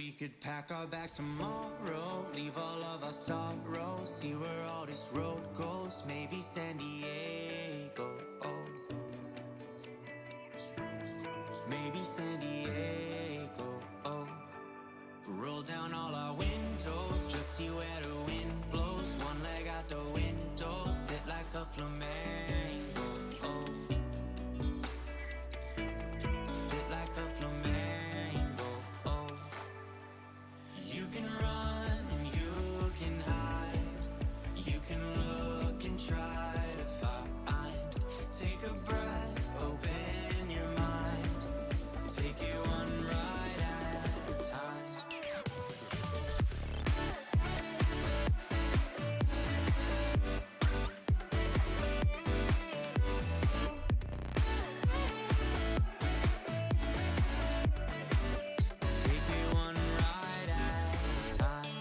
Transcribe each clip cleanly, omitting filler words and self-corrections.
We could pack our bags tomorrow, leave all of our sorrows, see where all this road goes, maybe San Diego. Maybe San Diego. Roll down all our windows, just see where the wind blows. One leg out the window, sit like a flamingo. Sit like a flamingo. You can run and you can hide. You can look and try to find. Take a breath, open your mind. Take it one ride at a time. Take it one ride at a time.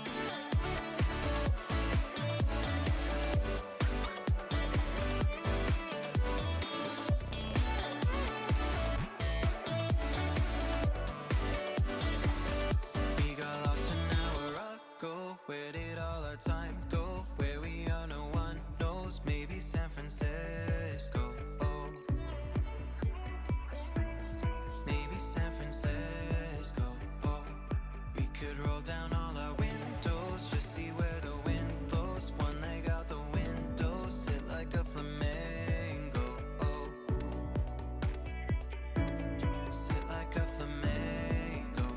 We got lost an hour ago. Where did all our time go? Where we are, no one knows. Maybe San Francisco. Maybe San Francisco. We could roll down all our windows, just see where the wind blows. One leg out the window, sit like a flamingo. Sit like a flamingo.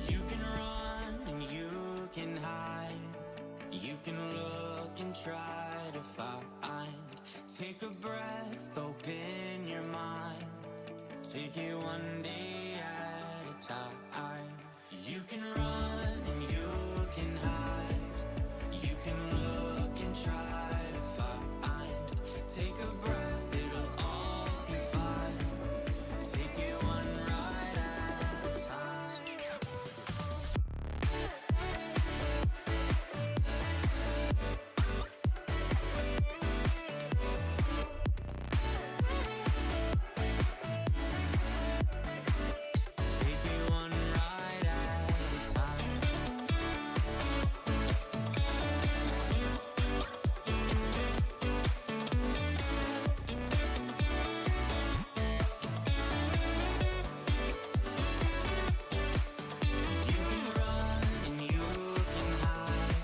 You can run and you can hide. You can look and try to find. Take a breath, open your mind. Take it one day at a time. You can run and you can hide. You can look and try to find. Take a breath, it'll all be fine. Take it one ride at a time. Take it one ride at a time. You can run and you can hide.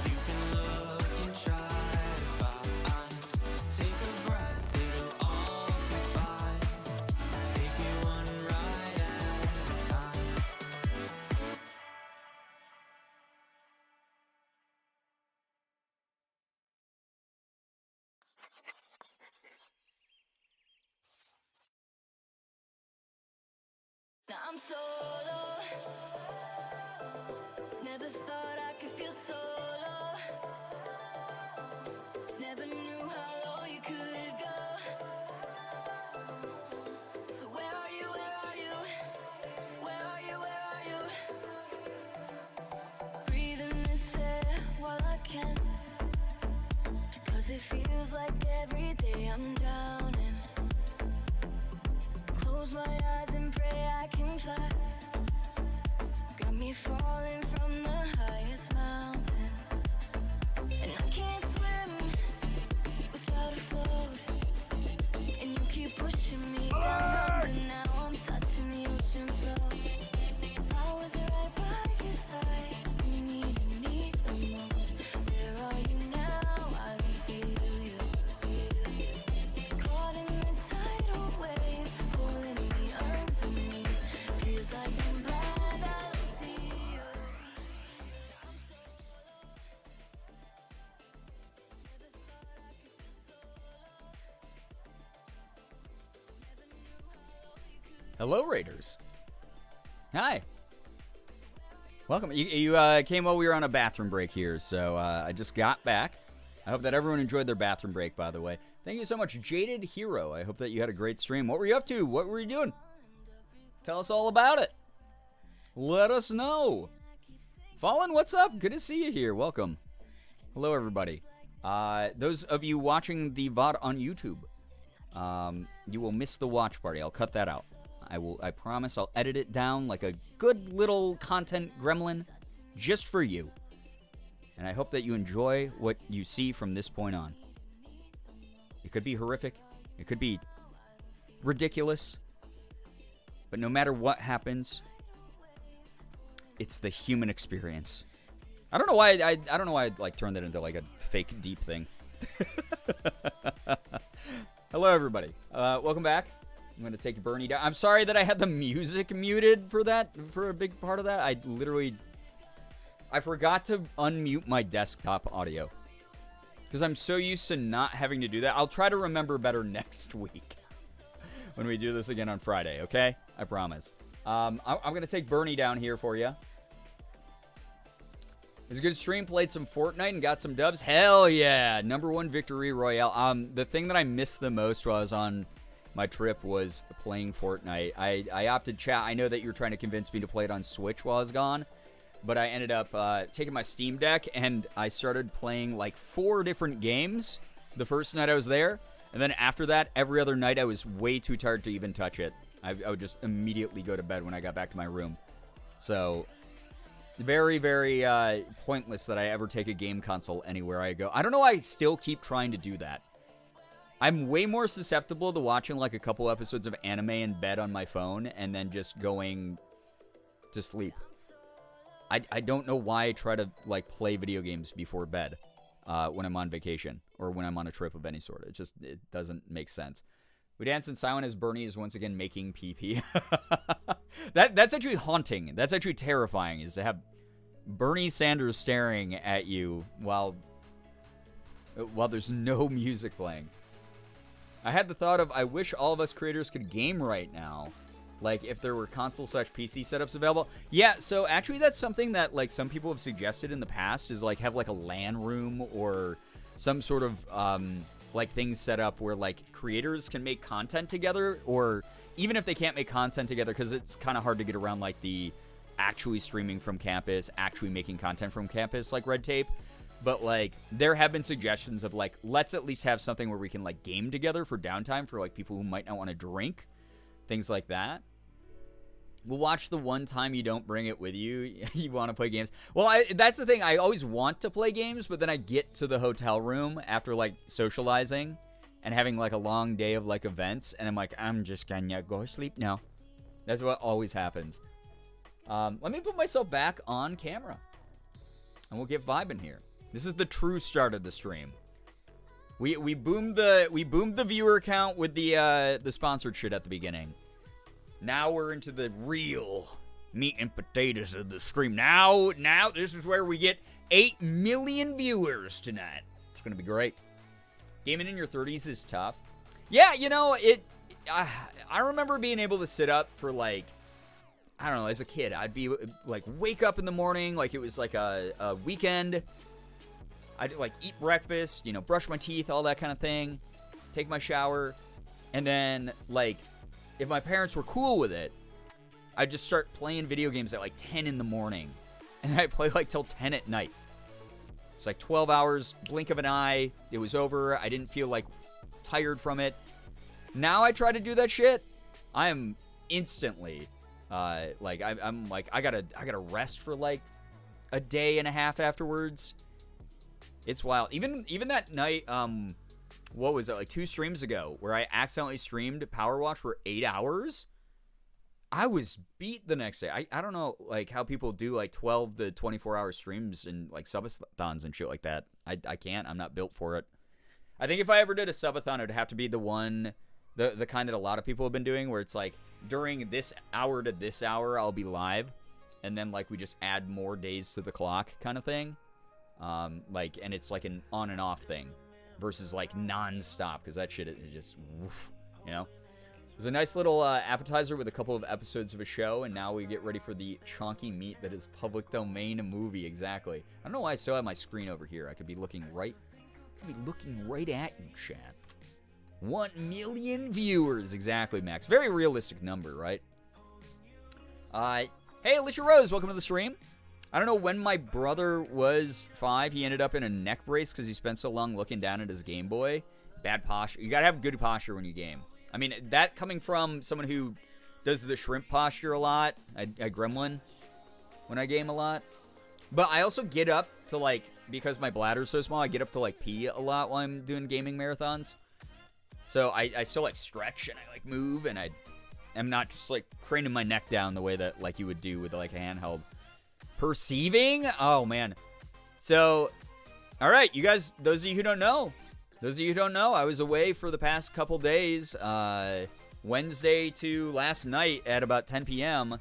You can look and try to find. Take a breath, it'll all be fine. Take it one ride at a time. Now I'm solo. Never thought I could feel solo. Never knew how low you could go. So where are you? Where are you? Where are you? Where are you? Breathing this air while I can. 'Cause it feels like every day I'm drowning. Close my eyes and pray I can fly. Got me falling from the highest mountain. And I can't swim without a float. And you keep pushing me down under. Now I'm touching the ocean floor. I was right by your side when you needed me the most. Where are you now? I don't feel you. Caught in the tidal wave, pulling me underneath. Feels like I'm blind, I don't see you. I'm solo. Never thought I could feel solo. Never knew how low you could. Hello, Raiders. Hi. Welcome. You came while we were on a bathroom break here, so I just got back. I hope that everyone enjoyed their bathroom break, by the way. Thank you so much, Jaded Hero. I hope that you had a great stream. What were you up to? What were you doing? Tell us all about it. Let us know. Fallen, what's up? Good to see you here. Welcome. Hello, everybody. Those of you watching the VOD on YouTube, you will miss the watch party. I'll cut that out. I promise I'll edit it down like a good little content gremlin just for you. And I hope that you enjoy what you see from this point on. It could be horrific. It could be ridiculous. But no matter what happens, it's the human experience. I don't know why I don't know why I like turned that into like a fake deep thing. Hello everybody. Welcome back. I'm going to take Bernie down. I'm sorry that I had the music muted for a big part of that. I forgot to unmute my desktop audio. Because I'm so used to not having to do that. I'll try to remember better next week when we do this again on Friday, okay? I promise. I'm going to take Bernie down here for you. It was a good stream. Played some Fortnite and got some dubs. Hell yeah. #1 victory royale. The thing that I missed the most while I was on my trip was playing Fortnite. I opted chat. I know that you're trying to convince me to play it on Switch while I was gone. But I ended up taking my Steam Deck, and I started playing like 4 different games the first night I was there. And then after that, every other night I was way too tired to even touch it. I would just immediately go to bed when I got back to my room. So, very, very pointless that I ever take a game console anywhere I go. I don't know why I still keep trying to do that. I'm way more susceptible to watching like a couple episodes of anime in bed on my phone and then just going to sleep. I don't know why I try to like play video games before bed when I'm on vacation or when I'm on a trip of any sort. It doesn't make sense. We dance in silence as Bernie is once again making pee-pee. That's actually haunting. That's actually terrifying, is to have Bernie Sanders staring at you while there's no music playing. I had the thought of, I wish all of us creators could game right now. Like, if there were console/PC setups available. Yeah, so actually that's something that, like, some people have suggested in the past, is, like, have, like, a LAN room or some sort of, like, things set up where, like, creators can make content together, or even if they can't make content together, because it's kind of hard to get around, like, the actually streaming from campus, actually making content from campus, like, red tape. But, like, there have been suggestions of, like, let's at least have something where we can, like, game together for downtime for, like, people who might not want to drink. Things like that. We'll watch the one time you don't bring it with you. You want to play games. Well, that's the thing. I always want to play games, but then I get to the hotel room after, like, socializing and having, like, a long day of, like, events. And I'm like, I'm just gonna go sleep now. That's what always happens. Let me put myself back on camera. And we'll get vibing here. This is the true start of the stream. We boomed the viewer count with the sponsored shit at the beginning. Now we're into the real meat and potatoes of the stream. Now this is where we get 8 million viewers tonight. It's gonna be great. Gaming in your 30s is tough. Yeah, you know it. I remember being able to sit up for like, I don't know, as a kid, I'd be like wake up in the morning like it was like a weekend. I'd like eat breakfast, you know, brush my teeth, all that kind of thing, take my shower, and then like if my parents were cool with it, I'd just start playing video games at like 10 in the morning, and then I'd play like till 10 at night. It's like 12 hours, blink of an eye, it was over. I didn't feel like tired from it. Now I try to do that shit, I am instantly like I'm like I gotta rest for like a day and a half afterwards. It's wild. Even that night, what was it, like 2 streams ago, where I accidentally streamed Power Watch for 8 hours? I was beat the next day. I don't know, like, how people do, like, 12 to 24-hour streams and, like, subathons and shit like that. I can't. I'm not built for it. I think if I ever did a subathon, it would have to be the one, the kind that a lot of people have been doing, where it's, like, during this hour to this hour, I'll be live, and then, like, we just add more days to the clock kind of thing. Like, and it's, like, an on and off thing versus, like, non-stop, because that shit is just, woof, you know? It was a nice little appetizer with a couple of episodes of a show, and now we get ready for the chonky meat that is public domain movie. Exactly. I don't know why I still have my screen over here. I could be looking right at you, chat. 1 million viewers. Exactly, Max. Very realistic number, right? Hey, Alicia Rose, welcome to the stream. I don't know when my brother was 5, he ended up in a neck brace because he spent so long looking down at his Game Boy. Bad posture. You gotta have good posture when you game. I mean, that coming from someone who does the shrimp posture a lot. I gremlin when I game a lot. But I also get up to, like, because my bladder's so small, I get up to, like, pee a lot while I'm doing gaming marathons. So I still, like, stretch and I, like, move, and I'm not just, like, craning my neck down the way that, like, you would do with, like, a handheld. Perceiving? Oh, man. So, all right, you guys, those of you who don't know, I was away for the past couple days, Wednesday to last night at about 10 p.m.,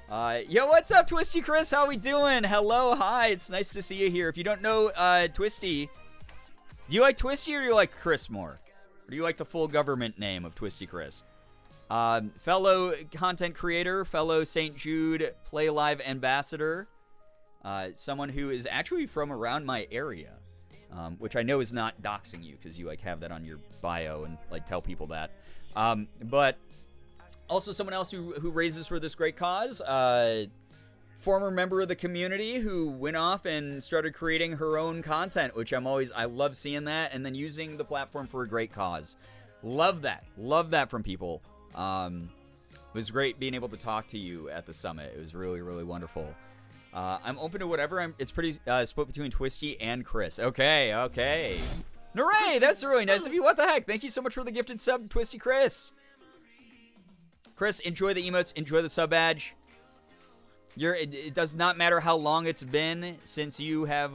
yo, what's up, Twisty Chris? How we doing? Hello, hi. It's nice to see you here. If you don't know Twisty, do you like Twisty or do you like Chris more? Or do you like the full government name of Twisty Chris? Fellow content creator, fellow St. Jude Play Live ambassador, someone who is actually from around my area, which I know is not doxing you because you like have that on your bio and like tell people that. But also someone else who raises for this great cause, former member of the community who went off and started creating her own content, which I love seeing that, and then using the platform for a great cause. Love that from people. It was great being able to talk to you at the summit. It was really, really wonderful. I'm open to whatever. It's pretty split between Twisty and Chris. Okay. Naray, that's really nice of you. What the heck? Thank you so much for the gifted sub, Twisty Chris. Chris, enjoy the emotes, enjoy the sub badge. It does not matter how long it's been since you have,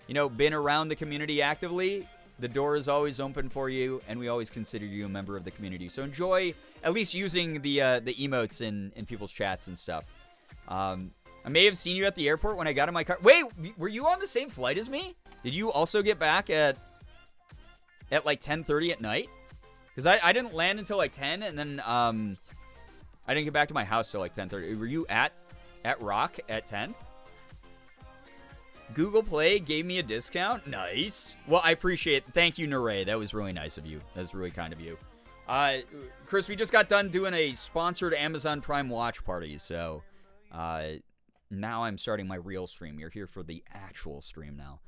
been around the community actively. The door is always open for you, and we always consider you a member of the community. So enjoy at least using the emotes in people's chats and stuff. I may have seen you at the airport when I got in my car. Wait, were you on the same flight as me? Did you also get back at like 10:30 at night? Because I didn't land until like 10, and then I didn't get back to my house till like 10:30. Were you at Rock at 10? Google Play gave me a discount. Nice. Well, I appreciate it. Thank you, Naray. That was really nice of you. That's really kind of you. Chris, we just got done doing a sponsored Amazon Prime watch party, so now I'm starting my real stream. You're here for the actual stream now.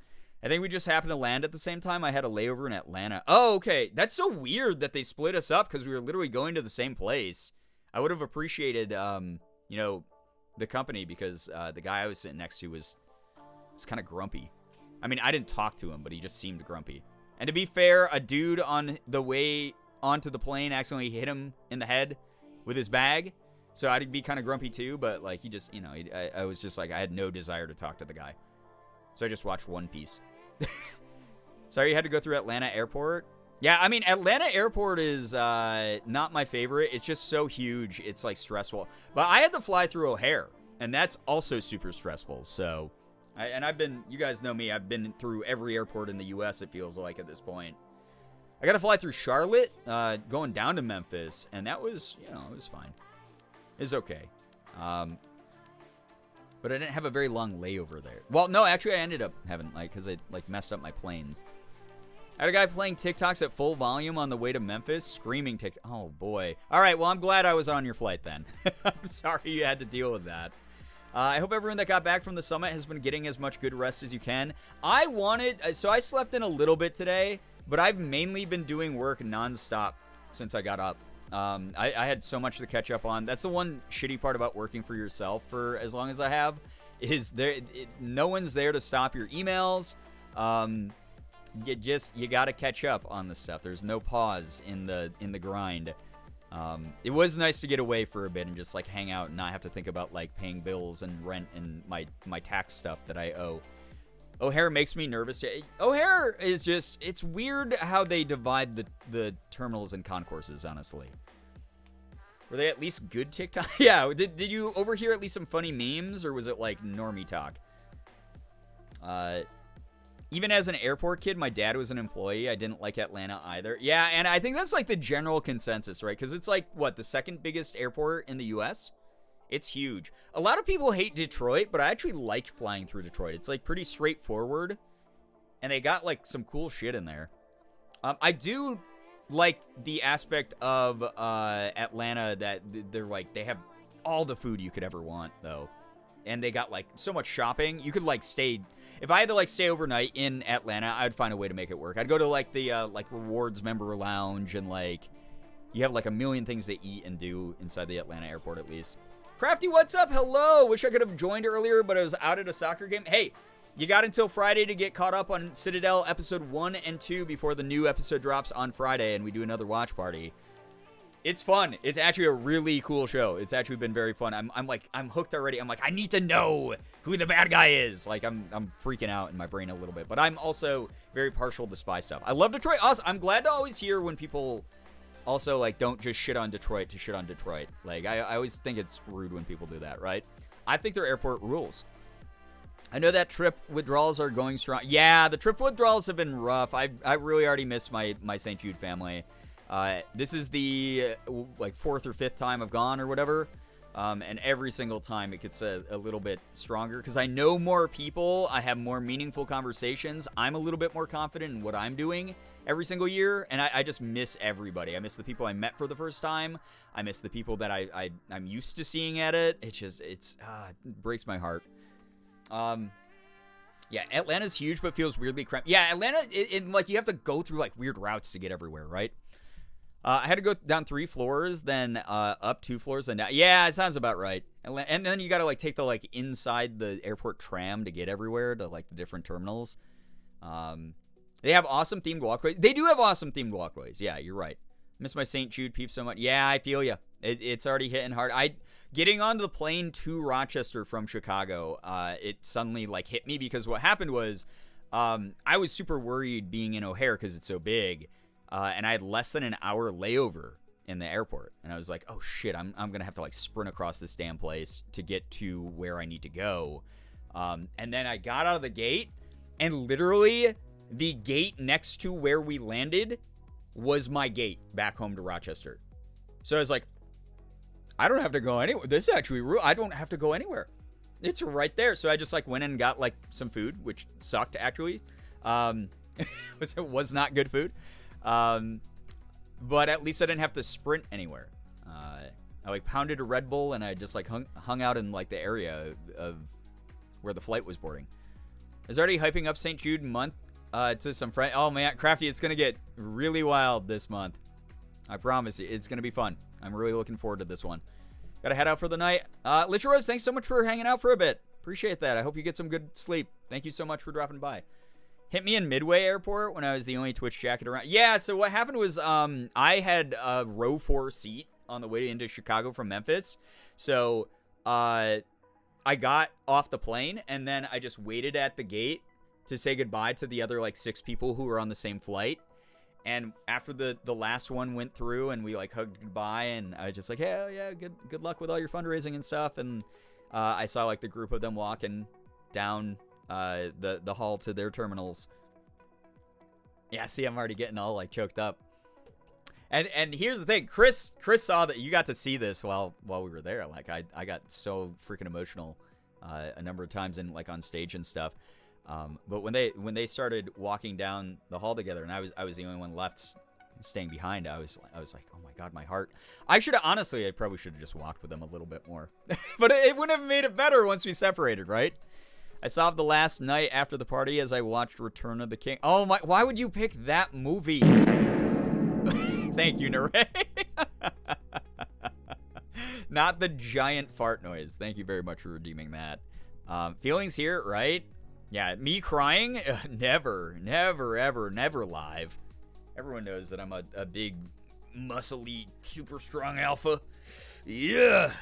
I think we just happened to land at the same time. I had a layover in Atlanta. Oh, okay. That's so weird that they split us up because we were literally going to the same place. I would have appreciated, the company because the guy I was sitting next to was kind of grumpy. I mean, I didn't talk to him, but he just seemed grumpy. And to be fair, a dude on the way onto the plane accidentally hit him in the head with his bag. So I'd be kind of grumpy too, but like he just, I was just like, I had no desire to talk to the guy. So I just watched One Piece. Sorry you had to go through Atlanta Airport. Yeah, I mean, Atlanta Airport is not my favorite. It's just so huge. It's like stressful. But I had to fly through O'Hare, and that's also super stressful. So, you guys know me. I've been through every airport in the U.S., it feels like at this point. I got to fly through Charlotte, going down to Memphis, and that was, it was fine. It was okay. But I didn't have a very long layover there. Well, no, actually, I ended up having, because I, messed up my planes. I had a guy playing TikToks at full volume on the way to Memphis, screaming TikTok. Oh, boy. All right, well, I'm glad I was on your flight then. I'm sorry you had to deal with that. I hope everyone that got back from the summit has been getting as much good rest as you can. So I slept in a little bit today, but I've mainly been doing work nonstop since I got up. I had so much to catch up on. That's the one shitty part about working for yourself for as long as I have, is no one's there to stop your emails. You got to catch up on the stuff. There's no pause in the grind. It was nice to get away for a bit and just hang out and not have to think about paying bills and rent and my tax stuff that I owe. O'Hare makes me nervous. O'Hare is just, it's weird how they divide the terminals and concourses, honestly. Were they at least good TikTok? Yeah, did you overhear at least some funny memes, or was it normie talk? Even as an airport kid, my dad was an employee. I didn't like Atlanta either. Yeah, and I think that's the general consensus, right? Because it's the second biggest airport in the U.S.? It's huge. A lot of people hate Detroit, but I actually like flying through Detroit. It's pretty straightforward, and they got some cool shit in there. I do like the aspect of Atlanta that they have all the food you could ever want, though, and they got so much shopping. You could stay. If I had to stay overnight in Atlanta, I'd find a way to make it work. I'd go to the rewards member lounge and you have like a million things to eat and do inside the Atlanta airport at least. Crafty, what's up? Hello. Wish I could have joined earlier, but I was out at a soccer game. Hey, you got until Friday to get caught up on Citadel episode 1 and 2 before the new episode drops on Friday and we do another watch party. It's fun. It's actually a really cool show. It's actually been very fun. I'm hooked already. I'm like, I need to know who the bad guy is. Like, I'm freaking out in my brain a little bit. But I'm also very partial to spy stuff. I love Detroit. Also, I'm glad to always hear when people also, like, don't just shit on Detroit to shit on Detroit. Like, I always think it's rude when people do that, right? I think their airport rules. I know that trip withdrawals are going strong. Yeah, the trip withdrawals have been rough. I really already miss my St. Jude family. This is the like 4th or 5th time I've gone or whatever, and every single time it gets a little bit stronger because I know more people, I have more meaningful conversations, I'm a little bit more confident in what I'm doing every single year, and I just miss everybody. I miss the people I met for the first time. I miss the people that I'm used to seeing at it. It breaks my heart. Yeah, Atlanta's huge but feels weirdly cramped. Yeah, Atlanta, like you have to go through like weird routes to get everywhere, right? I had to go down 3 floors, then up 2 floors, then down. Yeah, it sounds about right. And then you got to like take the like inside the airport tram to get everywhere to like the different terminals. They have awesome themed walkways. They do have awesome themed walkways. Yeah, you're right. Miss my St. Jude peeps so much. Yeah, I feel you. It's already hitting hard. Getting onto the plane to Rochester from Chicago, it suddenly like hit me because what happened was I was super worried being in O'Hare because it's so big. And I had less than an hour layover in the airport. And I was like, oh shit, I'm going to have to like sprint across this damn place to get to where I need to go. And then I got out of the gate and literally the gate next to where we landed was my gate back home to Rochester. So I was like, I don't have to go anywhere. This is actually real. I don't have to go anywhere. It's right there. So I just like went and got like some food, which sucked actually. It was not good food. But at least I didn't have to sprint anywhere. I like pounded a Red Bull and I just like hung out in like the area of where the flight was boarding. I was already hyping up St. Jude month to some friend. Oh man, Crafty, it's gonna get really wild this month. I promise you, it's gonna be fun. I'm really looking forward to this one. Gotta head out for the night. Litcha Rose, thanks so much for hanging out for a bit. Appreciate that. I hope you get some good sleep. Thank you so much for dropping by. Hit me in Midway Airport when I was the only Twitch jacket around. Yeah, so what happened was I had a row 4 seat on the way into Chicago from Memphis. So I got off the plane and then I just waited at the gate to say goodbye to the other like 6 people who were on the same flight. And after the last one went through and we like hugged goodbye and I was just like, hey, yeah, good luck with all your fundraising and stuff. And I saw like the group of them walking down the hall to their terminals. Yeah, see, I'm already getting all like choked up. And here's the thing, Chris saw that. You got to see this while we were there. Like I got so freaking emotional a number of times and like on stage and stuff. But when they started walking down the hall together and I was the only one left staying behind, I was like, oh my god, my heart. I probably should have just walked with them a little bit more. But it wouldn't have made it better once we separated, right? I saw the last night after the party as I watched Return of the King. Oh my, why would you pick that movie? Thank you, Nare. Not the giant fart noise. Thank you very much for redeeming that. Feelings here, right? Yeah, me crying? Never, ever, never live. Everyone knows that I'm a big, muscly, super strong alpha. Yeah.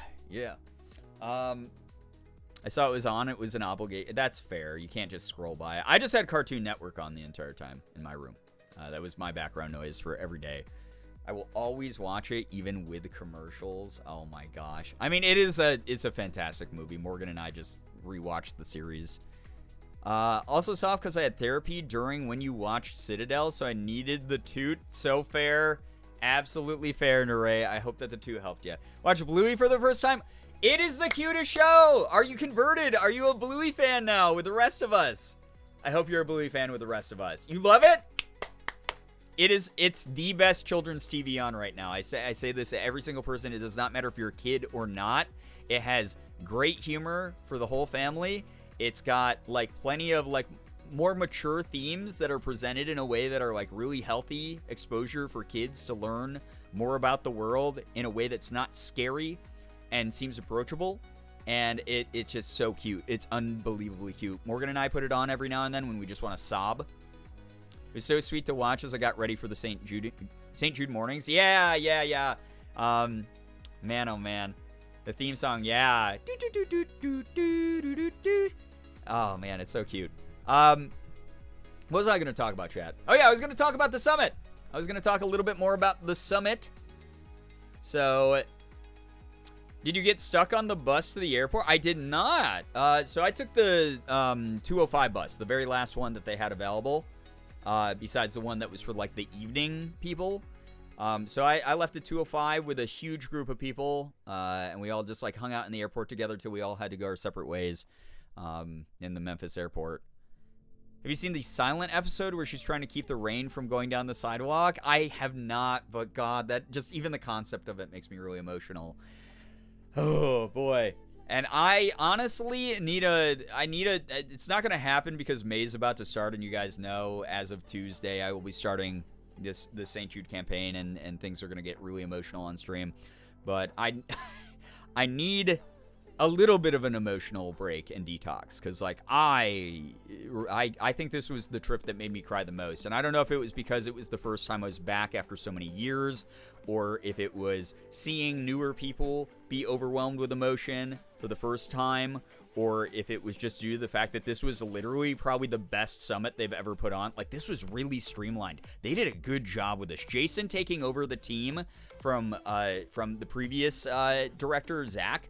I saw it was on. It was an obligation. That's fair. You can't just scroll by. I just had Cartoon Network on the entire time in my room. That was my background noise for every day. I will always watch it, even with commercials. Oh my gosh. I mean, it's a fantastic movie. Morgan and I just rewatched the series. Also soft because I had therapy during when you watched Citadel, so I needed the toot. So fair. Absolutely fair, Nare. I hope that the toot helped you. Watch Bluey for the first time. It is the cutest show. Are you converted? Are you a Bluey fan now with the rest of us? I hope you're a Bluey fan with the rest of us. You love it? It's the best children's TV on right now. I say this to every single person. It does not matter if you're a kid or not. It has great humor for the whole family. It's got like plenty of like more mature themes that are presented in a way that are like really healthy exposure for kids to learn more about the world in a way that's not scary and seems approachable. And it's just so cute. It's unbelievably cute. Morgan and I put it on every now and then when we just want to sob. It was so sweet to watch as I got ready for the St. Jude mornings. Yeah. Man, oh man. The theme song, yeah. Oh man, it's so cute. What was I going to talk about, chat? Oh yeah, I was going to talk about the summit. I was going to talk a little bit more about the summit. So, did you get stuck on the bus to the airport? I did not. So I took the 205 bus, the very last one that they had available, besides the one that was for like the evening people. So I left at 205 with a huge group of people, and we all just like hung out in the airport together till we all had to go our separate ways in the Memphis airport. Have you seen the Silent episode where she's trying to keep the rain from going down the sidewalk? I have not, but God, that just even the concept of it makes me really emotional. Oh boy. And I honestly need it's not going to happen because May's about to start, and you guys know as of Tuesday I will be starting the St. Jude campaign, and things are going to get really emotional on stream. But I need a little bit of an emotional break and detox, because like I think this was the trip that made me cry the most. And I don't know if it was because it was the first time I was back after so many years, or if it was seeing newer people be overwhelmed with emotion for the first time, or if it was just due to the fact that this was literally probably the best summit they've ever put on. Like, this was really streamlined. They did a good job with this. Jason taking over the team from the previous director, Zach,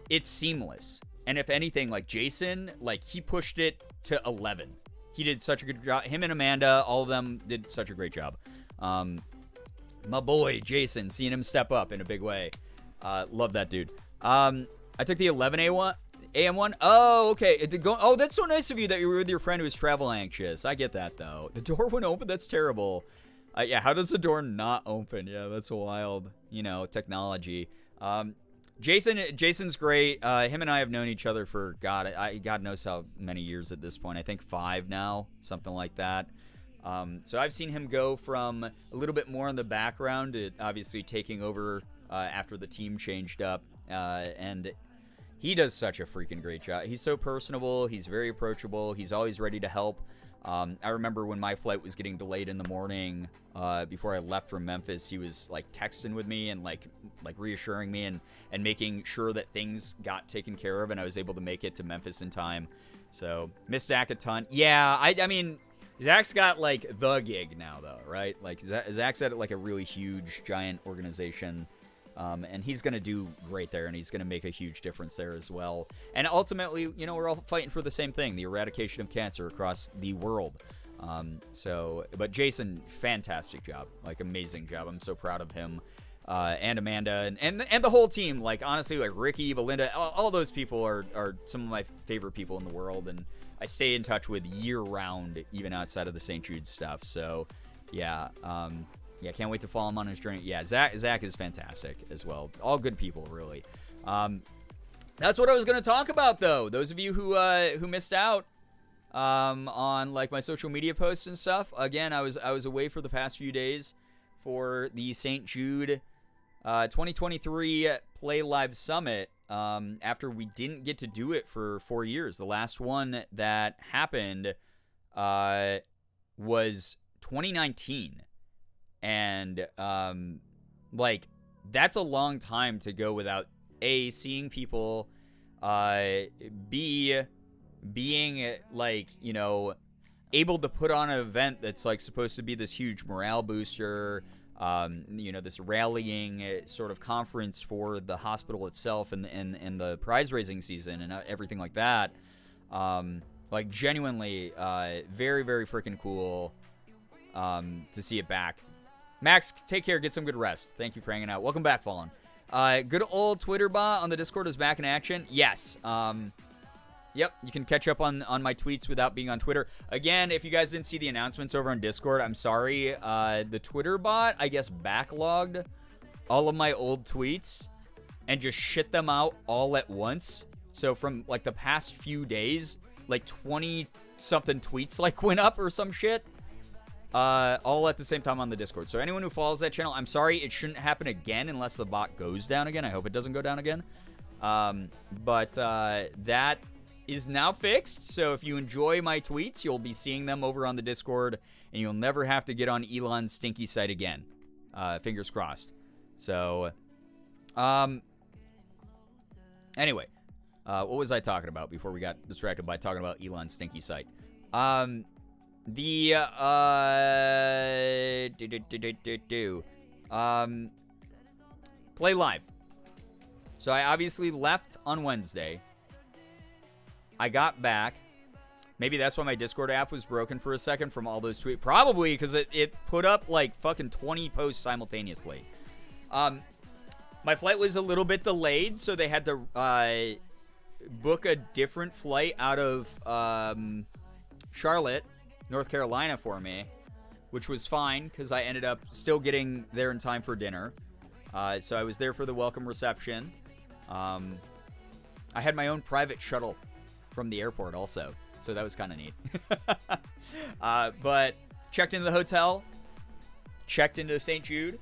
it's seamless. And if anything, like, Jason, like, he pushed it to 11. He did such a good job. Him and Amanda, all of them did such a great job. My boy, Jason, seeing him step up in a big way. Love that dude. I took the 11 AM one. Oh, okay. Oh, that's so nice of you that you were with your friend who was travel anxious. I get that, though. The door wouldn't open? That's terrible. Yeah, how does the door not open? Yeah, that's wild. You know, technology. Jason's great. Him and I have known each other for, God knows how many years at this point. I think 5 now, something like that. So I've seen him go from a little bit more in the background to obviously taking over after the team changed up. And he does such a freaking great job. He's so personable. He's very approachable. He's always ready to help. I remember when my flight was getting delayed in the morning, before I left from Memphis, he was like texting with me and like reassuring me and making sure that things got taken care of and I was able to make it to Memphis in time. So miss Zach a ton. Yeah, I mean, Zach's got like the gig now though, right? Like Zach's at like a really huge, giant organization. And he's going to do great there, and he's going to make a huge difference there as well. And ultimately, you know, we're all fighting for the same thing, the eradication of cancer across the world. But Jason, fantastic job, like amazing job. I'm so proud of him, and Amanda and the whole team. Like, honestly, like Ricky, Belinda, all those people are some of my favorite people in the world, and I stay in touch with year round, even outside of the St. Jude stuff. So, yeah. Yeah, can't wait to follow him on his journey. Yeah, Zach is fantastic as well. All good people, really. That's what I was going to talk about, though. Those of you who missed out on like my social media posts and stuff. Again, I was away for the past few days for the St. Jude 2023 Play Live Summit. After we didn't get to do it for 4 years, the last one that happened was 2019. And, like, that's a long time to go without, A, seeing people, B, being, like, you know, able to put on an event that's, like, supposed to be this huge morale booster, you know, this rallying sort of conference for the hospital itself and the prize-raising season and everything like that. Like, genuinely, very, very freaking cool, to see it back. Max, take care. Get some good rest. Thank you for hanging out. Welcome back, Fallen. Good old Twitter bot on the Discord is back in action. Yes. Yep, you can catch up on my tweets without being on Twitter. Again, if you guys didn't see the announcements over on Discord, I'm sorry. The Twitter bot, I guess, backlogged all of my old tweets and just shit them out all at once. So from, like, the past few days, like, 20-something tweets, like, went up or some shit. all at the same time on the Discord. So anyone who follows that channel, I'm sorry, it shouldn't happen again unless the bot goes down again. I hope it doesn't go down again. But that is now fixed. So if you enjoy my tweets, you'll be seeing them over on the Discord, and you'll never have to get on Elon's stinky site again. Fingers crossed. So, anyway, what was I talking about before we got distracted by talking about Elon's stinky site? Play live. So I obviously left on Wednesday. I got back. Maybe that's why my Discord app was broken for a second from all those tweets. Probably because it put up like fucking 20 posts simultaneously. My flight was a little bit delayed, so they had to book a different flight out of Charlotte, North Carolina for me, which was fine because I ended up still getting there in time for dinner. So I was there for the welcome reception. I had my own private shuttle from the airport also, so that was kind of neat. But checked into the hotel, checked into St. Jude,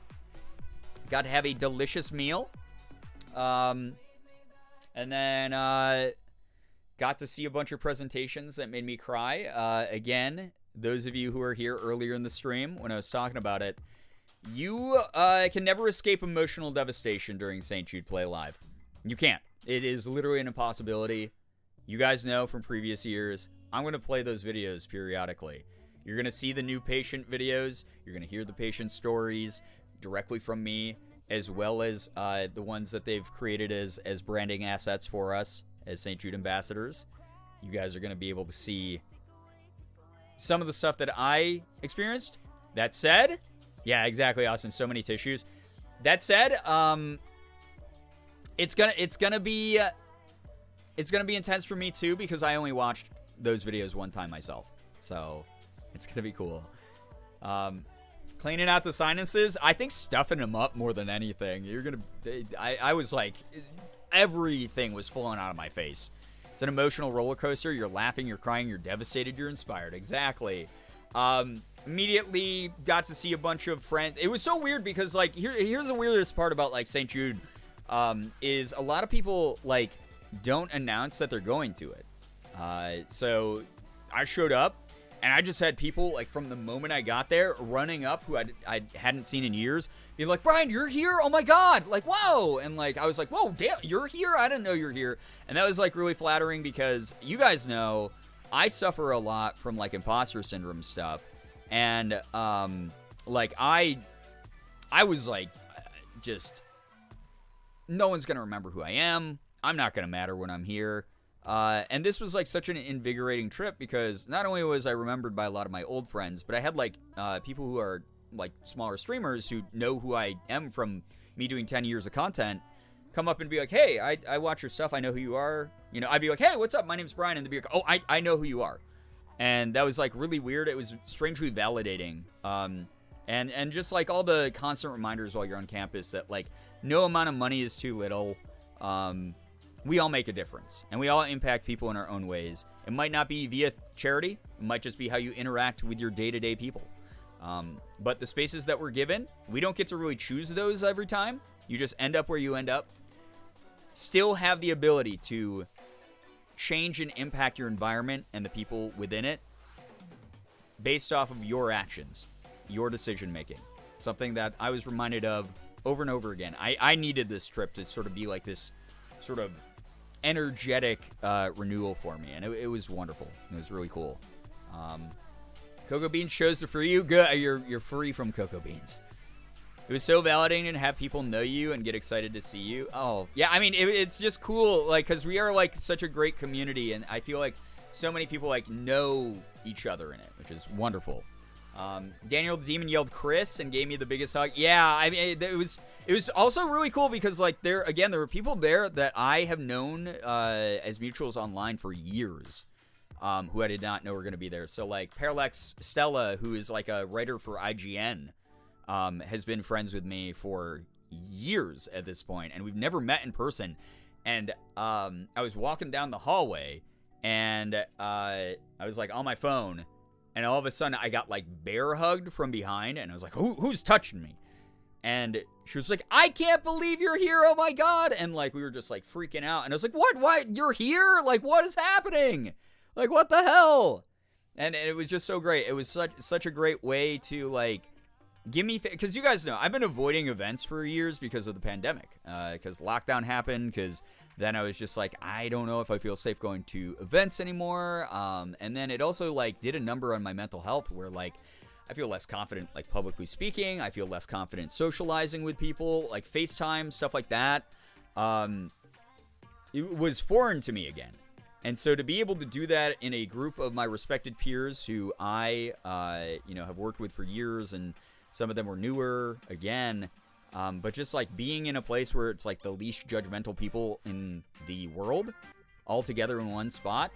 got to have a delicious meal, and then got to see a bunch of presentations that made me cry. Again, those of you who are here earlier in the stream when I was talking about it, you can never escape emotional devastation during St. Jude Play Live. You can't. It is literally an impossibility. You guys know from previous years, I'm going to play those videos periodically. You're going to see the new patient videos. You're going to hear the patient stories directly from me, as well as the ones that they've created as branding assets for us as St. Jude ambassadors. You guys are going to be able to see some of the stuff that I experienced. That said, yeah, exactly, Austin. So many tissues. That said, it's gonna be intense for me too because I only watched those videos one time myself. So it's gonna be cool. Cleaning out the sinuses, I think stuffing them up more than anything. I was like, everything was flowing out of my face. It's an emotional roller coaster. You're laughing, you're crying, you're devastated, you're inspired. Exactly. Immediately got to see a bunch of friends. It was so weird because like here's the weirdest part about like St. Jude is a lot of people like don't announce that they're going to it. So I showed up and I just had people like from the moment I got there running up who I hadn't seen in years, be like, Brian, you're here? Oh my God. Like, whoa. And like, I was like, whoa, damn, you're here? I didn't know you're here. And that was like really flattering because you guys know I suffer a lot from like imposter syndrome stuff. And like I was like, just no one's going to remember who I am. I'm not going to matter when I'm here. And this was like such an invigorating trip because not only was I remembered by a lot of my old friends, but I had like people who are like smaller streamers who know who I am from me doing 10 years of content come up and be like, hey, I watch your stuff. I know who you are. You know, I'd be like, hey, what's up? My name's Brian. And they'd be like, oh, I know who you are. And that was like really weird. It was strangely validating. And just like all the constant reminders while you're on campus that like no amount of money is too little. We all make a difference and we all impact people in our own ways. It might not be via charity. It might just be how you interact with your day-to-day people. But the spaces that we're given, we don't get to really choose those every time. You just end up where you end up. Still have the ability to change and impact your environment and the people within it based off of your actions, your decision making. Something that I was reminded of over and over again. I needed this trip to sort of be like this sort of energetic renewal for me, and it was wonderful. It was really cool. Cocoa Beans shows are for you. Good, you're free from cocoa beans. It was so validating to have people know you and get excited to see you. Oh, yeah, I mean, it's just cool, like, because we are, like, such a great community, and I feel like so many people, like, know each other in it, which is wonderful. Daniel the Demon yelled Chris and gave me the biggest hug. Yeah, I mean, it was also really cool because, like, there were people there that I have known as mutuals online for years who I did not know were going to be there. So, like, Parallax Stella, who is, like, a writer for IGN, has been friends with me for years at this point, and we've never met in person. And I was walking down the hallway, and I was like on my phone, And all of a sudden, I got like bear hugged from behind, and I was like, who's touching me? And she was like, I can't believe you're here. Oh my God. And like, we were just like freaking out. And I was like, what? You're here? Like, what is happening? Like, what the hell? And it was just so great. It was such a great way to like give me, because you guys know, I've been avoiding events for years because of the pandemic, because lockdown happened, because then I was just like, I don't know if I feel safe going to events anymore. And then it also like did a number on my mental health where like, I feel less confident like publicly speaking. I feel less confident socializing with people, like FaceTime, stuff like that. It was foreign to me again. And so to be able to do that in a group of my respected peers who I, have worked with for years, and some of them were newer again, but just like being in a place where it's like the least judgmental people in the world all together in one spot,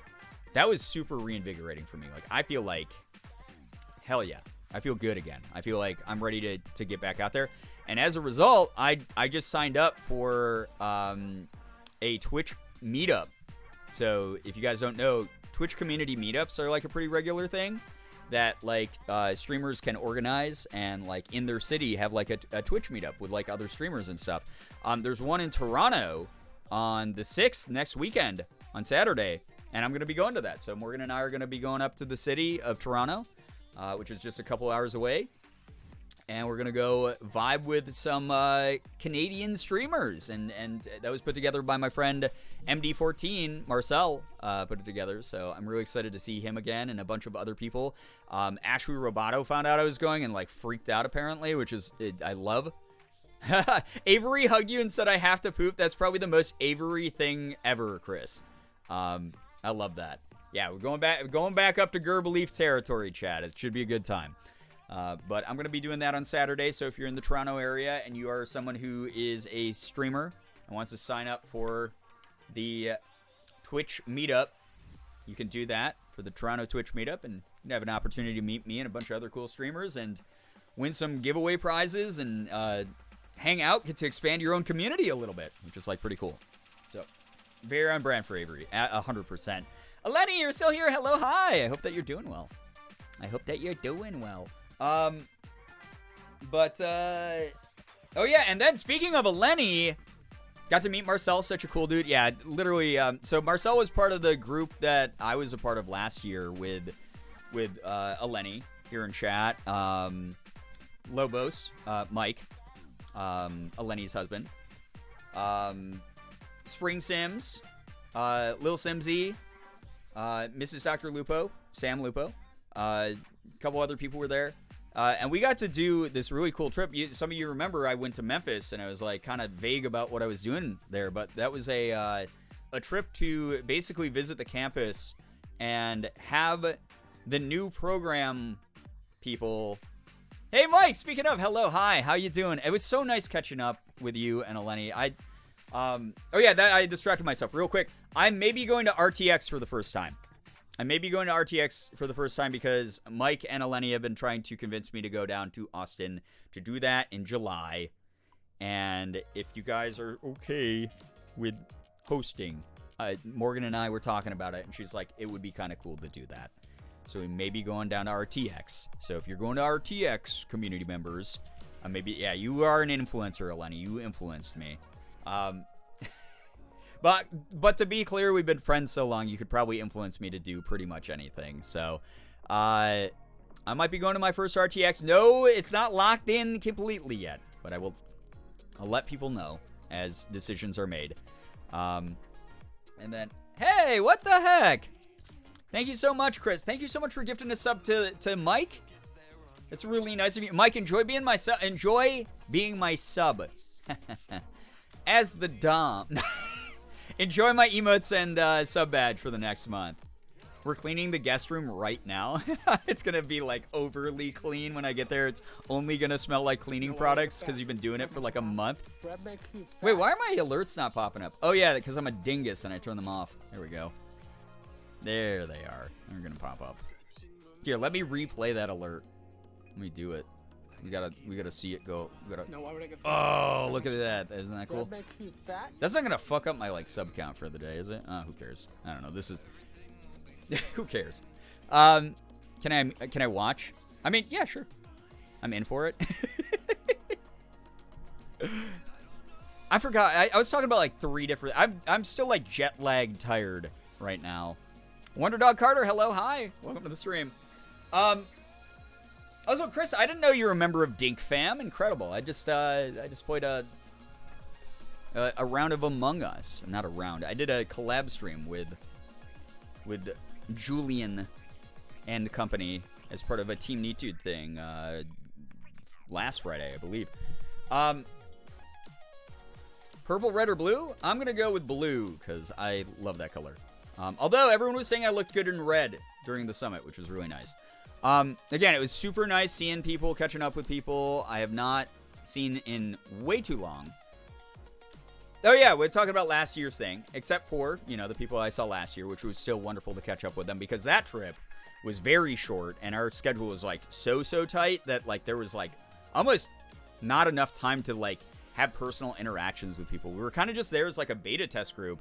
that was super reinvigorating for me. Like, I feel like, hell yeah, I feel good again. I feel like I'm ready to get back out there. And as a result, I just signed up for a Twitch meetup. So if you guys don't know, Twitch community meetups are like a pretty regular thing that like streamers can organize and like in their city have like a Twitch meetup with like other streamers and stuff. There's one in Toronto on the 6th next weekend on Saturday, and I'm going to be going to that. So Morgan and I are going to be going up to the city of Toronto, which is just a couple hours away. And we're going to go vibe with some Canadian streamers. And that was put together by my friend MD14, Marcel, put it together. So I'm really excited to see him again and a bunch of other people. Ashley Roboto found out I was going and like freaked out apparently, which is, I love. Avery hugged you and said I have to poop. That's probably the most Avery thing ever, Chris. I love that. Yeah, we're going back up to Girbeagly territory, Chad. It should be a good time. But I'm going to be doing that on Saturday, so if you're in the Toronto area and you are someone who is a streamer and wants to sign up for the Twitch meetup, you can do that for the Toronto Twitch meetup, and you have an opportunity to meet me and a bunch of other cool streamers and win some giveaway prizes and hang out, get to expand your own community a little bit, which is like pretty cool. So, very on brand for Avery, at 100%. Eleni, you're still here. Hello, hi. I hope that you're doing well. Oh yeah, and then speaking of Eleni, got to meet Marcel, such a cool dude. Yeah, literally, so Marcel was part of the group that I was a part of last year with Eleni here in chat. Lobos, Mike, Eleni's husband, Spring Sims, Lil Simsy, Mrs. Dr. Lupo, Sam Lupo, a couple other people were there. And we got to do this really cool trip. Some of you remember I went to Memphis, and I was like kind of vague about what I was doing there. But that was a trip to basically visit the campus and have the new program people. Hey, Mike, speaking of, hello, hi, how you doing? It was so nice catching up with you and Eleni. I distracted myself real quick. I may be going to RTX for the first time. Because Mike and Eleni have been trying to convince me to go down to Austin to do that in July. And if you guys are okay with hosting, Morgan and I were talking about it, and she's like, it would be kind of cool to do that. So we may be going down to RTX. So if you're going to RTX, community members, you are an influencer, Eleni. You influenced me. But to be clear, we've been friends so long, you could probably influence me to do pretty much anything. So, I might be going to my first RTX. No, it's not locked in completely yet, but I'll let people know as decisions are made. And then, hey, what the heck? Thank you so much, Chris. Thank you so much for gifting a sub to Mike. It's really nice of you. Mike, enjoy being my sub. As the Dom. Enjoy my emotes and sub badge for the next month. We're cleaning the guest room right now. It's going to be like overly clean when I get there. It's only going to smell like cleaning products because you've been doing it for like a month. Wait, why are my alerts not popping up? Oh yeah, because I'm a dingus and I turn them off. There we go. There they are. They're going to pop up. Here, let me replay that alert. Let me do it. We gotta see it go. Oh, look at that! Isn't that cool? That's not gonna fuck up my like sub count for the day, is it? Who cares? I don't know. This is who cares? Can I watch? I mean, yeah, sure. I'm in for it. I forgot. I was talking about like 3 different. I'm still like jet lag tired right now. Wonder Dog Carter, hello, hi, welcome to the stream. Also, Chris, I didn't know you were a member of Dink Fam. Incredible. I just played a round of Among Us. Not a round. I did a collab stream with Julian and company as part of a Team Nitude thing last Friday, I believe. Purple, red, or blue? I'm going to go with blue because I love that color. Although everyone was saying I looked good in red during the summit, which was really nice. Again, it was super nice seeing people, catching up with people I have not seen in way too long. Oh yeah, we're talking about last year's thing, except for, the people I saw last year, which was still wonderful to catch up with them because that trip was very short and our schedule was like so tight that like there was like almost not enough time to like have personal interactions with people. We were kind of just there as like a beta test group.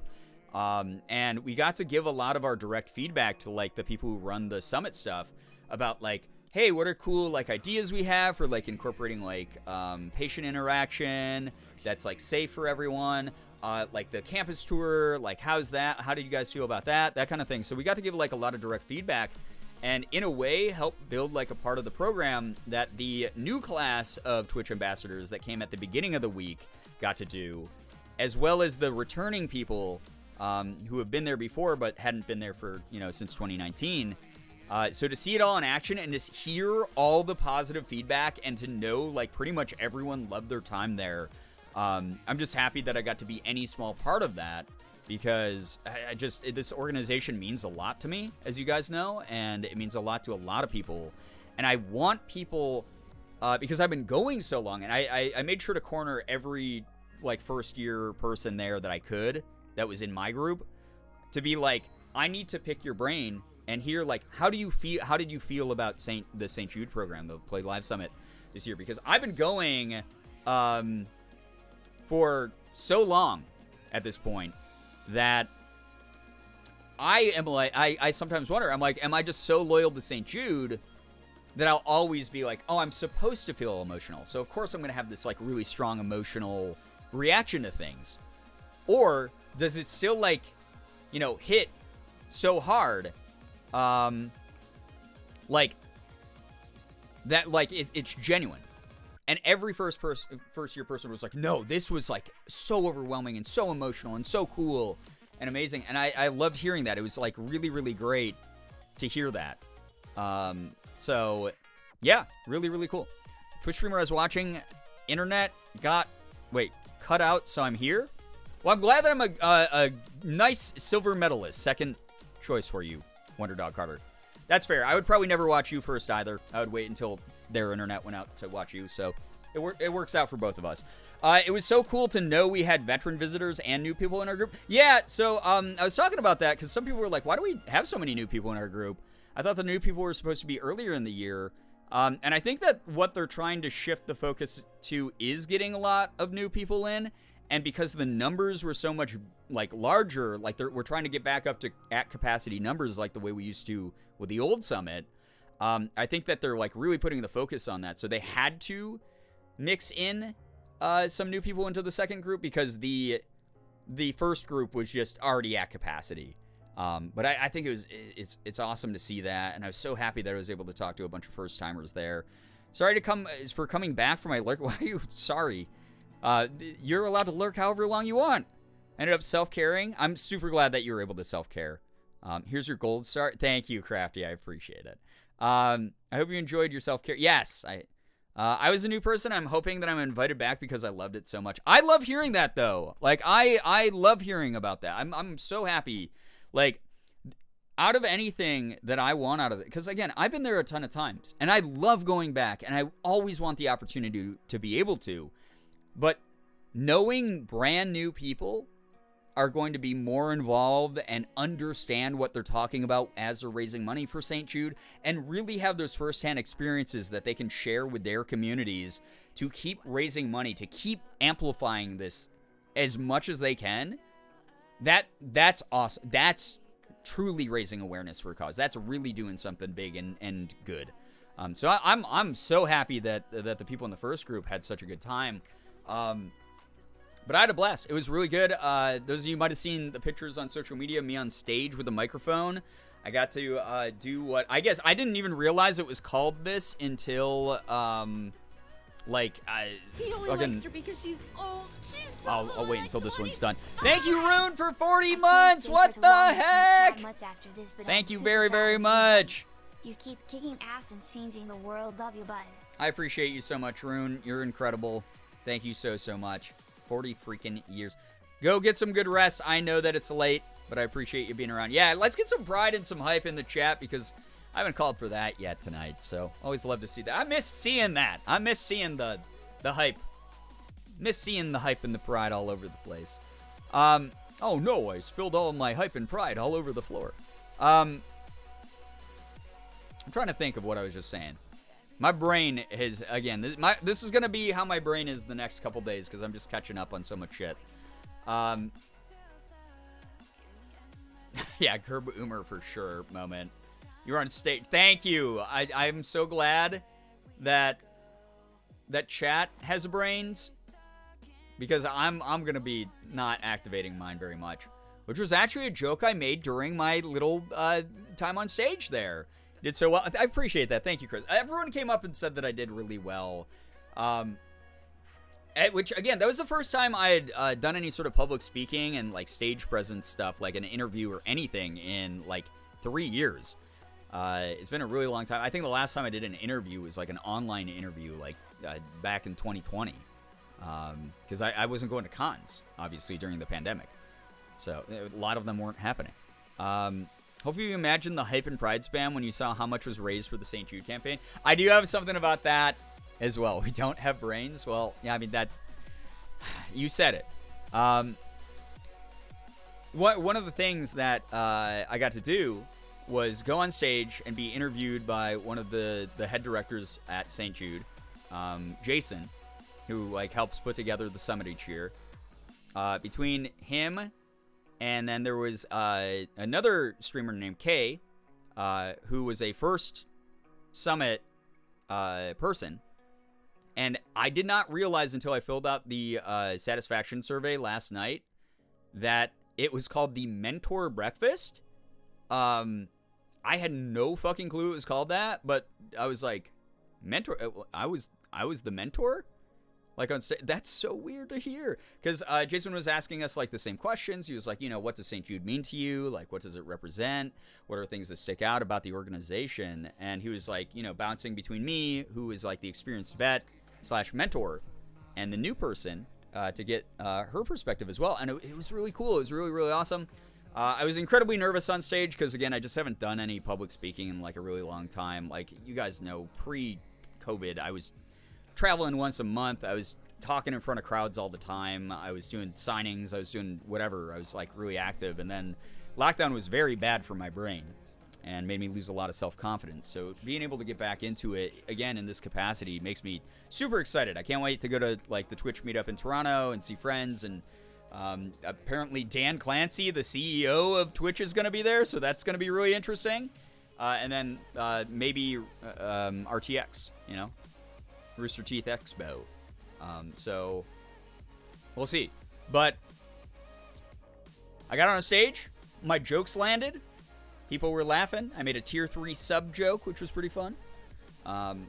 And we got to give a lot of our direct feedback to like the people who run the summit stuff about like, hey, what are cool like ideas we have for like incorporating like patient interaction that's like safe for everyone, like the campus tour, like how's that, how did you guys feel about that kind of thing. So we got to give like a lot of direct feedback and in a way help build like a part of the program that the new class of Twitch ambassadors that came at the beginning of the week got to do, as well as the returning people who have been there before but hadn't been there for since 2019. So to see it all in action and just hear all the positive feedback and to know like pretty much everyone loved their time there, I'm just happy that I got to be any small part of that because this organization means a lot to me, as you guys know, and it means a lot to a lot of people. And I want people, because I've been going so long, and I made sure to corner every like first year person there that I could that was in my group to be like, I need to pick your brain and hear like, how did you feel about the St. Jude program, the Play Live Summit this year? Because I've been going for so long at this point that I am like, I sometimes wonder, I'm like, am I just so loyal to St. Jude that I'll always be like, oh, I'm supposed to feel emotional, so of course I'm going to have this like really strong emotional reaction to things? Or does it still like, hit so hard like that, like it's genuine? And every first year person was like, no, this was like so overwhelming and so emotional and so cool and amazing. And I loved hearing that. It was like really, really great to hear that. So yeah, really, really cool. Twitch streamer I was watching, internet cut out, so I'm here. Well, I'm glad that I'm a nice silver medalist. Second choice for you, Wonder Dog Carter. That's fair. I would probably never watch you first either. I would wait until their internet went out to watch you, so it works out for both of us. It was so cool to know we had veteran visitors and new people in our group. Yeah, so I was talking about that because some people were like, why do we have so many new people in our group? I thought the new people were supposed to be earlier in the year. And I think that what they're trying to shift the focus to is getting a lot of new people in. And because the numbers were so much like larger, like we're trying to get back up to at capacity numbers like the way we used to with the old summit. I think that they're like really putting the focus on that. So they had to mix in some new people into the second group because the first group was just already at capacity. But I think it's awesome to see that, and I was so happy that I was able to talk to a bunch of first timers there. Sorry for coming back for my lurk. Why are you sorry? You're allowed to lurk however long you want. I ended up self-caring. I'm super glad that you were able to self-care. Here's your gold star. Thank you, Crafty. I appreciate it. I hope you enjoyed your self-care. Yes, I was a new person. I'm hoping that I'm invited back because I loved it so much. I love hearing that though. Like I love hearing about that. I'm so happy. Like out of anything that I want out of it, because again, I've been there a ton of times and I love going back and I always want the opportunity to be able to. But knowing brand new people are going to be more involved and understand what they're talking about as they're raising money for St. Jude and really have those firsthand experiences that they can share with their communities to keep raising money, to keep amplifying this as much as they can, that's awesome. That's truly raising awareness for a cause. That's really doing something big and good. So I'm so happy that the people in the first group had such a good time. But I had a blast. It was really good. Those of you might have seen the pictures on social media, me on stage with a microphone. I got to do what I guess I didn't even realize it was called this until He only likes her because she's old. I'll wait until this one's done. Thank you, Rune, for 40 months. What the heck? Thank you very, very much. You keep kicking ass and changing the world. Love you, bud. I appreciate you so much, Rune. You're incredible. Thank you so much. 40 freaking years. Go get some good rest. I know that it's late, but I appreciate you being around. Yeah, let's get some pride and some hype in the chat because I haven't called for that yet tonight. So always love to see that. I miss seeing that. I miss seeing the hype. Miss seeing the hype and the pride all over the place. Oh no, I spilled all my hype and pride all over the floor. I'm trying to think of what I was just saying. My brain is, again, this is going to be how my brain is the next couple days because I'm just catching up on so much shit. Yeah, Gerb Umer for sure moment. You're on stage. Thank you. I'm so glad that chat has brains because I'm going to be not activating mine very much, which was actually a joke I made during my little time on stage there. Did so well. I appreciate that. Thank you, Chris. Everyone came up and said that I did really well. Which, again, that was the first time I had done any sort of public speaking and, like, stage presence stuff, like an interview or anything in, like, 3 years. It's been a really long time. I think the last time I did an interview was, like, an online interview, like, back in 2020. Because I wasn't going to cons, obviously, during the pandemic. So, a lot of them weren't happening. Hopefully you imagine the hype and pride spam when you saw how much was raised for the St. Jude campaign. I do have something about that as well. We don't have brains. Well, yeah, I mean, that... You said it. One of the things that I got to do was go on stage and be interviewed by one of the head directors at St. Jude, Jason, who, like, helps put together the summit each year. Between him... And then there was another streamer named Kay, who was a first summit person. And I did not realize until I filled out the satisfaction survey last night that it was called the Mentor Breakfast. I had no fucking clue it was called that, but I was like, mentor? I was the mentor? Like on stage, that's so weird to hear. Because Jason was asking us like the same questions. He was like, what does St. Jude mean to you? Like, what does it represent? What are things that stick out about the organization? And he was like, bouncing between me, who is like the experienced vet / mentor, and the new person to get her perspective as well. And it was really cool. It was really, really awesome. I was incredibly nervous on stage because, again, I just haven't done any public speaking in like a really long time. Like, you guys know, pre-COVID, I was traveling once a month. I was talking in front of crowds all the time. I was doing signings. I was doing whatever. I was like really active. And then lockdown was very bad for my brain and made me lose a lot of self-confidence. So being able to get back into it again in this capacity makes me super excited. I can't wait to go to like the Twitch meetup in Toronto and see friends. And apparently Dan Clancy, the CEO of Twitch, is going to be there. So that's going to be really interesting. And then maybe RTX, Rooster Teeth Expo. So we'll see. But I got on a stage. My jokes landed. People were laughing. I made a tier 3 sub joke, which was pretty fun. And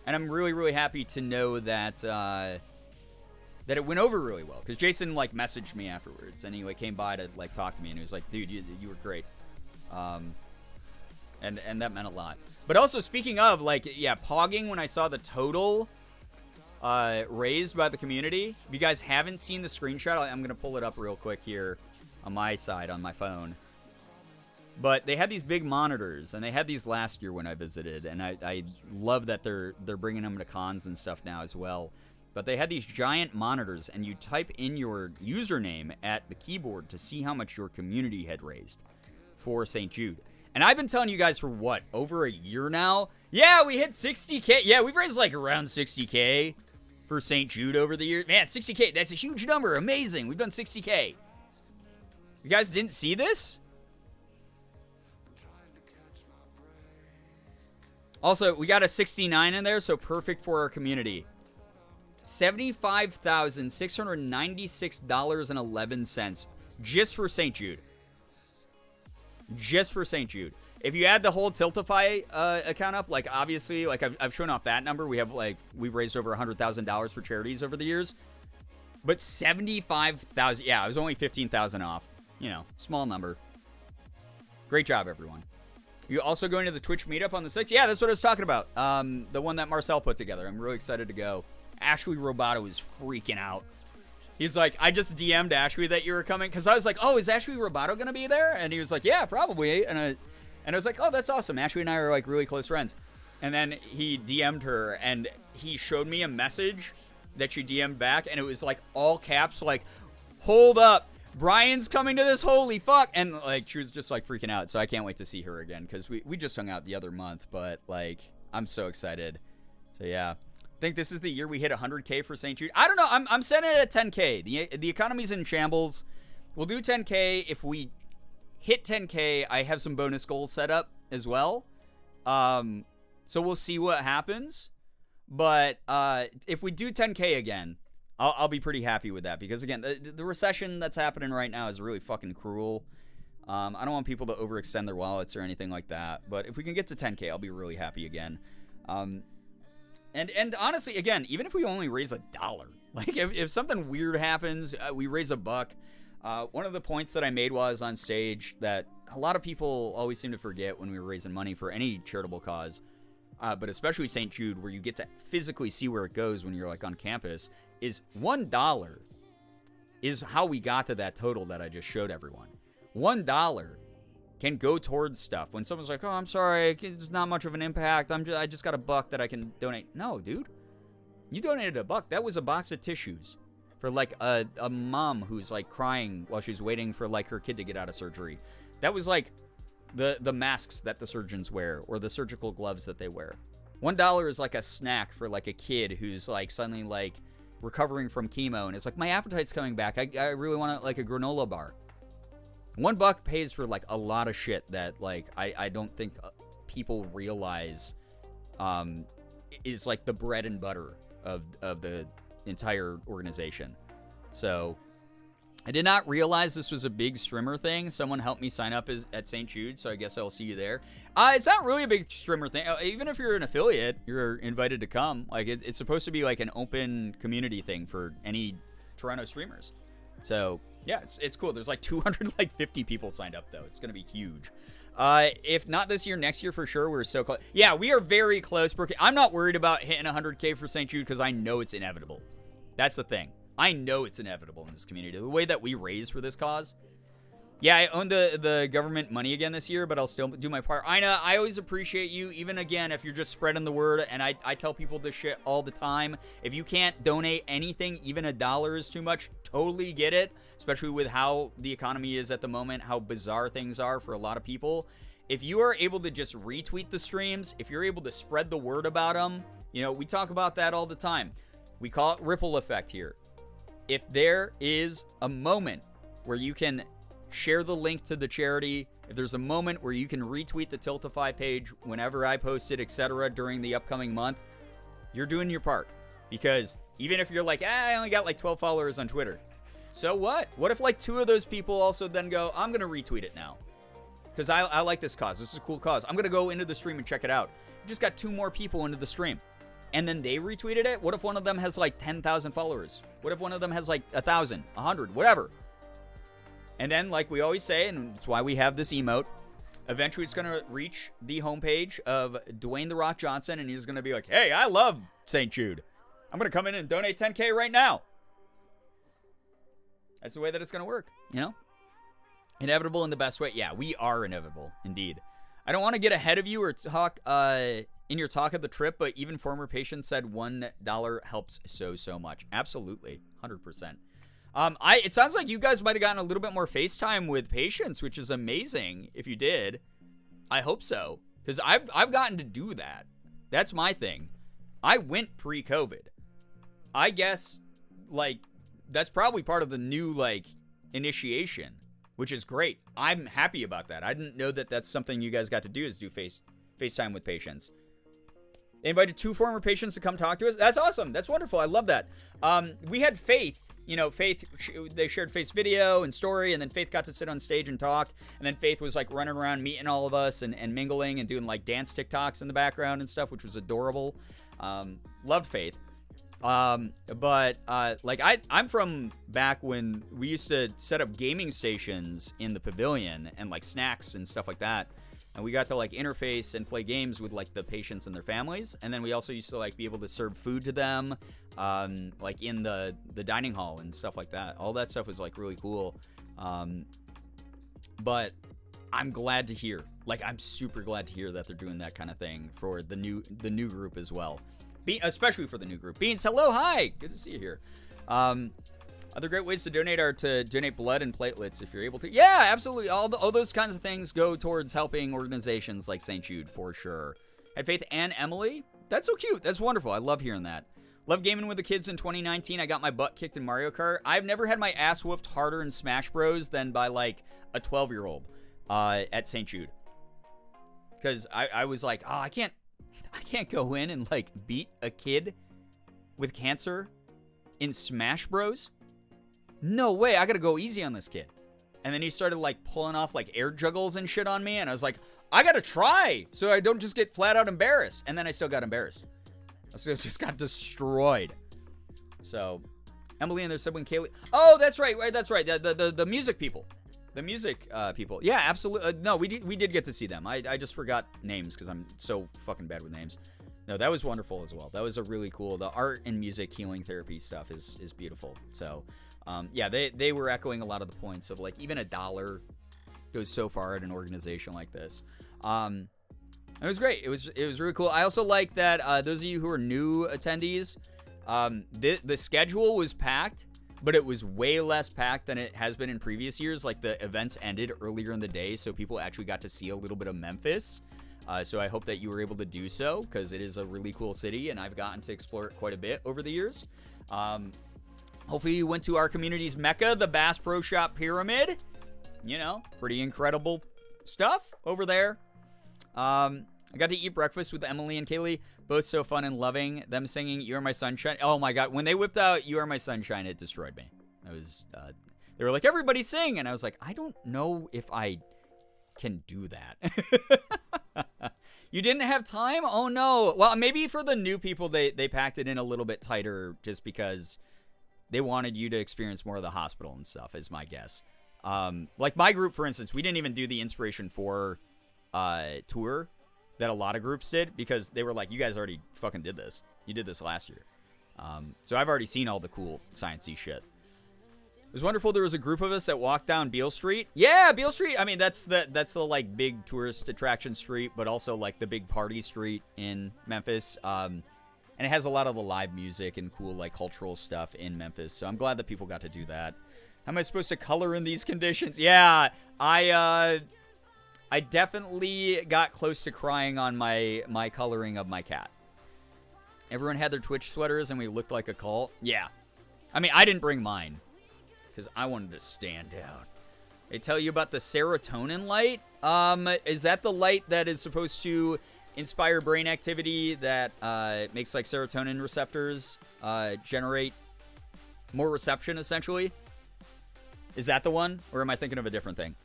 I'm really, really happy to know that that it went over really well. Because Jason like messaged me afterwards, and he like came by to like talk to me, and he was like, "Dude, you were great." And that meant a lot. But also, speaking of, like, yeah, pogging when I saw the total raised by the community. If you guys haven't seen the screenshot, I'm going to pull it up real quick here on my side, on my phone. But they had these big monitors, and they had these last year when I visited, and I love that they're bringing them to cons and stuff now as well. But they had these giant monitors, and you type in your username at the keyboard to see how much your community had raised for St. Jude. And I've been telling you guys for what, over a year now? Yeah, we hit 60K. Yeah, we've raised like around 60K for St. Jude over the years. Man, 60K, that's a huge number. Amazing. We've done 60K. You guys didn't see this? Also, we got a 69 in there, so perfect for our community. $75,696.11 just for St. Jude. Just for St. Jude. If you add the whole Tiltify account up, like obviously, like I've shown off that number. We've raised over $100,000 for charities over the years. But 75,000, yeah, it was only 15,000 off. You know, small number. Great job, everyone. You also going to the Twitch meetup on the 6th? Yeah, that's what I was talking about. The one that Marcel put together. I'm really excited to go. Ashley Roboto is freaking out. He's like, I just DM'd Ashley that you were coming. Because I was like, oh, is Ashley Roboto going to be there? And he was like, yeah, probably. And I was like, oh, that's awesome. Ashley and I are like really close friends. And then he DM'd her and he showed me a message that she DM'd back. And it was like all caps, like, hold up. Brian's coming to this, holy fuck. And like she was just like freaking out. So I can't wait to see her again because we just hung out the other month. But like I'm so excited. So yeah. I think this is the year we hit 100K for St. Jude. I don't know. I'm setting it at 10K. The economy's in shambles. We'll do 10K. If we hit 10K, I have some bonus goals set up as well. So we'll see what happens. But if we do 10K again, I'll be pretty happy with that. Because, again, the recession that's happening right now is really fucking cruel. I don't want people to overextend their wallets or anything like that. But if we can get to 10K, I'll be really happy again. And honestly, again, even if we only raise $1, like if something weird happens, we raise $1. One of the points that I made while I was on stage that a lot of people always seem to forget when we were raising money for any charitable cause, but especially St. Jude, where you get to physically see where it goes when you're like on campus, is $1 is how we got to that total that I just showed everyone. $1 can go towards stuff. When someone's like, oh, I'm sorry, it's not much of an impact. I just got $1 that I can donate. No, dude. You donated $1. That was a box of tissues for like a mom who's like crying while she's waiting for like her kid to get out of surgery. That was like the masks that the surgeons wear or the surgical gloves that they wear. $1 is like a snack for like a kid who's like suddenly like recovering from chemo and it's like, my appetite's coming back. I really want like a granola bar. $1 pays for like a lot of shit that like I don't think people realize is like the bread and butter of the entire organization. So I did not realize this was a big streamer thing. Someone helped me sign up at St. Jude, so I guess I'll see you there. It's not really a big streamer thing. Even if you're an affiliate, you're invited to come. Like it's supposed to be like an open community thing for any Toronto streamers. So yeah, it's cool. There's like 250 people signed up though. It's gonna be huge. If not this year, next year for sure. We're so close. Yeah, we are very close. I'm not worried about hitting 100K for St. Jude because I know it's inevitable. That's the thing. I know it's inevitable in this community. The way that we raise for this cause. Yeah, I own the government money again this year, but I'll still do my part. Ina, I always appreciate you, even again, if you're just spreading the word, and I tell people this shit all the time. If you can't donate anything, even $1 is too much, totally get it, especially with how the economy is at the moment, how bizarre things are for a lot of people. If you are able to just retweet the streams, if you're able to spread the word about them, you know, we talk about that all the time. We call it ripple effect here. If there is a moment where you can share the link to the charity, if there's a moment where you can retweet the Tiltify page whenever I post it, etc., during the upcoming month, you're doing your part. Because even if you're like, I only got like 12 followers on Twitter, so what? What if like 2 of those people also then go, I'm going to retweet it now? Because I like this cause. This is a cool cause. I'm going to go into the stream and check it out. Just got 2 more people into the stream. And then they retweeted it? What if one of them has like 10,000 followers? What if one of them has like 1,000, 100, whatever? And then, like we always say, and it's why we have this emote, eventually it's going to reach the homepage of Dwayne The Rock Johnson, and he's going to be like, hey, I love St. Jude. I'm going to come in and donate 10K right now. That's the way that it's going to work, you know? Inevitable in the best way. Yeah, we are inevitable, indeed. I don't want to get ahead of you or talk in your talk of the trip, but even former patients said $1 helps so much. Absolutely, 100%. It sounds like you guys might have gotten a little bit more FaceTime with patients, which is amazing if you did. I hope so, because I've gotten to do that. That's my thing. I went pre-COVID. I guess, like, that's probably part of the new, like, initiation, which is great. I'm happy about that. I didn't know that that's something you guys got to do, is do FaceTime with patients. They invited 2 former patients to come talk to us. That's awesome. That's wonderful. I love that. We had Faith. You know, Faith, they shared Faith's video and story, and then Faith got to sit on stage and talk, and then Faith was, like, running around meeting all of us and mingling and doing, like, dance TikToks in the background and stuff, which was adorable. Loved Faith. But I'm from back when we used to set up gaming stations in the pavilion and, like, snacks and stuff like that. And we got to, like, interface and play games with, like, the patients and their families. And then we also used to, like, be able to serve food to them, like, in the dining hall and stuff like that. All that stuff was, like, really cool. But I'm glad to hear. Like, I'm super glad to hear that they're doing that kind of thing for the new group as well. Especially for the new group. Beans, hello, hi. Good to see you here. Other great ways to donate are to donate blood and platelets if you're able to. Yeah, absolutely. All those kinds of things go towards helping organizations like St. Jude, for sure. Had Faith and Emily. That's so cute. That's wonderful. I love hearing that. Love gaming with the kids in 2019. I got my butt kicked in Mario Kart. I've never had my ass whooped harder in Smash Bros. Than by, like, a 12-year-old at St. Jude. Because I was like, oh, I can't go in and, like, beat a kid with cancer in Smash Bros. No way, I gotta go easy on this kid. And then he started, like, pulling off, like, air juggles and shit on me, and I was like, I gotta try so I don't just get flat out embarrassed. And then I still got embarrassed. I still just got destroyed. So, Emily and their sibling Kaylee. Oh, that's right, that's right. The music people. The music people. Yeah, absolutely. No, we did get to see them. I just forgot names because I'm so fucking bad with names. No, that was wonderful as well. That was a really cool. The art and music healing therapy stuff is beautiful. So, yeah, they were echoing a lot of the points of, like, even $1 goes so far at an organization like this. It was great. It was really cool. I also like that those of you who are new attendees, the schedule was packed, but it was way less packed than it has been in previous years. Like, the events ended earlier in the day, so people actually got to see a little bit of Memphis. So I hope that you were able to do so, because it is a really cool city, and I've gotten to explore it quite a bit over the years. Hopefully you went to our community's mecca, the Bass Pro Shop Pyramid. You know, pretty incredible stuff over there. I got to eat breakfast with Emily and Kaylee. Both so fun and loving. Them singing You Are My Sunshine. Oh my God. When they whipped out You Are My Sunshine, it destroyed me. They were like, everybody sing. And I was like, I don't know if I can do that. You didn't have time? Oh no. Well, maybe for the new people, they packed it in a little bit tighter just because they wanted you to experience more of the hospital and stuff, is my guess. Like my group, for instance, we didn't even do the Inspiration 4 tour that a lot of groups did, because they were like, you guys already fucking did this. You did this last year. So I've already seen all the cool sciencey shit. It was wonderful. There was a group of us that walked down Beale Street. Yeah, Beale Street. I mean, that's the like big tourist attraction street, but also like the big party street in Memphis. And it has a lot of the live music and cool like cultural stuff in Memphis. So I'm glad that people got to do that. How am I supposed to color in these conditions? Yeah, I definitely got close to crying on my coloring of my cat. Everyone had their Twitch sweaters and we looked like a cult. Yeah. I mean, I didn't bring mine because I wanted to stand out. They tell you about the serotonin light. Is that the light that is supposed to inspire brain activity that makes like serotonin receptors generate more reception, essentially? Is that the one? Or am I thinking of a different thing?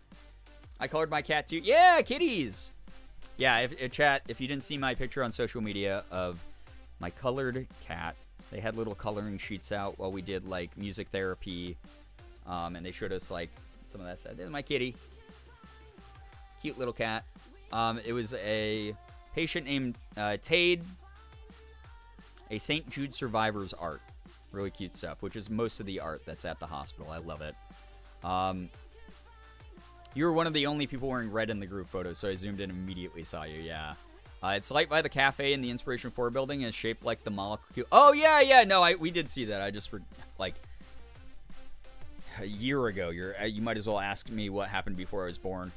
I colored my cat too. Yeah, kitties. Yeah, chat, if you didn't see my picture on social media of my colored cat, they had little coloring sheets out while we did like music therapy. And they showed us like some of that stuff. There's my kitty. Cute little cat. It was a patient named Tade. A St. Jude Survivor's art. Really cute stuff, which is most of the art that's at the hospital. I love it. You were one of the only people wearing red in the group photo, so I zoomed in and immediately saw you, yeah. It's light by the cafe in the Inspiration 4 building and is shaped like the molecule. Oh, yeah, no, we did see that. I just, like, a year ago. You might as well ask me what happened before I was born.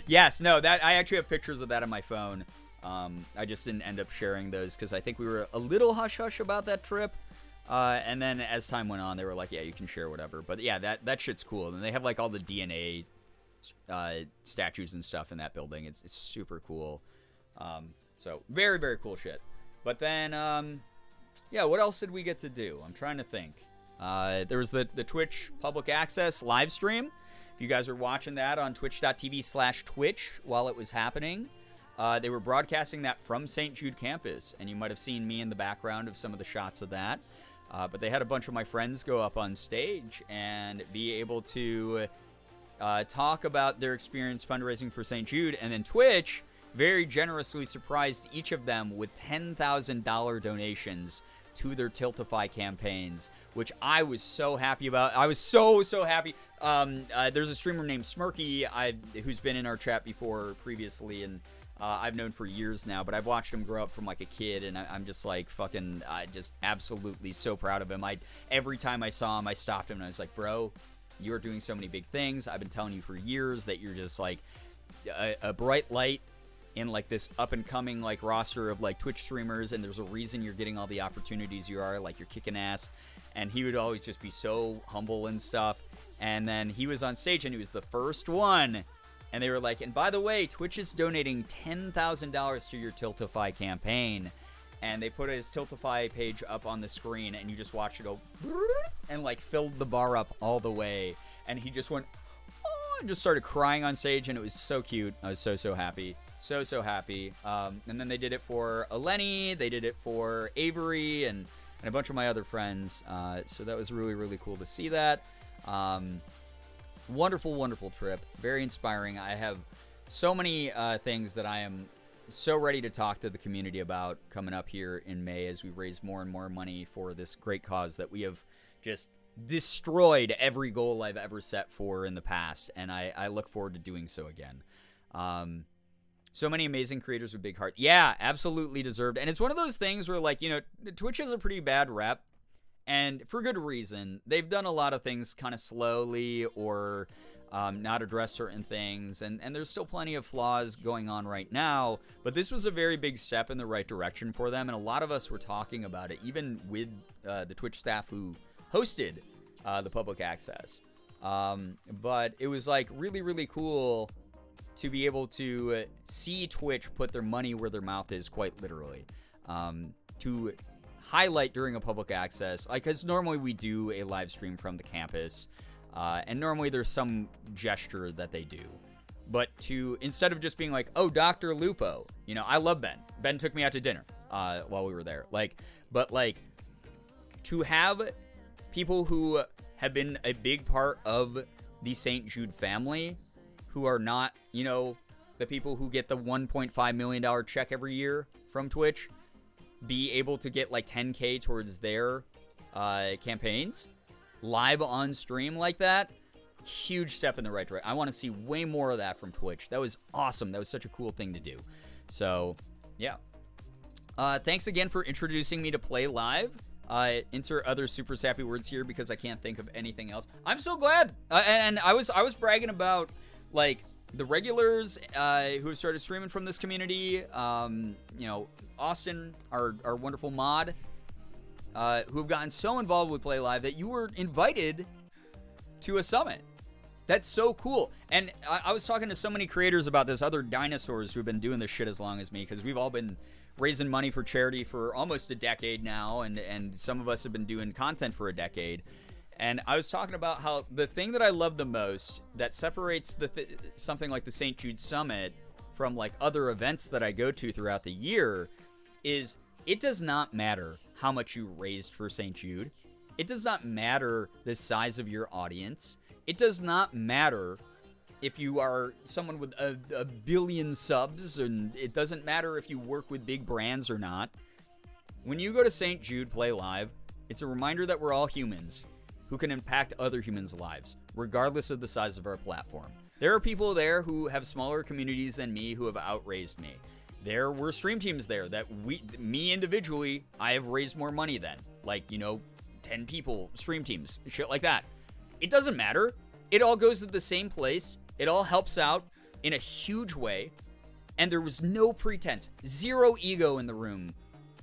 Yes, no, that I actually have pictures of that on my phone. I just didn't end up sharing those because I think we were a little hush-hush about that trip. And then as time went on, they were like, yeah, you can share whatever. But yeah, that shit's cool. And they have like all the DNA statues and stuff in that building. It's super cool. So very, very cool shit. But then, yeah, what else did we get to do? I'm trying to think. There was the Twitch public access live stream. If you guys were watching that on twitch.tv/Twitch while it was happening, they were broadcasting that from St. Jude campus, and you might have seen me in the background of some of the shots of that. But they had a bunch of my friends go up on stage and be able to talk about their experience fundraising for St. Jude, and then Twitch very generously surprised each of them with $10,000 donations to their Tiltify campaigns, which I was so happy about. I was so happy. There's a streamer named Smirky who's been in our chat before previously, and I've known for years now, but I've watched him grow up from like a kid, and I'm just like fucking just absolutely so proud of him. Every time I saw him, I stopped him and I was like, bro, you're doing so many big things. I've been telling you for years that you're just like a bright light in like this up and coming like roster of like Twitch streamers, and there's a reason you're getting all the opportunities you are, like you're kicking ass. And he would always just be so humble and stuff. And then he was on stage and he was the first one, and they were like, and by the way, Twitch is donating $10,000 to your Tiltify campaign. And they put his Tiltify page up on the screen, and you just watched it go and like filled the bar up all the way, and he just went and just started crying on stage, and it was so cute. I was so happy. So happy. And then they did it for Eleni, they did it for Avery, and a bunch of my other friends. So that was really cool to see that. Wonderful trip. Very inspiring. I have so many things that I am so ready to talk to the community about coming up here in May as we raise more and more money for this great cause that we have just destroyed every goal I've ever set for in the past, and I look forward to doing so again. So many amazing creators with big heart. Yeah, absolutely deserved. And it's one of those things where, like, you know, Twitch has a pretty bad rep, and for good reason. They've done a lot of things kind of slowly or not address certain things, and there's still plenty of flaws going on right now, but this was a very big step in the right direction for them, and a lot of us were talking about it, even with the Twitch staff who hosted the public access. But it was, like, really cool to be able to see Twitch put their money where their mouth is, quite literally. To highlight during a public access, like, because normally we do a live stream from the campus, and normally there's some gesture that they do. But to, instead of just being like, oh, Dr. Lupo, you know, I love Ben. Ben took me out to dinner while we were there. But to have people who have been a big part of the St. Jude family, who are not, you know, the people who get the $1.5 million check every year from Twitch, be able to get like 10K towards their campaigns live on stream like that, huge step in the right direction. I want to see way more of that from Twitch. That was awesome. That was such a cool thing to do. So, yeah. Thanks again for introducing me to Play Live. Insert other super sappy words here because I can't think of anything else. I'm so glad. And I was bragging about, like, the regulars who have started streaming from this community. You know, Austin, our wonderful mod, who have gotten so involved with Play Live that you were invited to a summit. That's so cool. And I was talking to so many creators about this, other dinosaurs who have been doing this shit as long as me, because we've all been raising money for charity for almost a decade now, and some of us have been doing content for a decade. And I was talking about how the thing that I love the most that separates something like the St. Jude Summit from like other events that I go to throughout the year is it does not matter how much you raised for St. Jude. It does not matter the size of your audience. It does not matter if you are someone with a billion subs, and it doesn't matter if you work with big brands or not. When you go to St. Jude Play Live, it's a reminder that we're all humans who can impact other humans' lives, regardless of the size of our platform. There are people there who have smaller communities than me who have outraised me. There were stream teams there that me individually, I have raised more money than. Like, you know, 10 people, stream teams, shit like that. It doesn't matter. It all goes to the same place. It all helps out in a huge way. And there was no pretense, zero ego in the room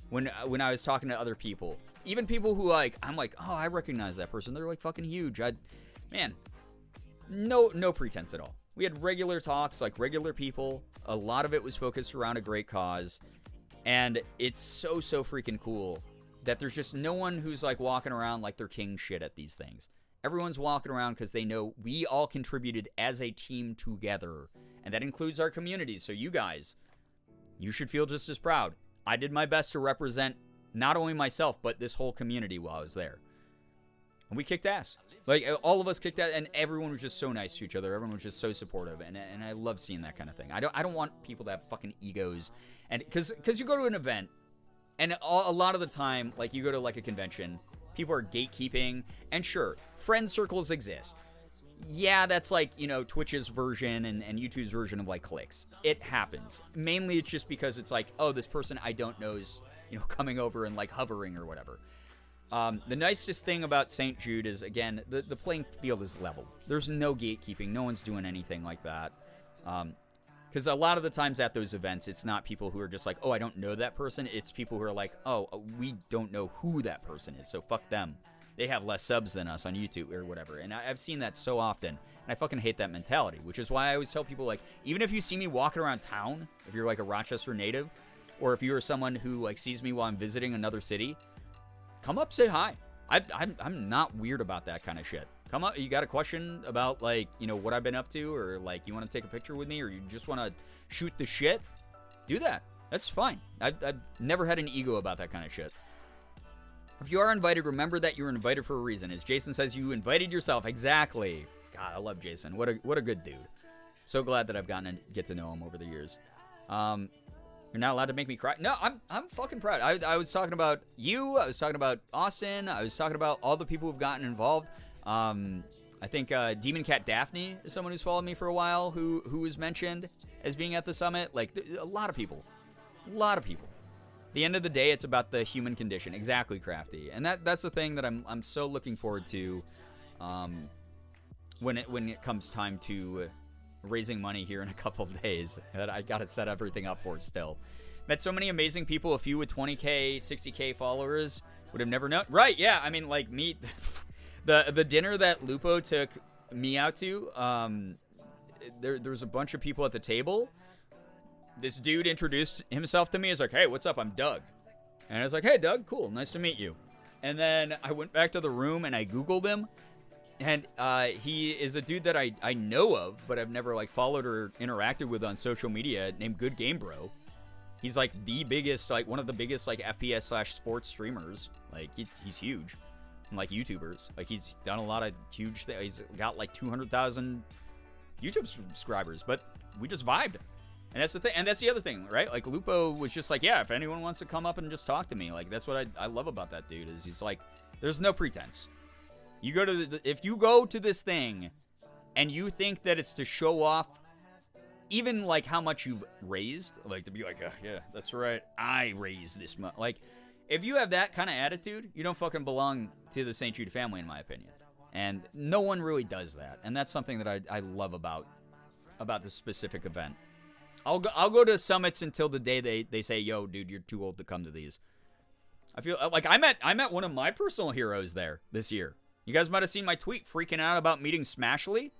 when I was talking to other people. Even people who, like, I'm like, oh, I recognize that person. They're, like, fucking huge. Man, no pretense at all. We had regular talks, like regular people. A lot of it was focused around a great cause. And it's so freaking cool that there's just no one who's like walking around like they're king shit at these things. Everyone's walking around because they know we all contributed as a team together. And that includes our communities. So you guys, you should feel just as proud. I did my best to represent not only myself, but this whole community while I was there. And we kicked ass. Like, all of us kicked ass, and everyone was just so nice to each other. Everyone was just so supportive, and I love seeing that kind of thing. I don't want people to have fucking egos. And because you go to an event, and a lot of the time, like, you go to, like, a convention, people are gatekeeping, and sure, friend circles exist. Yeah, that's like, you know, Twitch's version and YouTube's version of, like, cliques. It happens. Mainly it's just because it's like, oh, this person I don't know is, you know, coming over and, like, hovering or whatever. The nicest thing about St. Jude is, again, the playing field is level. There's no gatekeeping. No one's doing anything like that. Because a lot of the times at those events, it's not people who are just like, oh, I don't know that person. It's people who are like, oh, we don't know who that person is, so fuck them. They have less subs than us on YouTube or whatever. And I've seen that so often. And I fucking hate that mentality, which is why I always tell people, like, even if you see me walking around town, if you're like a Rochester native, or if you're someone who like sees me while I'm visiting another city, come up, say hi. I'm not weird about that kind of shit. Come up, you got a question about, like, you know, what I've been up to, or like you want to take a picture with me, or you just want to shoot the shit, do that. That's fine. I've never had an ego about that kind of shit. If you are invited, remember that you were invited for a reason. As Jason says, you invited yourself. Exactly. God, I love Jason. What a good dude. So glad that I've gotten to get to know him over the years. You're not allowed to make me cry. No, I'm fucking proud. I was talking about you. I was talking about Austin. I was talking about all the people who've gotten involved. I think Demon Cat Daphne is someone who's followed me for a while who was mentioned as being at the summit. Like, a lot of people. A lot of people. At the end of the day, it's about the human condition. Exactly, Crafty. And that's the thing that I'm so looking forward to when it comes time to raising money here in a couple of days that I got to set everything up for still. Met so many amazing people. A few with 20K, 60K followers would have never known. Right, yeah. I mean, like, me... The dinner that Lupo took me out to, there was a bunch of people at the table. This dude introduced himself to me as like, hey, what's up? I'm Doug. And I was like, hey, Doug, cool. Nice to meet you. And then I went back to the room and I Googled him. And he is a dude that I know of, but I've never, like, followed or interacted with on social media, named Good Game Bro. He's, like, the biggest, like, one of the biggest, like, FPS/sports streamers. Like, he's huge. And, like, YouTubers. Like, he's done a lot of huge things. He's got, like, 200,000 YouTube subscribers. But we just vibed. And that's the thing. And that's the other thing, right? Like, Lupo was just like, yeah, if anyone wants to come up and just talk to me. Like, that's what I love about that dude, is he's like, there's no pretense. You go to if you go to this thing and you think that it's to show off even, like, how much you've raised, like, to be like, yeah, that's right, I raised this much. Like, if you have that kind of attitude, you don't fucking belong to the St. Jude family, in my opinion. And no one really does that. And that's something that I love about this specific event. I'll go to summits until the day they say, yo, dude, you're too old to come to these. I feel like I met one of my personal heroes there this year. You guys might have seen my tweet freaking out about meeting Smashly.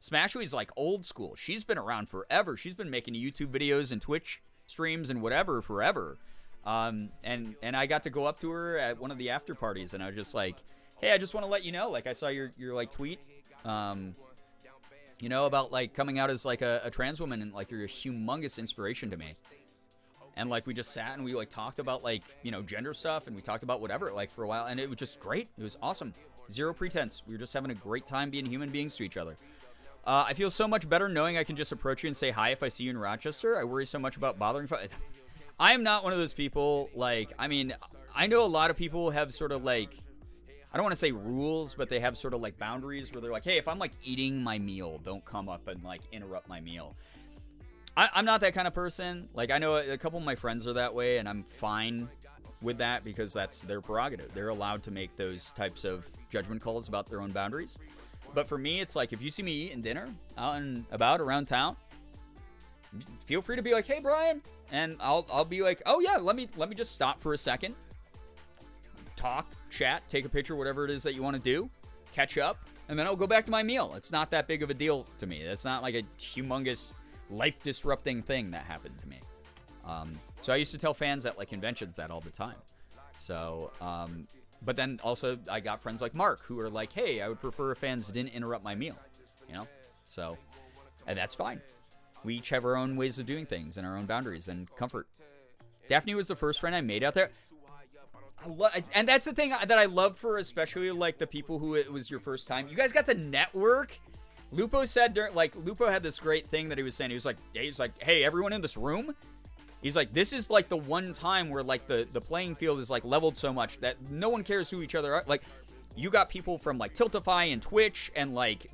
Smashly's like old school. She's been around forever. She's been making YouTube videos and Twitch streams and whatever forever. And I got to go up to her at one of the after parties, and I was just like, hey, I just want to let you know, like, I saw your like tweet, you know, about, like, coming out as, like, a trans woman, and, like, you're a humongous inspiration to me. And, like, we just sat and we, like, talked about, like, you know, gender stuff, and we talked about whatever, like, for a while, and it was just great. It was awesome. Zero pretense. We were just having a great time being human beings to each other. I feel so much better knowing I can just approach you and say hi if I see you in Rochester. I worry so much about bothering. I am not one of those people, like, I mean, I know a lot of people have sort of, like, I don't want to say rules, but they have sort of, like, boundaries where they're like, hey, if I'm, like, eating my meal, don't come up and, like, interrupt my meal. I'm not that kind of person. Like, I know a couple of my friends are that way, and I'm fine with that because that's their prerogative. They're allowed to make those types of judgment calls about their own boundaries. But for me, it's like, if you see me eating dinner out and about around town, feel free to be like, hey, Brian. And I'll be like, oh, yeah, let me just stop for a second. Talk, chat, take a picture, whatever it is that you want to do. Catch up. And then I'll go back to my meal. It's not that big of a deal to me. It's not like a humongous life-disrupting thing that happened to me. So I used to tell fans at like conventions that all the time. So, but then also I got friends like Mark who are like, hey, I would prefer if fans didn't interrupt my meal, you know? So, and that's fine. We each have our own ways of doing things and our own boundaries and comfort. Daphne was the first friend I made out there. And that's the thing that I love for especially like the people who it was your first time. You guys got the network. Lupo said, Lupo had this great thing that he was saying. He was like, hey, everyone in this room. He's like, this is like the one time where like the playing field is like leveled so much that no one cares who each other are. Like, you got people from like Tiltify and Twitch and like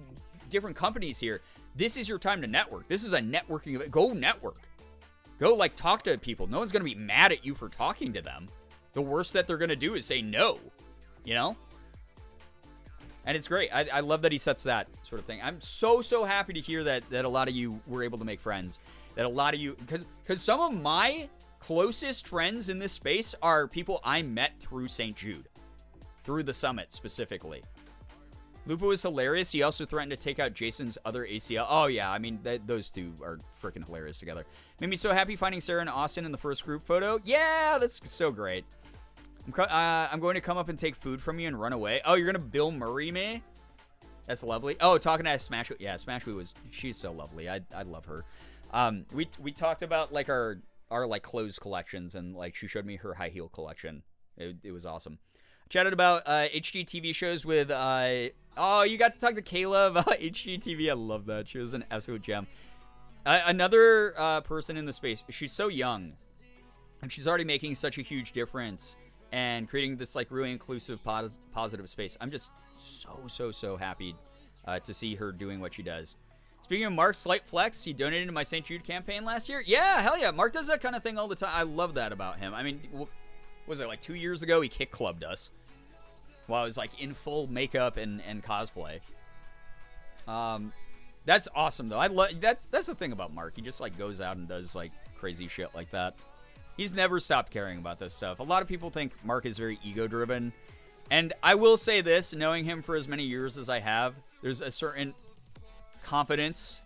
different companies here. This is your time to network. This is a networking event. Go network. Go like talk to people. No one's going to be mad at you for talking to them. The worst that they're going to do is say no, you know? And it's great. I love that he sets that sort of thing. I'm so happy to hear that a lot of you were able to make friends. That a lot of you, because some of my closest friends in this space are people I met through St. Jude. Through the summit, specifically. Lupo is hilarious. He also threatened to take out Jason's other ACL. Oh, yeah. I mean, those two are freaking hilarious together. Made me so happy finding Sarah and Austin in the first group photo. Yeah, that's so great. I'm going to come up and take food from you and run away. Oh, you're going to Bill Murray me? That's lovely. Oh, talking to Smashwee. Yeah, Smashwee she's so lovely. I love her. We talked about like our like clothes collections, and like she showed me her high heel collection. It was awesome. Chatted about HD TV shows with oh, you got to talk to Kayla about HD TV. I love that. She was an absolute gem. Another person in the space. She's so young, and she's already making such a huge difference and creating this like really inclusive, positive space. I'm just so happy to see her doing what she does. Speaking of Mark, slight flex, he donated to my St. Jude campaign last year. Yeah, hell yeah. Mark does that kind of thing all the time. I love that about him. I mean, what was it, like 2 years ago? He kick clubbed us while I was like in full makeup and cosplay. That's awesome though. I love that's the thing about Mark. He just like goes out and does like crazy shit like that. He's never stopped caring about this stuff. A lot of people think Mark is very ego-driven. And I will say this, knowing him for as many years as I have, there's a certain confidence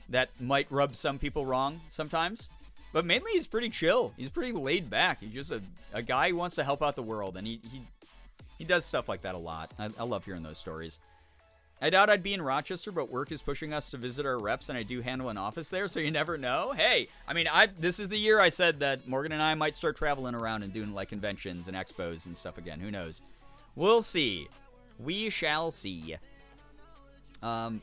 that might rub some people wrong sometimes. But mainly he's pretty chill. He's pretty laid back. He's just a guy who wants to help out the world. And he does stuff like that a lot. I love hearing those stories. I doubt I'd be in Rochester, but work is pushing us to visit our reps, and I do handle an office there, so you never know. Hey, I mean, this is the year I said that Morgan and I might start traveling around and doing, like, conventions and expos and stuff again. Who knows? We'll see. We shall see. This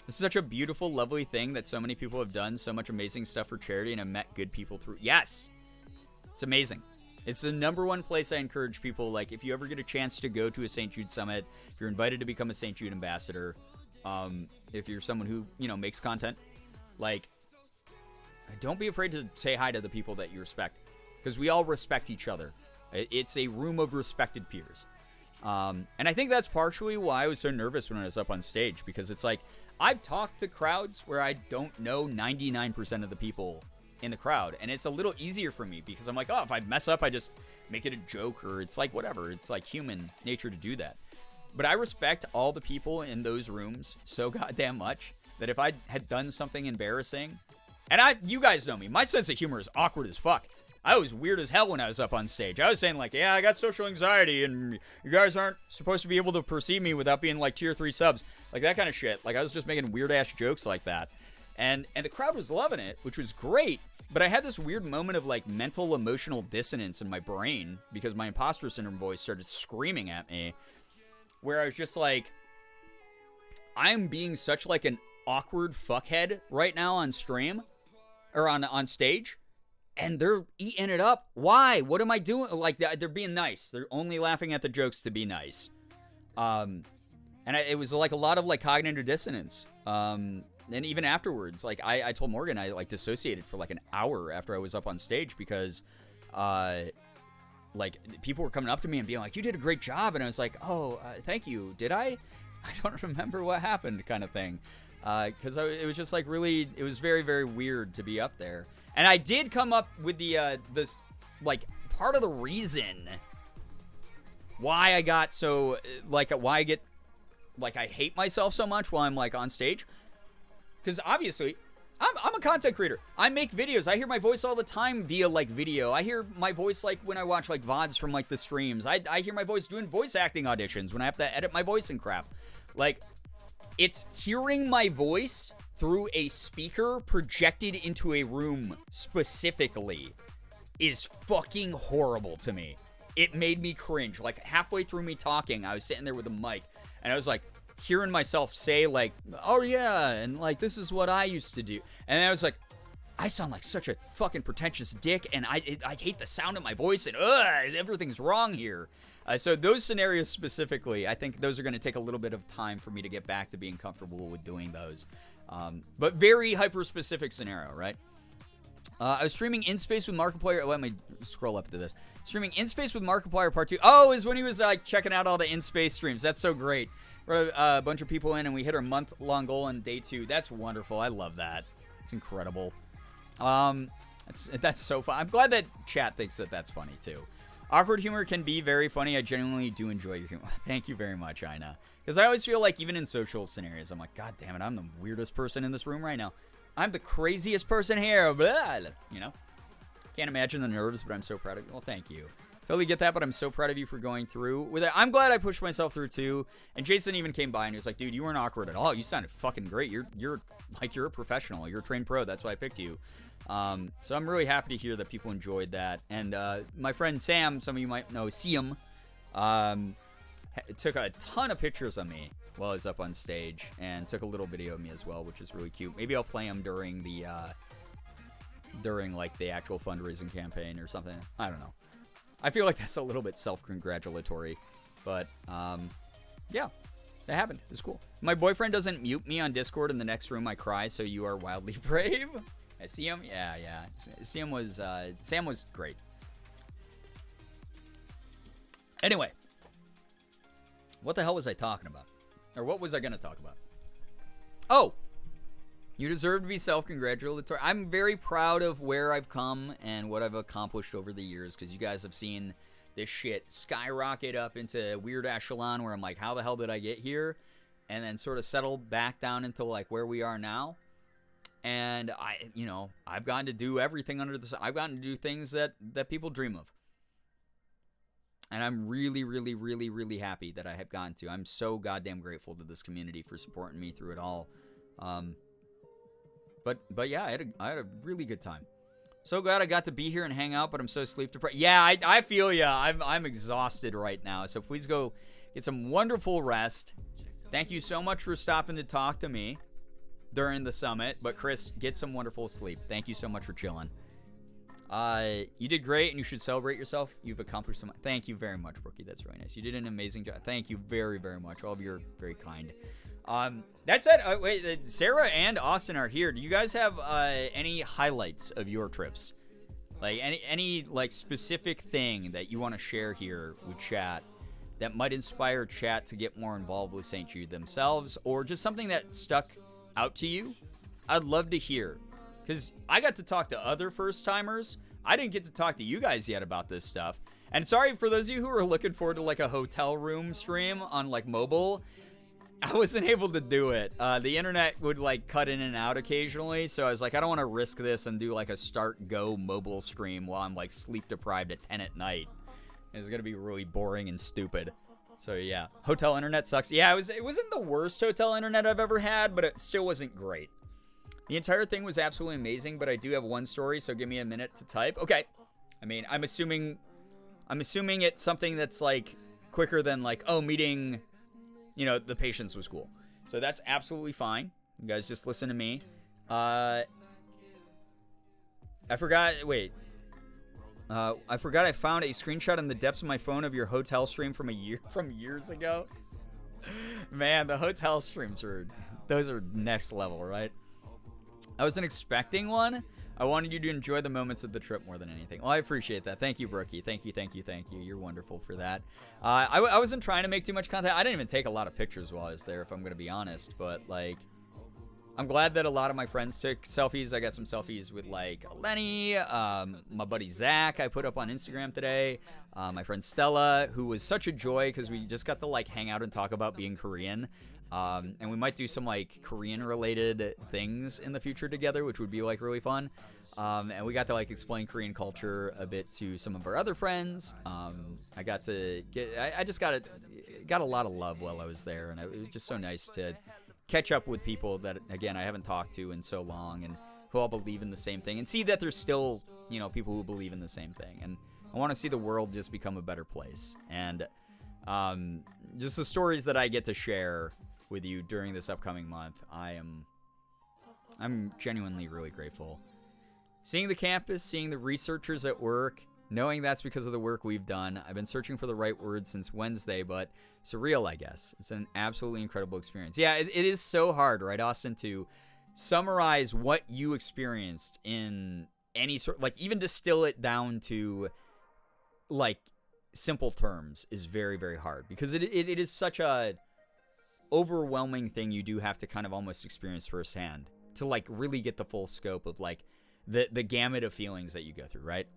is such a beautiful, lovely thing that so many people have done so much amazing stuff for charity and have met good people through. Yes! It's amazing. It's the number one place I encourage people, like, if you ever get a chance to go to a St. Jude Summit, if you're invited to become a St. Jude ambassador, if you're someone who, you know, makes content, like, don't be afraid to say hi to the people that you respect, because we all respect each other. It's a room of respected peers. And I think that's partially why I was so nervous when I was up on stage, because it's like, I've talked to crowds where I don't know 99% of the people in the crowd, and it's a little easier for me because I'm like, oh, if I mess up, I just make it a joke, or it's like whatever. It's like human nature to do that. But I respect all the people in those rooms so goddamn much that if I had done something embarrassing, and you guys know me, my sense of humor is awkward as fuck. I was weird as hell when I was up on stage. I was saying like, yeah, I got social anxiety, and you guys aren't supposed to be able to perceive me without being like tier 3 subs, like that kind of shit. Like I was just making weird ass jokes like that. And the crowd was loving it, which was great, but I had this weird moment of like mental emotional dissonance in my brain because my imposter syndrome voice started screaming at me, where I was just like, I'm being such like an awkward fuckhead right now on stream, or on stage, and they're eating it up. Why? What am I doing? Like, they're being nice. They're only laughing at the jokes to be nice. It was like a lot of like cognitive dissonance. And even afterwards, like I told Morgan, I like dissociated for like an hour after I was up on stage because, like people were coming up to me and being like, "You did a great job," and I was like, "Oh, thank you. Did I? I don't remember what happened," kind of thing. Because it was just like really, it was very, very weird to be up there. And I did come up with this like part of the reason why I got so like why I get like I hate myself so much while I'm like on stage. Because obviously, I'm a content creator. I make videos. I hear my voice all the time via like video. I hear my voice like when I watch like VODs from like the streams. I hear my voice doing voice acting auditions when I have to edit my voice and crap. Like, it's hearing my voice through a speaker projected into a room specifically is fucking horrible to me. It made me cringe. Like, halfway through me talking, I was sitting there with a mic, and I was like, hearing myself say like, oh yeah, and like this is what I used to do, and I was like, I sound like such a fucking pretentious dick, and I hate the sound of my voice, and everything's wrong here. So those scenarios specifically, I think those are going to take a little bit of time for me to get back to being comfortable with doing those. But very hyper-specific scenario, right? I was streaming In Space with Markiplier. Let me scroll up to this. Streaming In Space with Markiplier Part 2. Oh, is when he was checking out all the In Space streams. That's so great. Brought a bunch of people in, and we hit our month-long goal on day 2. That's wonderful. I love that. It's incredible. That's so fun. I'm glad that chat thinks that that's funny, too. Awkward humor can be very funny. I genuinely do enjoy your humor. Thank you very much, Ina. Because I always feel like, even in social scenarios, I'm like, God damn it, I'm the weirdest person in this room right now. I'm the craziest person here. Blah, you know? Can't imagine the nerves, but I'm so proud of you. Well, thank you. Totally get that, but I'm so proud of you for going through with it. I'm glad I pushed myself through, too. And Jason even came by, and he was like, dude, you weren't awkward at all. You sounded fucking great. You're a professional. You're a trained pro. That's why I picked you. So I'm really happy to hear that people enjoyed that. And my friend Sam, some of you might know, Siam, took a ton of pictures of me while I was up on stage, and took a little video of me as well, which is really cute. Maybe I'll play him during the like the actual fundraising campaign or something. I don't know. I feel like that's a little bit self-congratulatory, but yeah, that happened. It was cool. My boyfriend doesn't mute me on Discord. In the next room, I cry. So you are wildly brave. I see him. Yeah. Sam was great. Anyway, what the hell was I talking about? Or what was I going to talk about? Oh, you deserve to be self-congratulatory. I'm very proud of where I've come and what I've accomplished over the years, because you guys have seen this shit skyrocket up into weird echelon where I'm like, how the hell did I get here? And then sort of settle back down into like where we are now. And I've gotten to do everything under the sun. I've gotten to do things that people dream of. And I'm really, really, really, really happy that I have gotten to. I'm so goddamn grateful to this community for supporting me through it all. But yeah, I had a really good time. So glad I got to be here and hang out, but I'm so sleep deprived. Yeah, I feel ya. I'm exhausted right now. So please go get some wonderful rest. Thank you so much for stopping to talk to me during the summit. But Chris, get some wonderful sleep. Thank you so much for chilling. You did great, and you should celebrate yourself. You've accomplished so much. Thank you very much, Brookie. That's really nice. You did an amazing job. Thank you very, very much. All of you are very kind. That's it. Wait, Sarah and Austin are here. Do you guys have any highlights of your trips? Like any like specific thing that you want to share here with chat that might inspire chat to get more involved with St. Jude themselves, or just something that stuck out to you? I'd love to hear, because I got to talk to other first-timers. I didn't get to talk to you guys yet about this stuff. And sorry for those of you who are looking forward to like a hotel room stream on like mobile. I wasn't able to do it. The internet would like cut in and out occasionally, so I was like, I don't want to risk this and do like a start-go mobile stream while I'm like sleep-deprived at 10 at night. It's gonna be really boring and stupid. So yeah, hotel internet sucks. Yeah, it wasn't the worst hotel internet I've ever had, but it still wasn't great. The entire thing was absolutely amazing, but I do have one story, so give me a minute to type. Okay. I mean, I'm assuming it's something that's like quicker than like, oh, meeting, the patients was cool. So that's absolutely fine. You guys just listen to me. I forgot I found a screenshot in the depths of my phone of your hotel stream from years ago. Man, the hotel streams those are next level, right? I wasn't expecting one. I wanted you to enjoy the moments of the trip more than anything. Well, I appreciate that. Thank you, Brookie. Thank you. You're wonderful for that. I wasn't trying to make too much content. I didn't even take a lot of pictures while I was there, if I'm going to be honest. But, like, I'm glad that a lot of my friends took selfies. I got some selfies with, like, Lenny, my buddy Zach I put up on Instagram today, my friend Stella, who was such a joy because we just got to, like, hang out and talk about being Korean. And we might do some like Korean related things in the future together, which would be like really fun. And we got to like explain Korean culture a bit to some of our other friends. I got to I just got a lot of love while I was there, and it was just so nice to catch up with people that, again, I haven't talked to in so long, and who all believe in the same thing, and see that there's still, you know, people who believe in the same thing. And I want to see the world just become a better place. And just the stories that I get to share with you during this upcoming month, I'm genuinely really grateful. Seeing the campus, seeing the researchers at work, knowing that's because of the work we've done. I've been searching for the right word since Wednesday, but surreal, I guess. It's an absolutely incredible experience. Yeah, it is so hard, right, Austin, to summarize what you experienced in any sort, like, even distill it down to, like, simple terms is very, very hard, because it is such a overwhelming thing you do have to kind of almost experience firsthand to, like, really get the full scope of, like, the gamut of feelings that you go through, right?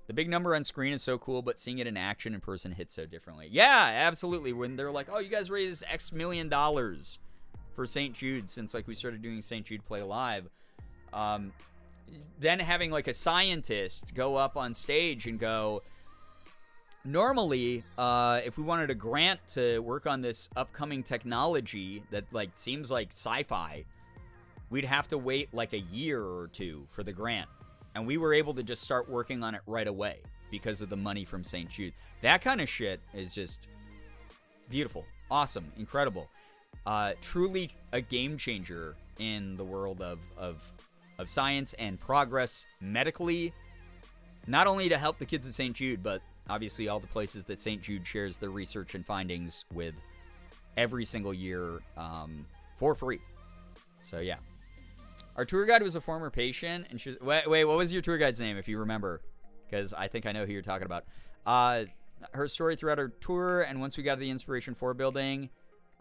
The big number on screen is so cool, but seeing it in action in person hits so differently. Yeah, absolutely. When they're like, oh, you guys raised X million dollars for St. Jude since, like, we started doing St. Jude Play Live. Then having, like, a scientist go up on stage and go, normally, if we wanted a grant to work on this upcoming technology that, like, seems like sci-fi, we'd have to wait like a year or two for the grant. And we were able to just start working on it right away because of the money from St. Jude. That kind of shit is just beautiful, awesome, incredible. Truly a game changer in the world of science and progress medically. Not only to help the kids at St. Jude, but obviously all the places that St. Jude shares their research and findings with every single year for free. So yeah. Our tour guide was a former patient, and she was, wait, what was your tour guide's name, if you remember? Because I think I know who you're talking about. Her story throughout our tour, and once we got to the Inspiration 4 building,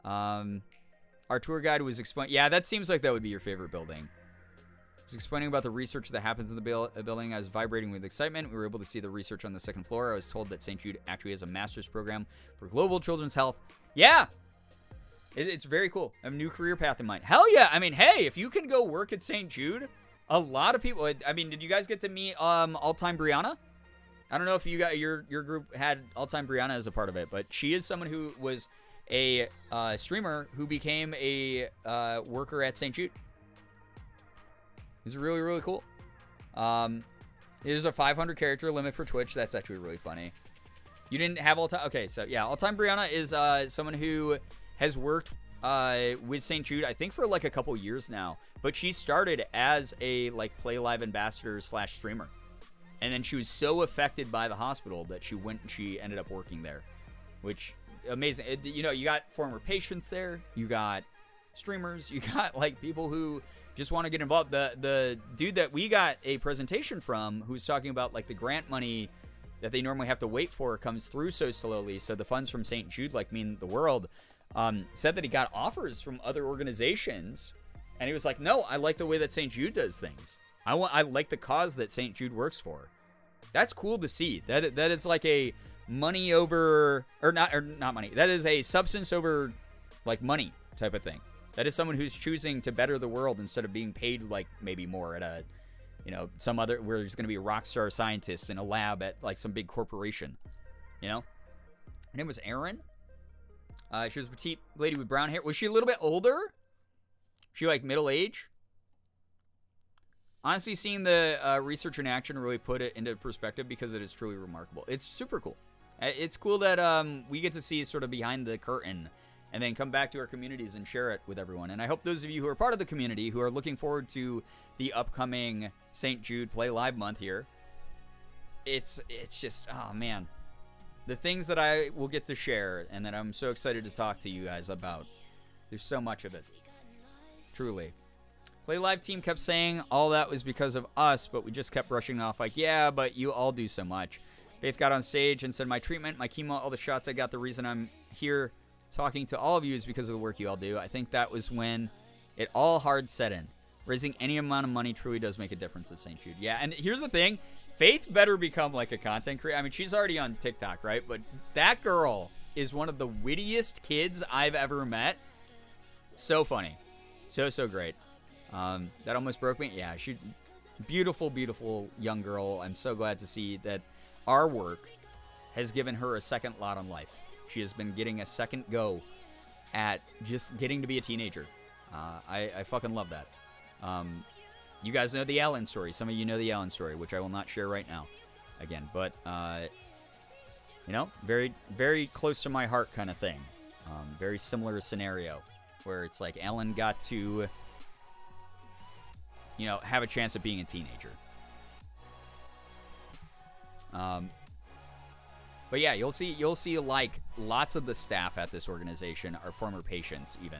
our tour guide was explaining... Yeah, that seems like that would be your favorite building. He was explaining about the research that happens in the building. I was vibrating with excitement. We were able to see the research on the second floor. I was told that St. Jude actually has a master's program for global children's health. Yeah! It's very cool. I have a new career path in mind. Hell yeah. I mean, hey, if you can go work at St. Jude, a lot of people... I mean, did you guys get to meet All-Time Brianna? I don't know if you got your group had All-Time Brianna as a part of it, but she is someone who was a streamer who became a worker at St. Jude. It's really, really cool. There's a 500 character limit for Twitch. That's actually really funny. You didn't have All-Time... Okay, so yeah, All-Time Brianna is someone who has worked with St. Jude, I think, for like a couple years now. But she started as a like Play Live ambassador / streamer. And then she was so affected by the hospital that she went and she ended up working there. Which, amazing. You know, you got former patients there. You got streamers. You got like people who just want to get involved. The dude that we got a presentation from who's talking about like the grant money that they normally have to wait for comes through so slowly. So the funds from St. Jude like mean the world. Said that he got offers from other organizations, and he was like, no, I like the way that St. Jude does things. I like the cause that St. Jude works for. That's cool to see. That is like a money over, or not money. That is a substance over like money type of thing. That is someone who's choosing to better the world instead of being paid like maybe more at a, you know, some other, where there's going to be a rock star scientist in a lab at like some big corporation, you know? Her name was Erin. She was a petite lady with brown hair. Was she a little bit older? She like middle age? Honestly, seeing the research in action really put it into perspective because it is truly remarkable. It's super cool. It's cool that we get to see sort of behind the curtain and then come back to our communities and share it with everyone. And I hope those of you who are part of the community, who are looking forward to the upcoming St. Jude Play Live month here, it's just, oh man. The things that I will get to share and that I'm so excited to talk to you guys about. There's so much of it. Truly. Play Live team kept saying all that was because of us, but we just kept brushing off like, yeah, but you all do so much. Faith got on stage and said, my treatment, my chemo, all the shots I got, the reason I'm here talking to all of you is because of the work you all do. I think that was when it all hard set in. Raising any amount of money truly does make a difference at St. Jude. Yeah, and here's the thing. Faith better become like a content creator. I mean, she's already on TikTok, right? But that girl is one of the wittiest kids I've ever met. So funny. So great. That almost broke me. Yeah, she, beautiful, beautiful young girl. I'm so glad to see that our work has given her a second lot on life. She has been getting a second go at just getting to be a teenager. I fucking love that. You guys know the Alan story. Some of you know the Alan story, which I will not share right now again. But, you know, very, very close to my heart kind of thing. Very similar scenario where it's like Ellen got to, you know, have a chance at being a teenager. But yeah, you'll see like lots of the staff at this organization are former patients even.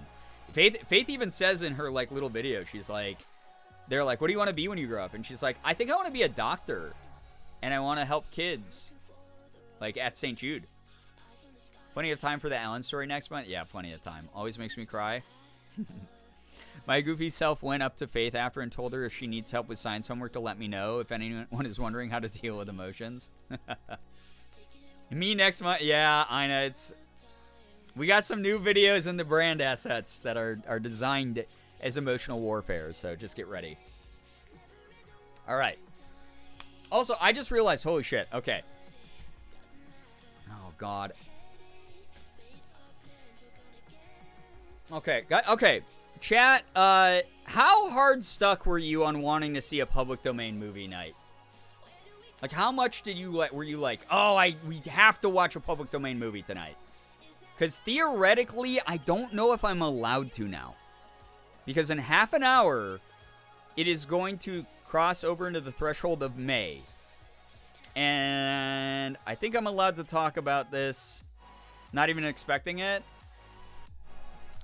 Faith even says in her like little video, she's like, they're like, what do you want to be when you grow up? And she's like, I think I want to be a doctor and I want to help kids like at St. Jude. Plenty of time for the Allen story next month? Yeah, plenty of time. Always makes me cry. My goofy self went up to Faith after and told her if she needs help with science homework to let me know if anyone is wondering how to deal with emotions. Me next month. Yeah, I know. We got some new videos in the brand assets that are designed as emotional warfare, so just get ready. All right. Also, I just realized, holy shit. Okay. Oh, God. Okay. Okay. Chat, how hard stuck were you on wanting to see a public domain movie night? Like, how much were you like, oh, we have to watch a public domain movie tonight? Because theoretically, I don't know if I'm allowed to now. Because in half an hour, it is going to cross over into the threshold of May. And I think I'm allowed to talk about this, not even expecting it.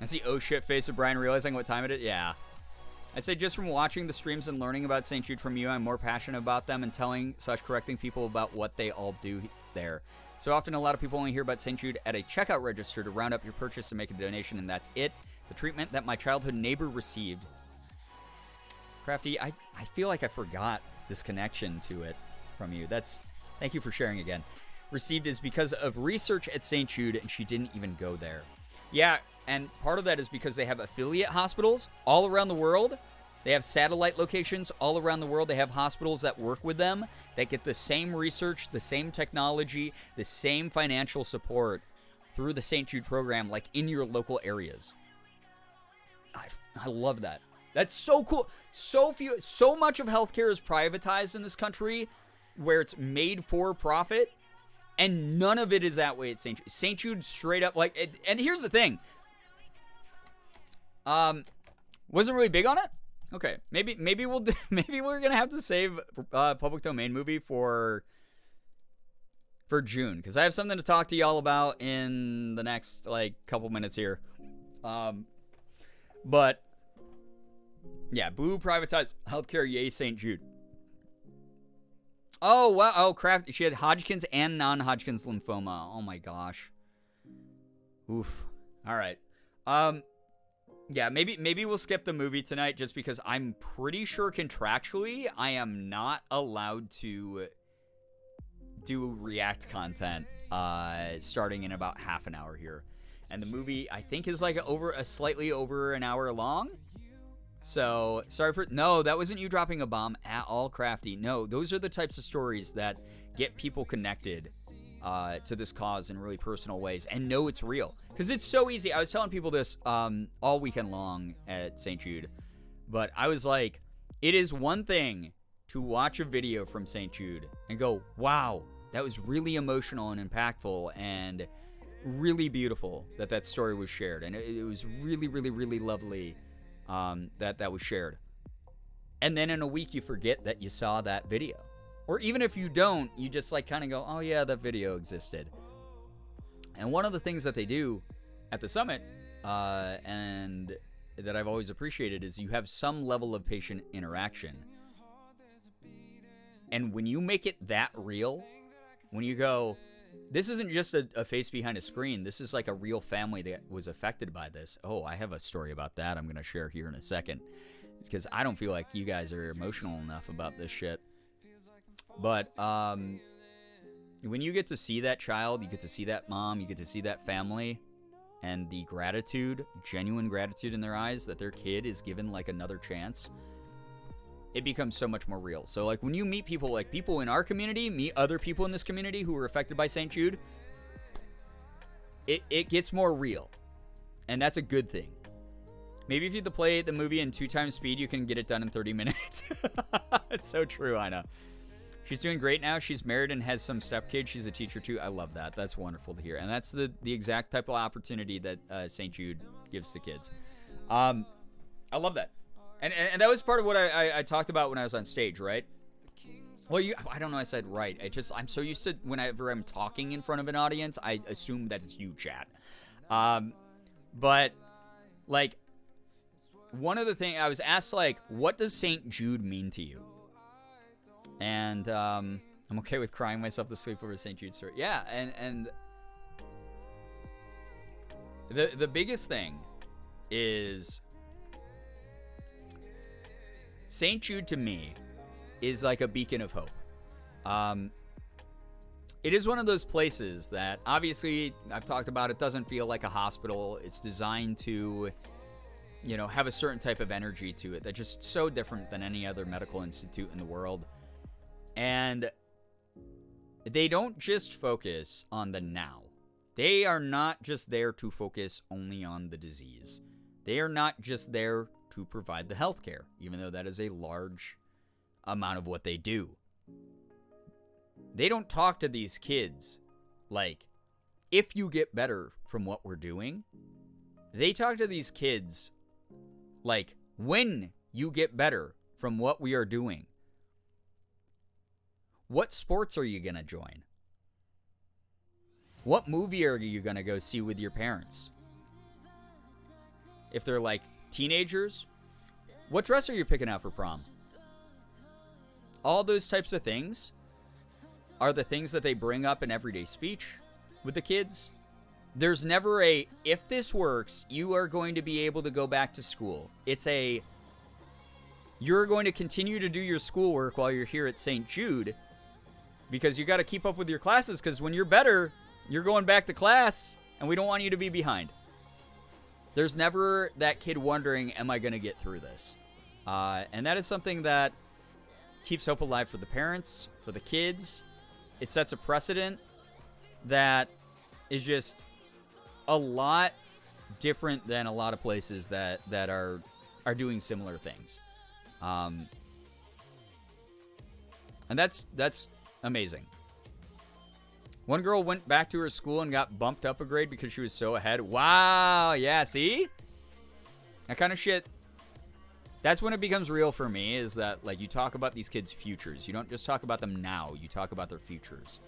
I see oh shit face of Brian realizing what time it is. Yeah. I'd say just from watching the streams and learning about St. Jude from you, I'm more passionate about them and correcting people about what they all do there. So often a lot of people only hear about St. Jude at a checkout register to round up your purchase and make a donation, and that's it. The treatment that my childhood neighbor received. Crafty, I feel like I forgot this connection to it from you. Thank you for sharing again. Received is because of research at St. Jude, and she didn't even go there. Yeah, and part of that is because they have affiliate hospitals all around the world. They have satellite locations all around the world. They have hospitals that work with them that get the same research, the same technology, the same financial support through the St. Jude program, like in your local areas. I love that. That's so cool. So much of healthcare is privatized in this country where it's made for profit, and none of it is that way at St. Jude. St. Jude straight up, like, and here's the thing. Wasn't really big on it. Okay, maybe we're gonna have to save public domain movie for June, because I have something to talk to y'all about in the next like couple minutes here. But yeah, boo privatized healthcare, yay St. Jude. Oh wow, oh crap, she had Hodgkin's and non-Hodgkin's lymphoma. Oh my gosh. Oof. All right. Yeah, maybe we'll skip the movie tonight just because I'm pretty sure contractually I am not allowed to do react content starting in about half an hour here. And the movie I think is like slightly over an hour long. So, sorry for no, that wasn't you dropping a bomb at all, Crafty. No, those are the types of stories that get people connected to this cause in really personal ways and know it's real. Because it's so easy. I was telling people this all weekend long at St. Jude. But I was like, it is one thing to watch a video from St. Jude and go, wow, that was really emotional and impactful and really beautiful that story was shared. And it was really, really, really lovely that was shared. And then in a week, you forget that you saw that video. Or even if you don't, you just like kind of go, oh yeah, that video existed. And one of the things that they do at the summit, and that I've always appreciated, is you have some level of patient interaction. And when you make it that real, when you go, this isn't just a face behind a screen, this is like a real family that was affected by this. Oh, I have a story about that I'm going to share here in a second. Because I don't feel like you guys are emotional enough about this shit. But when you get to see that child, you get to see that mom, you get to see that family, and the gratitude, genuine gratitude in their eyes that their kid is given like another chance, it becomes so much more real. So like when you meet people, like people in our community, meet other people in this community who were affected by St. Jude, it gets more real. And that's a good thing. Maybe if you play the movie in 2 times speed, you can get it done in 30 minutes. It's so true, I know. She's doing great now. She's married and has some stepkids. She's a teacher too. I love that. That's wonderful to hear. And that's the exact type of opportunity that St. Jude gives to kids. I love that. And that was part of what I talked about when I was on stage, right? Well, I don't know. I said right. I'm so used to whenever I'm talking in front of an audience, I assume that it's you, chat. But like one of the things I was asked, like, what does St. Jude mean to you? And I'm okay with crying myself to sleep over a St. Jude story. Yeah, and the biggest thing is St. Jude to me is like a beacon of hope. It is one of those places that obviously I've talked about. It doesn't feel like a hospital. It's designed to, you know, have a certain type of energy to it that's just so different than any other medical institute in the world. And they don't just focus on the now. They are not just there to focus only on the disease. They are not just there to provide the healthcare, even though that is a large amount of what they do. They don't talk to these kids like, if you get better from what we're doing. They talk to these kids like, when you get better from what we are doing. What sports are you going to join? What movie are you going to go see with your parents? If they're like teenagers, what dress are you picking out for prom? All those types of things are the things that they bring up in everyday speech with the kids. There's never a, if this works, you are going to be able to go back to school. It's a, you're going to continue to do your schoolwork while you're here at St. Jude because you got to keep up with your classes, because when you're better, you're going back to class and we don't want you to be behind. There's never that kid wondering, am I going to get through this? And that is something that keeps hope alive for the parents, for the kids. It sets a precedent that is just a lot different than a lot of places that are doing similar things. And that's amazing. One girl went back to her school and got bumped up a grade because she was so ahead. Wow, yeah, see? That kind of shit. That's when it becomes real for me, is that, like, you talk about these kids' futures. You don't just talk about them now. You talk about their futures.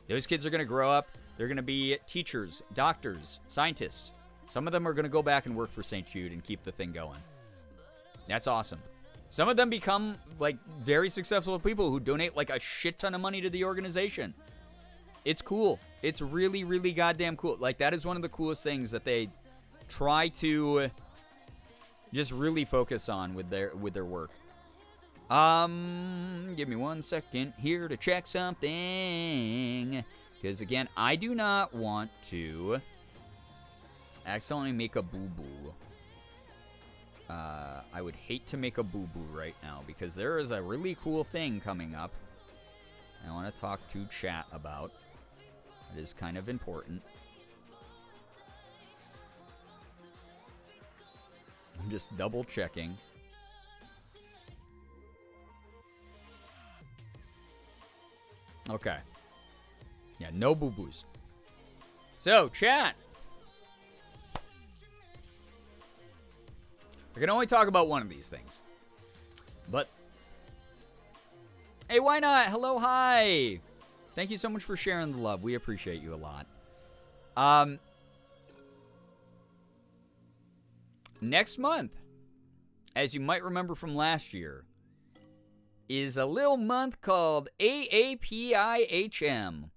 Those kids are going to grow up. They're going to be teachers, doctors, scientists. Some of them are going to go back and work for St. Jude and keep the thing going. That's awesome. Some of them become, like, very successful people who donate, like, a shit ton of money to the organization. It's cool. It's really, really goddamn cool. Like, that is one of the coolest things that they try to just really focus on with their work. Give me 1 second here to check something. Because, again, I do not want to accidentally make a boo-boo. I would hate to make a boo-boo right now, because there is a really cool thing coming up I want to talk to chat about. It is kind of important. I'm just double checking. Okay. Yeah, no boo-boos. So, chat. I can only talk about one of these things. But, hey, why not? Hello, hi. Thank you so much for sharing the love. We appreciate you a lot. Next month, as you might remember from last year, is a little month called AAPIHM.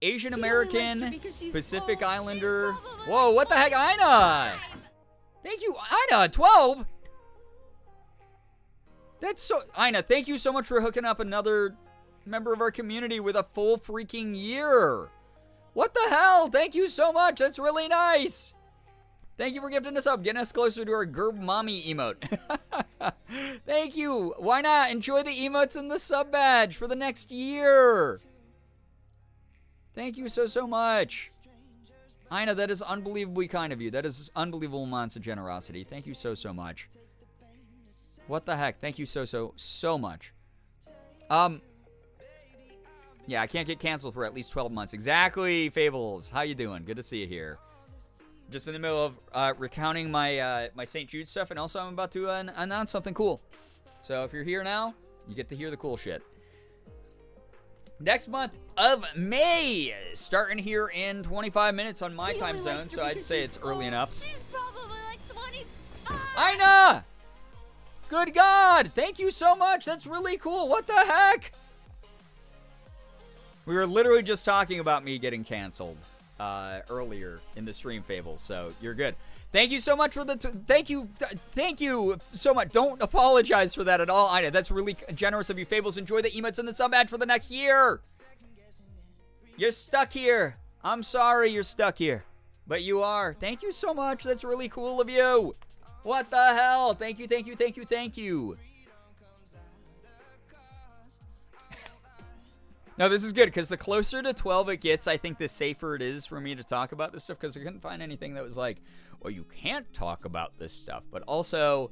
Asian American Pacific Islander. Whoa, what the heck, Ina? Thank you, Ina, 12? That's so, Ina, thank you so much for hooking up another member of our community with a full freaking year. What the hell? Thank you so much. That's really nice. Thank you for gifting us up, getting us closer to our Gerb Mommy emote. Thank you. Why not? Enjoy the emotes and the sub badge for the next year. Thank you so much. Ina, that is unbelievably kind of you. That is unbelievable amounts of generosity. Thank you so much. What the heck? Thank you so much. Yeah, I can't get canceled for at least 12 months. Exactly, Fables. How you doing? Good to see you here. Just in the middle of recounting my my St. Jude stuff, and also I'm about to announce something cool. So if you're here now, you get to hear the cool shit. Next month of May, starting here in 25 minutes on my time zone, so I'd say it's early enough. She's probably like 25. Ina! Good God! Thank you so much. That's really cool. What the heck? We were literally just talking about me getting canceled earlier in the stream, Fable, so you're good. Thank you so much for the thank you so much. Don't apologize for that at all, Ina. That's really generous of you, Fables. Enjoy the emotes and the sub badge for the next year. You're stuck here. I'm sorry you're stuck here, but you are. Thank you so much. That's really cool of you. What the hell? Thank you. No, this is good, because the closer to 12 it gets, I think the safer it is for me to talk about this stuff, because I couldn't find anything that was like, well, you can't talk about this stuff. But also,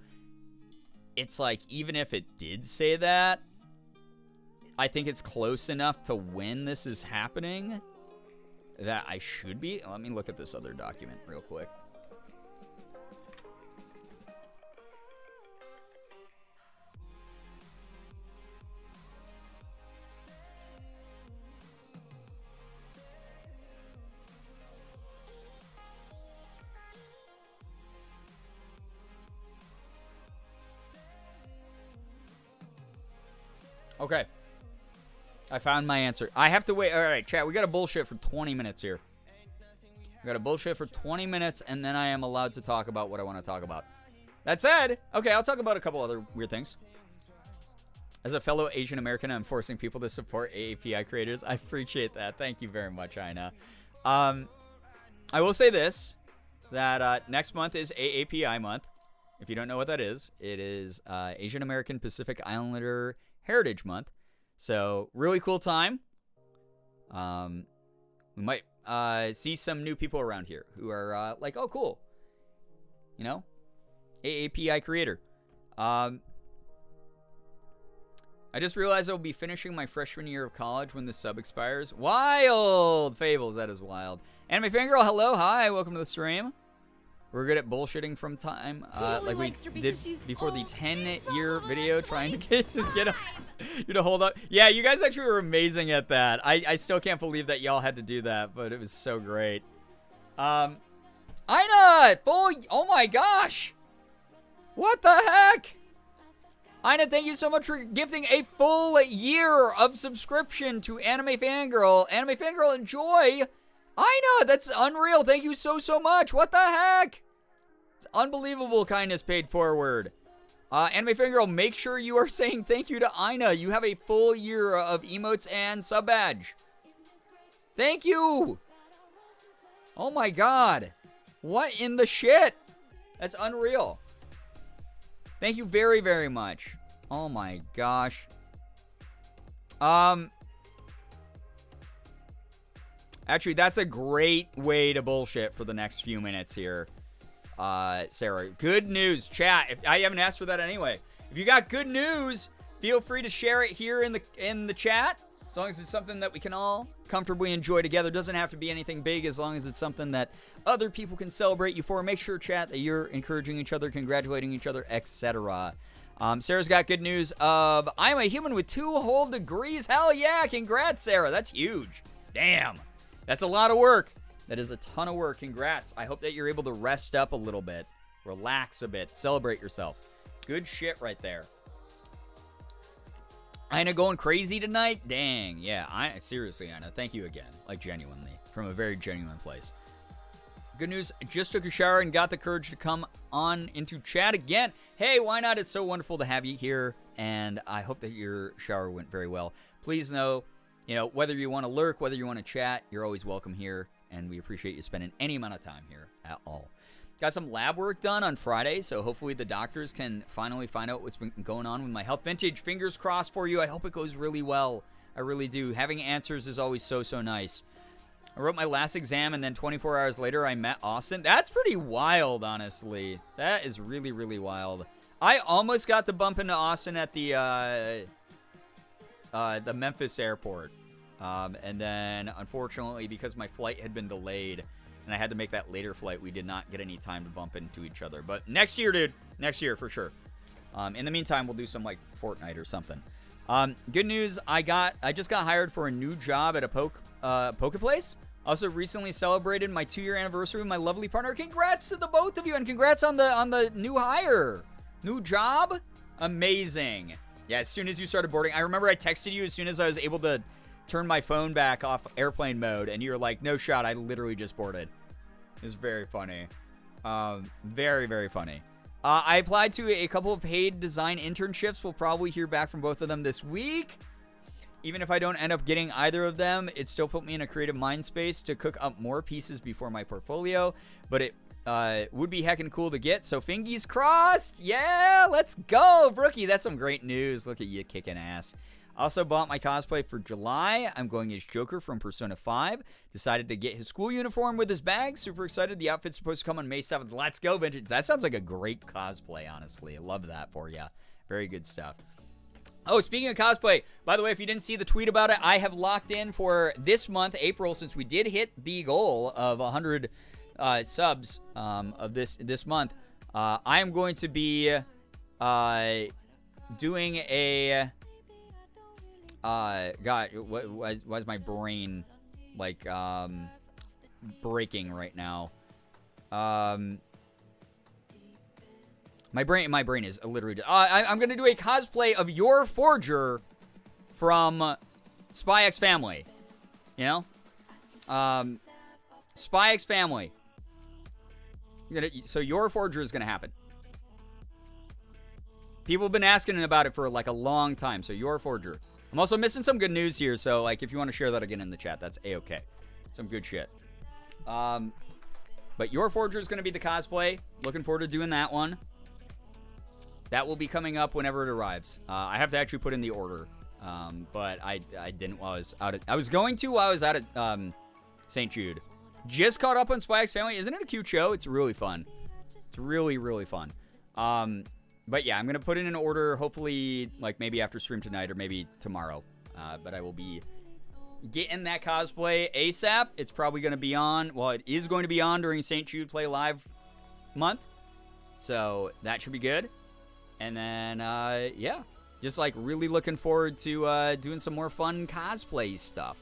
it's like, even if it did say that, I think it's close enough to when this is happening that I should be. Let me look at this other document real quick. Okay. I found my answer. I have to wait. All right, chat. We got to bullshit for 20 minutes here. We got to bullshit for 20 minutes, and then I am allowed to talk about what I want to talk about. That said, okay, I'll talk about a couple other weird things. As a fellow Asian American, I'm forcing people to support AAPI creators. I appreciate that. Thank you very much, Ina. I will say this, that next month is AAPI month. If you don't know what that is, it is Asian American Pacific Islander Heritage Month. So, really cool time. We might see some new people around here who are like, oh, cool. You know? AAPI creator. I just realized I'll be finishing my freshman year of college when the sub expires. Wild! Fables, that is wild. Anime Fangirl, hello, hi, welcome to the stream. We're good at bullshitting from time, like we did before the 10-year video trying to get you to hold up. Yeah, you guys actually were amazing at that. I still can't believe that y'all had to do that, but it was so great. Ina, oh my gosh. What the heck? Ina, thank you so much for gifting a full year of subscription to Anime Fangirl. Anime Fangirl, enjoy. Ina, that's unreal. Thank you so much. What the heck? It's unbelievable kindness paid forward. Anime Fangirl, make sure you are saying thank you to Ina. You have a full year of emotes and sub badge. Thank you. Oh my god. What in the shit? That's unreal. Thank you very much. Oh my gosh. Actually, that's a great way to bullshit for the next few minutes here, Sarah. Good news, chat. If I haven't asked for that anyway. If you got good news, feel free to share it here in the chat. As long as it's something that we can all comfortably enjoy together. Doesn't have to be anything big, as long as it's something that other people can celebrate you for. Make sure, chat, that you're encouraging each other, congratulating each other, etc. Sarah's got good news of I'm a human with 2 whole degrees. Hell yeah, congrats, Sarah. That's huge. Damn. That's a lot of work. That is a ton of work. Congrats. I hope that you're able to rest up a little bit. Relax a bit. Celebrate yourself. Good shit right there. Ina going crazy tonight? Dang. Yeah, seriously, Ina. Thank you again. Like, genuinely. From a very genuine place. Good news. Just took a shower and got the courage to come on into chat again. Hey, why not? It's so wonderful to have you here. And I hope that your shower went very well. Please know, you know, whether you want to lurk, whether you want to chat, you're always welcome here, and we appreciate you spending any amount of time here at all. Got some lab work done on Friday, so hopefully the doctors can finally find out what's been going on with my health. Vintage, fingers crossed for you. I hope it goes really well. I really do. Having answers is always so nice. I wrote my last exam, and then 24 hours later, I met Austin. That's pretty wild, honestly. That is really, really wild. I almost got to bump into Austin at the Memphis airport. And then, unfortunately, because my flight had been delayed, and I had to make that later flight, we did not get any time to bump into each other. But next year, dude. Next year, for sure. In the meantime, we'll do some, like, Fortnite or something. Good news, I just got hired for a new job at a poke place. Also recently celebrated my 2-year anniversary with my lovely partner. Congrats to the both of you, and congrats on the new hire. New job? Amazing. Yeah, as soon as you started boarding, I remember I texted you as soon as I was able to turn my phone back off airplane mode, and you were like, no shot, I literally just boarded. It's very funny. Very, very funny. I applied to a couple of paid design internships. We'll probably hear back from both of them this week. Even if I don't end up getting either of them, it still put me in a creative mind space to cook up more pieces before my portfolio. But it would be heckin' cool to get, so fingies crossed. Yeah, let's go, Brookie. That's some great news. Look at you kicking ass. Also bought my cosplay for July. I'm going as Joker from Persona 5. Decided to get his school uniform with his bag. Super excited. The outfit's supposed to come on May 7th. Let's go, Vintage. That sounds like a great cosplay, honestly. I love that for you. Very good stuff. Oh, speaking of cosplay, by the way, if you didn't see the tweet about it, I have locked in for this month, April, since we did hit the goal of 100 subs of this month. I am going to be doing a... God, why is my brain, like, breaking right now? My brain is literally... I'm going to do a cosplay of your Forger from Spy X Family. You know? Spy X Family. So your Forger is going to happen. People have been asking about it for, like, a long time. So your Forger. I'm also missing some good news here, so, like, if you want to share that again in the chat, that's A-okay. Some good shit. But your Forger is going to be the cosplay. Looking forward to doing that one. That will be coming up whenever it arrives. I have to actually put in the order, but I didn't while I was out at... I was going to while I was out at St. Jude. Just caught up on Spy X Family. Isn't it a cute show? It's really fun. It's really, really fun. But yeah, I'm going to put in an order, hopefully, like, maybe after stream tonight or maybe tomorrow. But I will be getting that cosplay ASAP. It's probably going to be on, well, it is going to be on during St. Jude Play Live month. So that should be good. And then, yeah, just, like, really looking forward to doing some more fun cosplay stuff.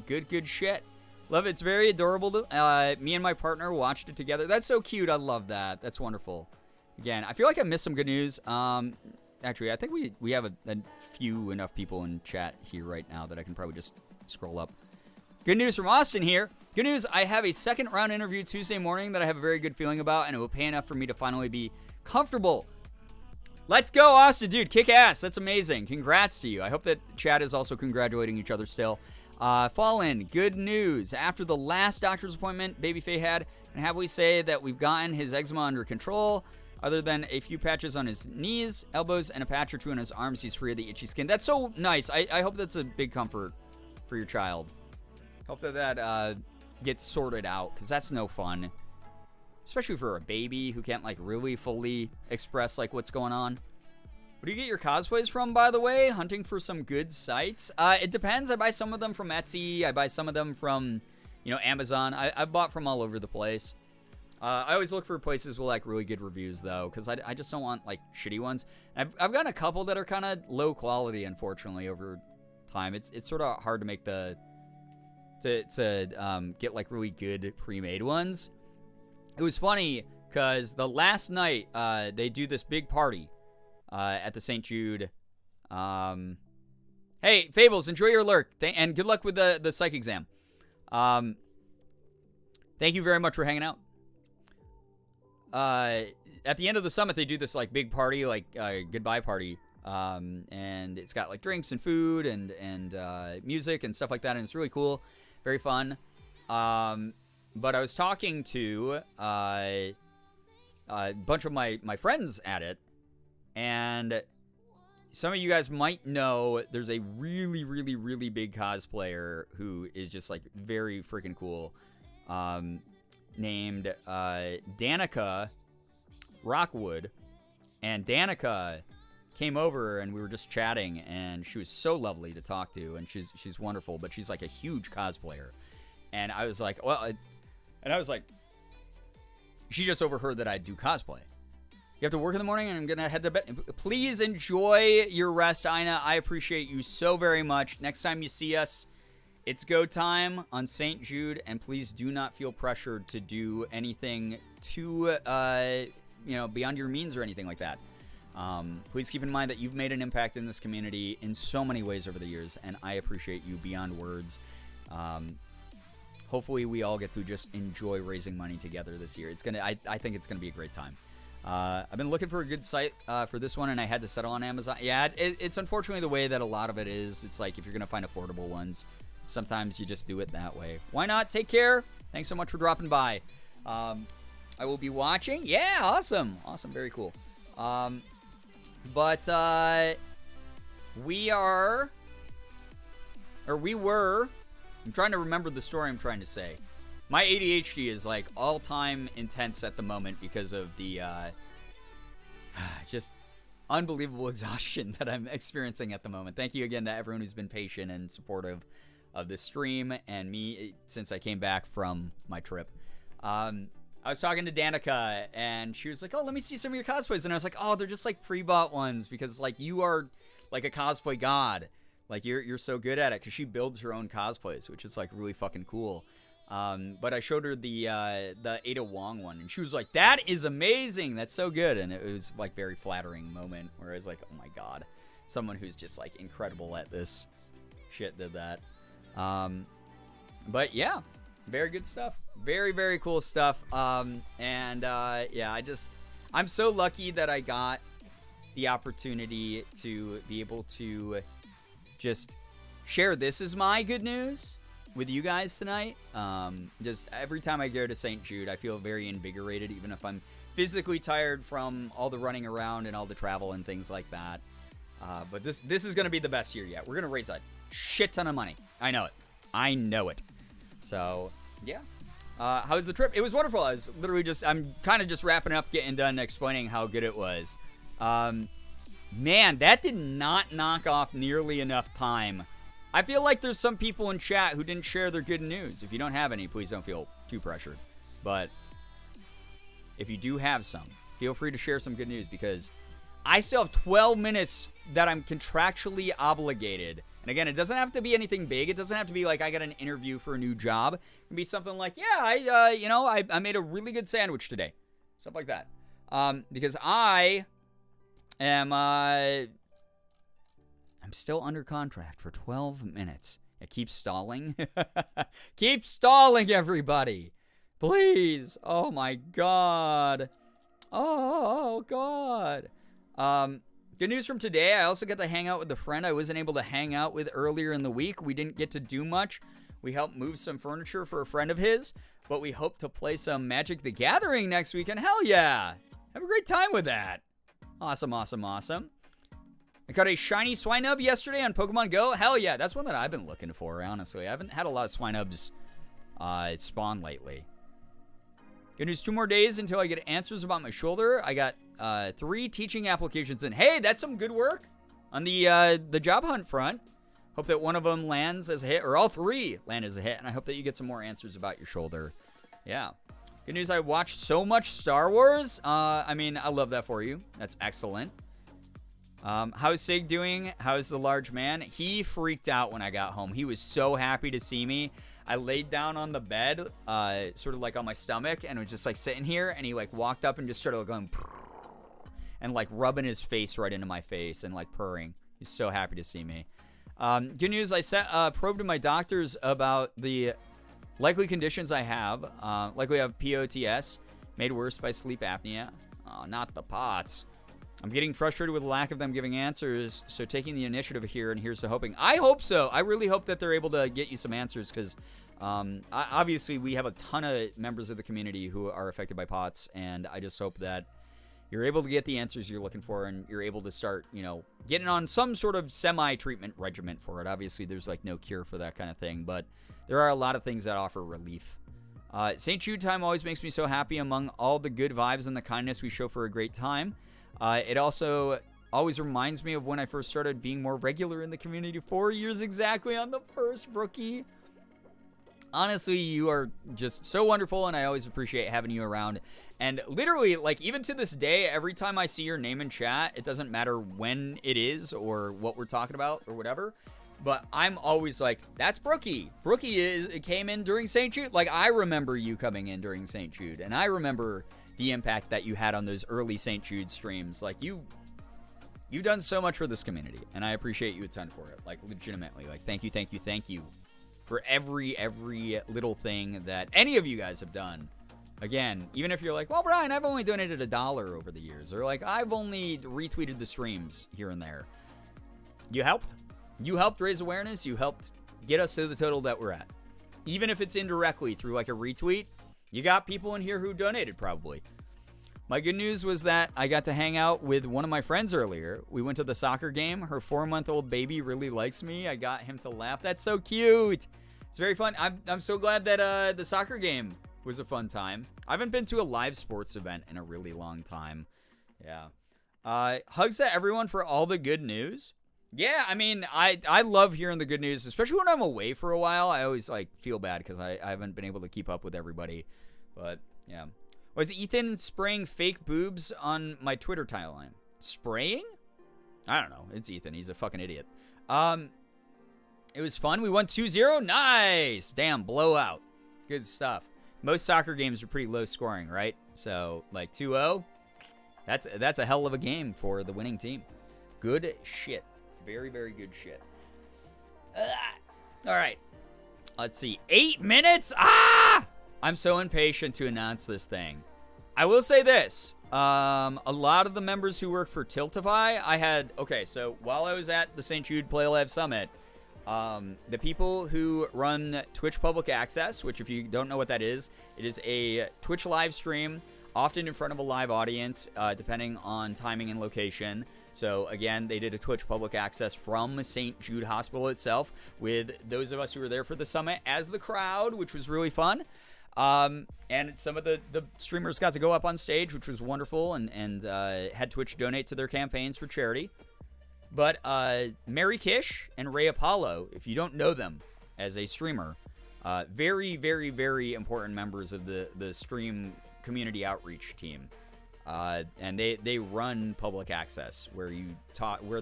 Good shit. Love it. It's very adorable. Me and my partner watched it together. That's so cute. I love that. That's wonderful. Again, I feel like I missed some good news. Actually, I think we have a few enough people in chat here right now that I can probably just scroll up. Good news from Austin here. Good news, I have a second round interview Tuesday morning that I have a very good feeling about, and it will pay enough for me to finally be comfortable. Let's go, Austin, dude. Kick ass. That's amazing. Congrats to you. I hope that chat is also congratulating each other still. Fallen, good news. After the last doctor's appointment Babyface had, and have we say that we've gotten his eczema under control. Other than a few patches on his knees, elbows, and a patch or two on his arms, he's free of the itchy skin. That's so nice. I hope that's a big comfort for your child. Hope that gets sorted out, because that's no fun. Especially for a baby who can't, like, really fully express, like, what's going on. Where do you get your cosplays from, by the way? Hunting for some good sites? It depends. I buy some of them from Etsy. I buy some of them from, you know, Amazon. I've bought from all over the place. I always look for places with, like, really good reviews, though, because I just don't want, like, shitty ones. I've gotten a couple that are kind of low quality, unfortunately, over time. It's sort of hard to make to get, like, really good pre-made ones. It was funny, because the last night, they do this big party at the St. Jude. Hey, Fables, enjoy your lurk, and good luck with the psych exam. Thank you very much for hanging out. At the end of the summit, they do this, like, big party, like, goodbye party, And it's got like drinks and food and music and stuff like that, and it's really cool, very fun. But I was talking to a bunch of my friends at it, and some of you guys might know there's a really, really, really big cosplayer who is just like very freaking cool, named Danica Rockwood. And Danica came over and we were just chatting, and she was so lovely to talk to, and she's wonderful, but she's like a huge cosplayer. And I was like, she just overheard that I do cosplay. You have to work in the morning, and I'm going to head to bed. Please enjoy your rest, Ina. I appreciate you so very much. Next time you see us, it's go time on St. Jude, and please do not feel pressured to do anything too, beyond your means or anything like that. Please keep in mind that you've made an impact in this community in so many ways over the years, and I appreciate you beyond words. Hopefully we all get to just enjoy raising money together this year. I think it's gonna be a great time. I've been looking for a good site for this one, and I had to settle on Amazon. Yeah, it's unfortunately the way that a lot of it is. It's like if you're gonna find affordable ones, sometimes you just do it that way. Why not? Take care. Thanks so much for dropping by. I will be watching. Yeah, awesome, very cool. We were. I'm trying to remember the story I'm trying to say. My ADHD is like all-time intense at the moment because of the just unbelievable exhaustion that I'm experiencing at the moment. Thank you again to everyone who's been patient and supportive of this stream and me since I came back from my trip. I was talking to Danica, and she was like, oh, let me see some of your cosplays. And I was like, oh, they're just like pre-bought ones because like you are like a cosplay god. Like you're so good at it, because she builds her own cosplays, which is like really fucking cool. But I showed her the Ada Wong one, and she was like, that is amazing. That's so good. And it was like very flattering moment where I was like, oh my God, someone who's just like incredible at this shit did that. But yeah, very good stuff. Very, very cool stuff. Yeah, I'm so lucky that I got the opportunity to be able to just share this as my good news with you guys tonight. Just every time I go to St. Jude, I feel very invigorated, even if I'm physically tired from all the running around and all the travel and things like that. But this is going to be the best year yet. We're going to raise a shit ton of money. I know it. So, yeah. How was the trip? It was wonderful. I'm kind of just wrapping up, getting done explaining how good it was. Man, that did not knock off nearly enough time. I feel like there's some people in chat who didn't share their good news. If you don't have any, please don't feel too pressured. But if you do have some, feel free to share some good news, because I still have 12 minutes that I'm contractually obligated. And again, it doesn't have to be anything big. It doesn't have to be like I got an interview for a new job. It can be something like, yeah, I made a really good sandwich today. Stuff like that. Because I'm still under contract for 12 minutes. It keeps stalling. Keep stalling, everybody. Please. Oh, my God. Oh, God. Good news from today. I also got to hang out with a friend I wasn't able to hang out with earlier in the week. We didn't get to do much. We helped move some furniture for a friend of his, but we hope to play some Magic the Gathering next weekend. Hell yeah. Have a great time with that. Awesome, awesome, awesome. I caught a shiny Swinub yesterday on Pokemon Go. Hell yeah, that's one that I've been looking for, honestly. I haven't had a lot of Swinubs spawn lately. Good news, 2 more days until I get answers about my shoulder. I got 3 teaching applications in. Hey, that's some good work on the job hunt front. Hope that one of them lands as a hit, or all 3 land as a hit, and I hope that you get some more answers about your shoulder. Yeah. Good news, I watched so much Star Wars. I love that for you. That's excellent. How's Sig doing? How's the large man? He freaked out when I got home. He was so happy to see me. I laid down on the bed, sort of like on my stomach, and was just like sitting here, and he like walked up and just started going and like rubbing his face right into my face and like purring. He's so happy to see me. Good news, I sent a probe to my doctors about the likely conditions I have. Likely have POTS, made worse by sleep apnea. Oh, not the POTS. I'm getting frustrated with the lack of them giving answers, so taking the initiative here, and here's to hoping. I hope so. I really hope that they're able to get you some answers, because obviously we have a ton of members of the community who are affected by POTS, and I just hope that you're able to get the answers you're looking for, and you're able to start, getting on some sort of semi-treatment regimen for it. Obviously, there's no cure for that kind of thing, but there are a lot of things that offer relief. St. Jude time always makes me so happy among all the good vibes and the kindness we show for a great time. It also always reminds me of when I first started being more regular in the community 4 years exactly on the first rookie. Honestly, you are just so wonderful, and I always appreciate having you around. And literally, even to this day, every time I see your name in chat, it doesn't matter when it is or what we're talking about or whatever, but I'm always like, that's Brookie. Brookie came in during St. Jude. I remember you coming in during St. Jude, and I remember the impact that you had on those early St. Jude streams. You've done so much for this community, and I appreciate you a ton for it. Legitimately. Thank you for every little thing that any of you guys have done. Again, even if you're like, well, Brian, I've only donated $1 over the years, or I've only retweeted the streams here and there. You helped. You helped raise awareness. You helped get us to the total that we're at. Even if it's indirectly through a retweet, you got people in here who donated probably. My good news was that I got to hang out with one of my friends earlier. We went to the soccer game. Her 4-month-old baby really likes me. I got him to laugh. That's so cute. It's very fun. I'm so glad that the soccer game was a fun time. I haven't been to a live sports event in a really long time. Yeah. Hugs to everyone for all the good news. Yeah, I love hearing the good news, especially when I'm away for a while. I always feel bad because I haven't been able to keep up with everybody. But yeah. Was Ethan spraying fake boobs on my Twitter timeline? Spraying? I don't know. It's Ethan. He's a fucking idiot. It was fun. We won 2-0. Nice. Damn, blowout. Good stuff. Most soccer games are pretty low scoring, right? So, 2-0, that's a hell of a game for the winning team. Good shit. Very, very good shit. All right. Let's see. 8 minutes? I'm so impatient to announce this thing. I will say this. A lot of the members who work for Tiltify, so while I was at the St. Jude Play Live Summit, the people who run Twitch Public Access, which if you don't know what that is, it is a Twitch live stream, often in front of a live audience, depending on timing and location. So again, they did a Twitch Public Access from St. Jude Hospital itself, with those of us who were there for the summit as the crowd, which was really fun. And some of the streamers got to go up on stage, which was wonderful, and had Twitch donate to their campaigns for charity. But Mary Kish and Ray Apollo, if you don't know them as a streamer, very, very, very important members of the stream community outreach team. And they run Public Access, where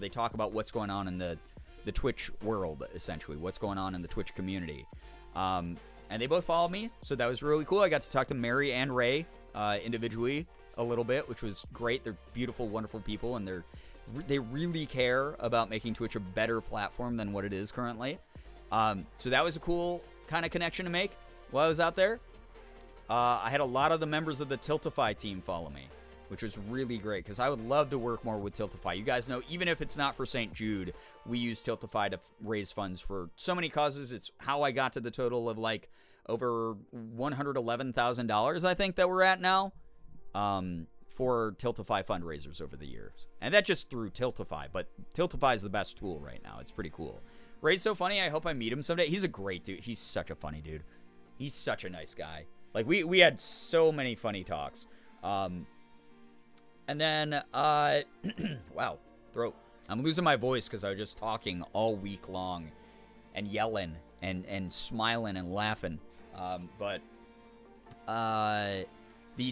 they talk about what's going on in the Twitch world, essentially, what's going on in the Twitch community. And they both followed me, so that was really cool. I got to talk to Mary and Ray individually a little bit, which was great. They're beautiful, wonderful people, and they really care about making Twitch a better platform than what it is currently. So that was a cool kind of connection to make while I was out there. I had a lot of the members of the Tiltify team follow me, which was really great, because I would love to work more with Tiltify. You guys know, even if it's not for St. Jude, we use Tiltify to raise funds for so many causes. It's how I got to the total of over $111,000, I think, that we're at now, for Tiltify fundraisers over the years. And that just through Tiltify, but Tiltify is the best tool right now. It's pretty cool. Ray's so funny. I hope I meet him someday. He's a great dude. He's such a funny dude. He's such a nice guy. We had so many funny talks. And then, wow, throat. I'm losing my voice because I was just talking all week long and yelling and smiling and laughing. But the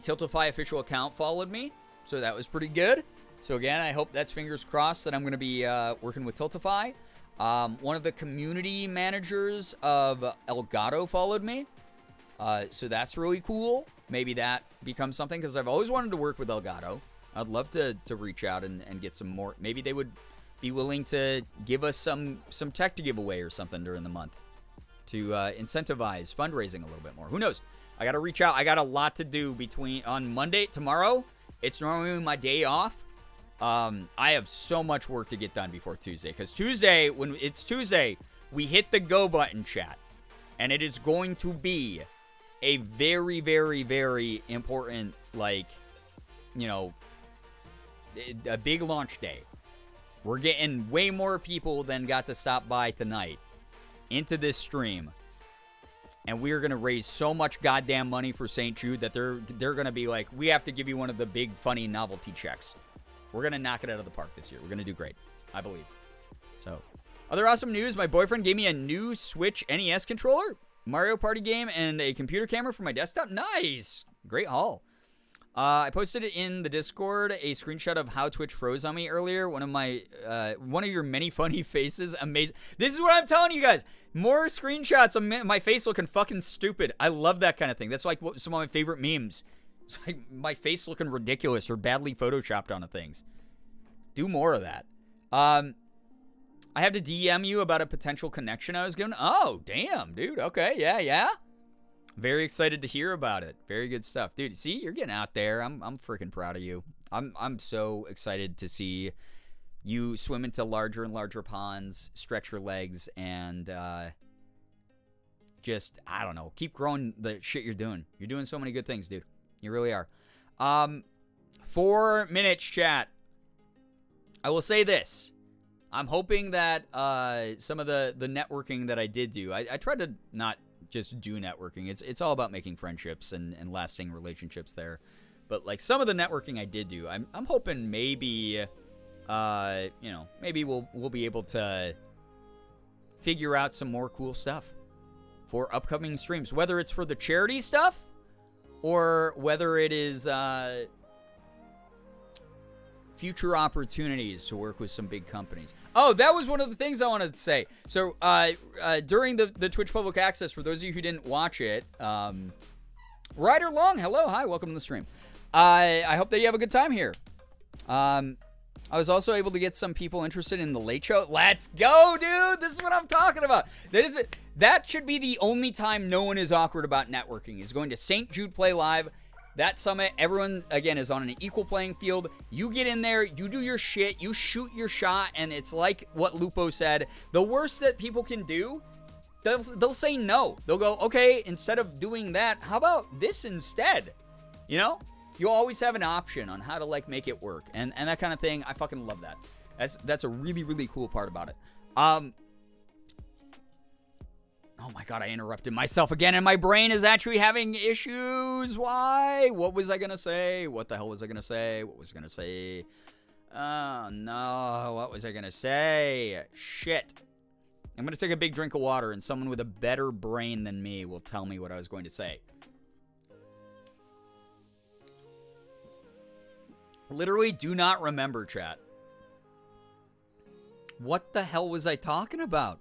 Tiltify official account followed me, so that was pretty good. So again, I hope that's fingers crossed that I'm going to be working with Tiltify. One of the community managers of Elgato followed me. So that's really cool. Maybe that becomes something, because I've always wanted to work with Elgato. I'd love to reach out and get some more. Maybe they would be willing to give us some tech to give away or something during the month to incentivize fundraising a little bit more. Who knows? I got to reach out. I got a lot to do on Monday, tomorrow. It's normally my day off. I have so much work to get done before Tuesday. Because Tuesday, when it's Tuesday, we hit the go button, chat. And it is going to be a very, very, very important, like, you know, a big launch day. We're getting way more people than got to stop by tonight into this stream. And we are going to raise so much goddamn money for St. Jude that they're going to be like, we have to give you one of the big, funny novelty checks. We're going to knock it out of the park this year. We're going to do great, I believe. So, other awesome news. My boyfriend gave me a new Switch NES controller, Mario Party game, and a computer camera for my desktop. Nice. Great haul. I posted it in the Discord, a screenshot of how Twitch froze on me earlier. One of your many funny faces. Amazing. This is what I'm telling you guys. More screenshots of my face looking fucking stupid. I love that kind of thing. That's like some of my favorite memes. It's like my face looking ridiculous or badly photoshopped onto things. Do more of that. I have to DM you about a potential connection I was given. Oh, damn, dude. Okay, yeah. Very excited to hear about it. Very good stuff. Dude, see, you're getting out there. I'm freaking proud of you. I'm so excited to see you swim into larger and larger ponds, stretch your legs, and just, I don't know, keep growing the shit you're doing. You're doing so many good things, dude. You really are. 4 minutes, chat. I will say this. I'm hoping that some of the networking that I did do, I tried to not just do networking. It's all about making friendships and lasting relationships there. But like some of the networking I did do, I'm hoping maybe, maybe we'll be able to figure out some more cool stuff for upcoming streams, whether it's for the charity stuff or whether it is future opportunities to work with some big companies. Oh, that was one of the things I wanted to say. So during the Twitch Public Access, for those of you who didn't watch it, Ryder Long, hello, hi, welcome to the stream. I hope that you have a good time here. I was also able to get some people interested in the Late Show. Let's go, dude! This is what I'm talking about. That should be the only time no one is awkward about networking, is going to St. Jude Play Live. That summit, everyone, again, is on an equal playing field. You get in there, you do your shit, you shoot your shot, and it's like what Lupo said. The worst that people can do, they'll say no. They'll go, okay, instead of doing that, how about this instead? You know? You always have an option on how to, like, make it work. And that kind of thing, I fucking love that. That's a really, really cool part about it. Oh my god, I interrupted myself again, and my brain is actually having issues. Why? What was I gonna say? What the hell was I gonna say? What was I gonna say? Oh no, what was I gonna say? Shit. I'm gonna take a big drink of water, and someone with a better brain than me will tell me what I was going to say. Literally do not remember, chat. What the hell was I talking about?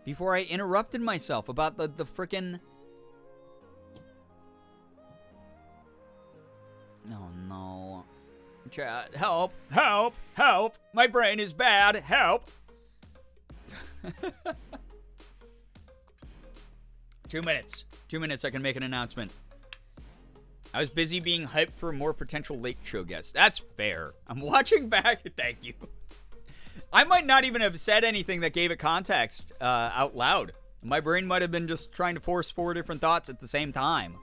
Before I interrupted myself about the frickin'... Oh, no. Chat, help, help, help! My brain is bad, help! 2 minutes. 2 minutes, I can make an announcement. I was busy being hyped for more potential late show guests. That's fair. I'm watching back. Thank you. I might not even have said anything that gave it context out loud. My brain might have been just trying to force 4 different thoughts at the same time.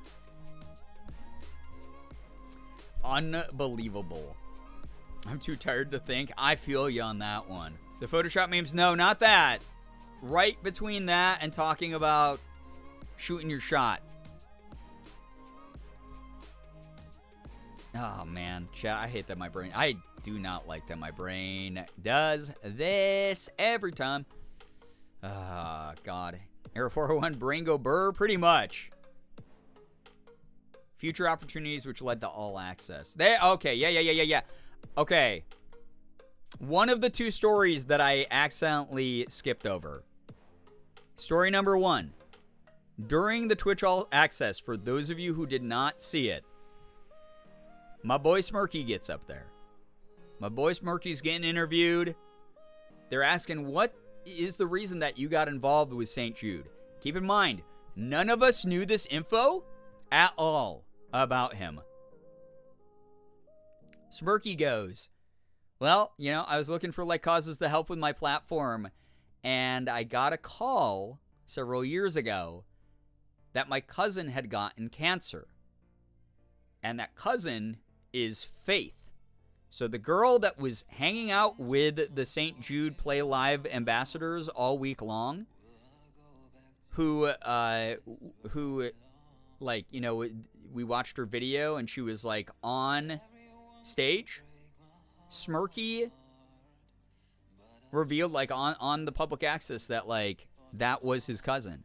Unbelievable. I'm too tired to think. I feel you on that one. The Photoshop memes? No, not that. Right between that and talking about shooting your shot. Oh, man. Chat, I hate that my brain... I do not like that my brain does this every time. Ah, God. Arrow 401, brain go burr, pretty much. Future opportunities which led to all access. Okay, yeah. Okay. One of the 2 stories that I accidentally skipped over. Story number 1. During the Twitch All Access, for those of you who did not see it, my boy Smirky gets up there. My boy Smirky's getting interviewed. They're asking, what is the reason that you got involved with St. Jude? Keep in mind, none of us knew this info at all about him. Smirky goes, Well, you know, I was looking for like causes to help with my platform, and I got a call several years ago that my cousin had gotten cancer. And that cousin is Faith. So the girl that was hanging out with the St. Jude Play Live ambassadors all week long, who like, you know, we watched her video and she was like on stage, smirky, revealed like on the public access that like that was his cousin.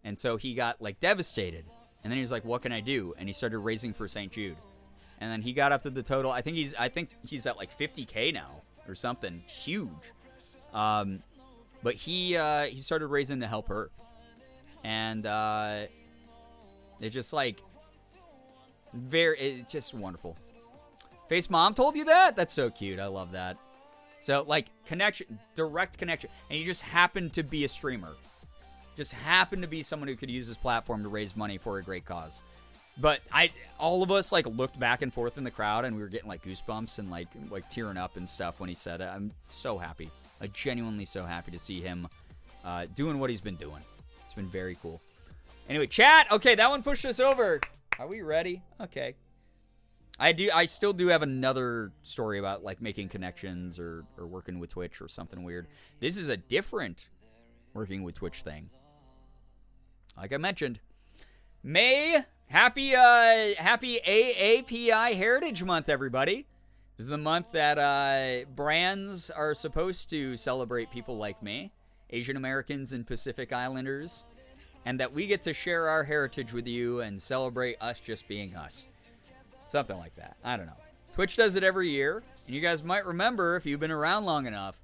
And so he got like devastated. And then he was like, what can I do? And he started raising for St. Jude. And then he got up to the total. I think he's at like 50K now or something huge. But he started raising to help her. And it's just like it's just wonderful. Face Mom told you that? That's so cute. I love that. So like connection, direct connection. And you just happen to be a streamer. Just happen to be someone who could use this platform to raise money for a great cause. But all of us like looked back and forth in the crowd, and we were getting like goosebumps and like tearing up and stuff when he said it. I'm so happy, like genuinely so happy to see him doing what he's been doing. It's been very cool. Anyway, chat. Okay, that one pushed us over. Are we ready? Okay. I still do have another story about like making connections or working with Twitch or something weird. This is a different working with Twitch thing. Like I mentioned, May. Happy AAPI Heritage Month, everybody. This is the month that brands are supposed to celebrate people like me, Asian Americans and Pacific Islanders, and that we get to share our heritage with you and celebrate us just being us. Something like that. I don't know. Twitch does it every year, and you guys might remember, if you've been around long enough,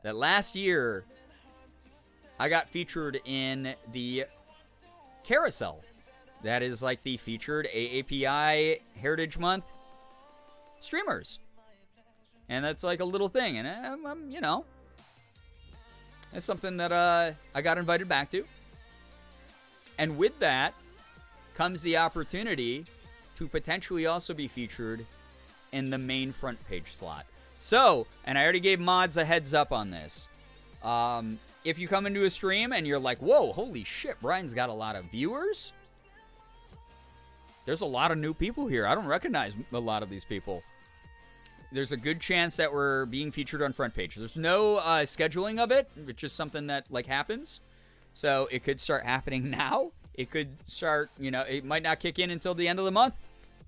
that last year I got featured in the Carousel. That is like the featured AAPI Heritage Month streamers. And that's like a little thing. And I'm you know, it's something that I got invited back to. And with that comes the opportunity to potentially also be featured in the main front page slot. So, and I already gave mods a heads up on this. If you come into a stream and you're like, whoa, holy shit, Brian's got a lot of viewers. There's a lot of new people here. I don't recognize a lot of these people. There's a good chance that we're being featured on front page. There's no scheduling of it. It's just something that like happens. So it could start happening now. It could start, you know, it might not kick in until the end of the month,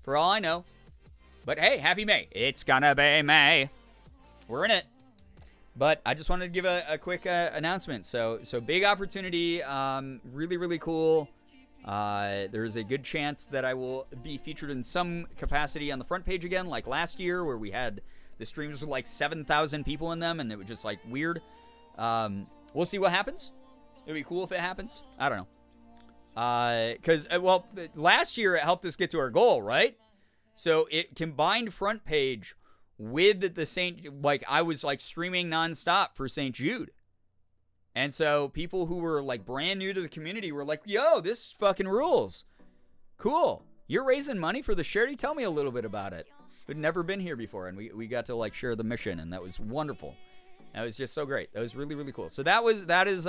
for all I know. But hey, happy May. It's gonna be May. We're in it. But I just wanted to give a quick announcement. So big opportunity. Really, really cool. There's a good chance that I will be featured in some capacity on the front page again, like last year, where we had the streams with like 7,000 people in them, and it was just like weird. We'll see what happens. It'd be cool if it happens. I don't know. Because, well, last year it helped us get to our goal, right? So it combined front page with the St. Like, I was like streaming nonstop for St. Jude. And so people who were like brand new to the community were like, yo, this fucking rules. Cool. You're raising money for the charity? Tell me a little bit about it. We'd never been here before, and we got to like share the mission, and that was wonderful. That was just so great. That was really, really cool. So that is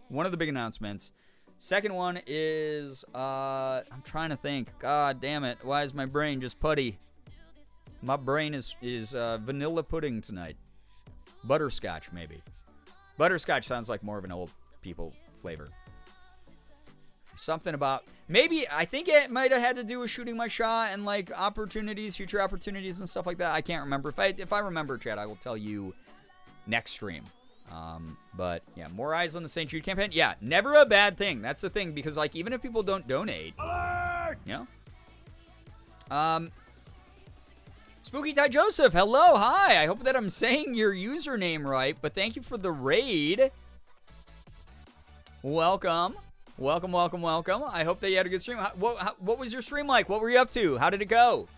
one of the big announcements. Second one is I'm trying to think. God damn it. Why is my brain just putty? My brain is vanilla pudding tonight. Butterscotch, maybe. Butterscotch sounds like more of an old people flavor. Something about, maybe, I think it might have had to do with shooting my shot and like opportunities, future opportunities and stuff like that. I can't remember. If I remember, Chad, I will tell you next stream. But yeah, more eyes on the St. Jude campaign. Yeah, never a bad thing. That's the thing, because like even if people don't donate, you know. Spooky Ty Joseph, hello, hi. I hope that I'm saying your username right, but thank you for the raid. Welcome. Welcome. I hope that you had a good stream. What was your stream like? What were you up to? How did it go?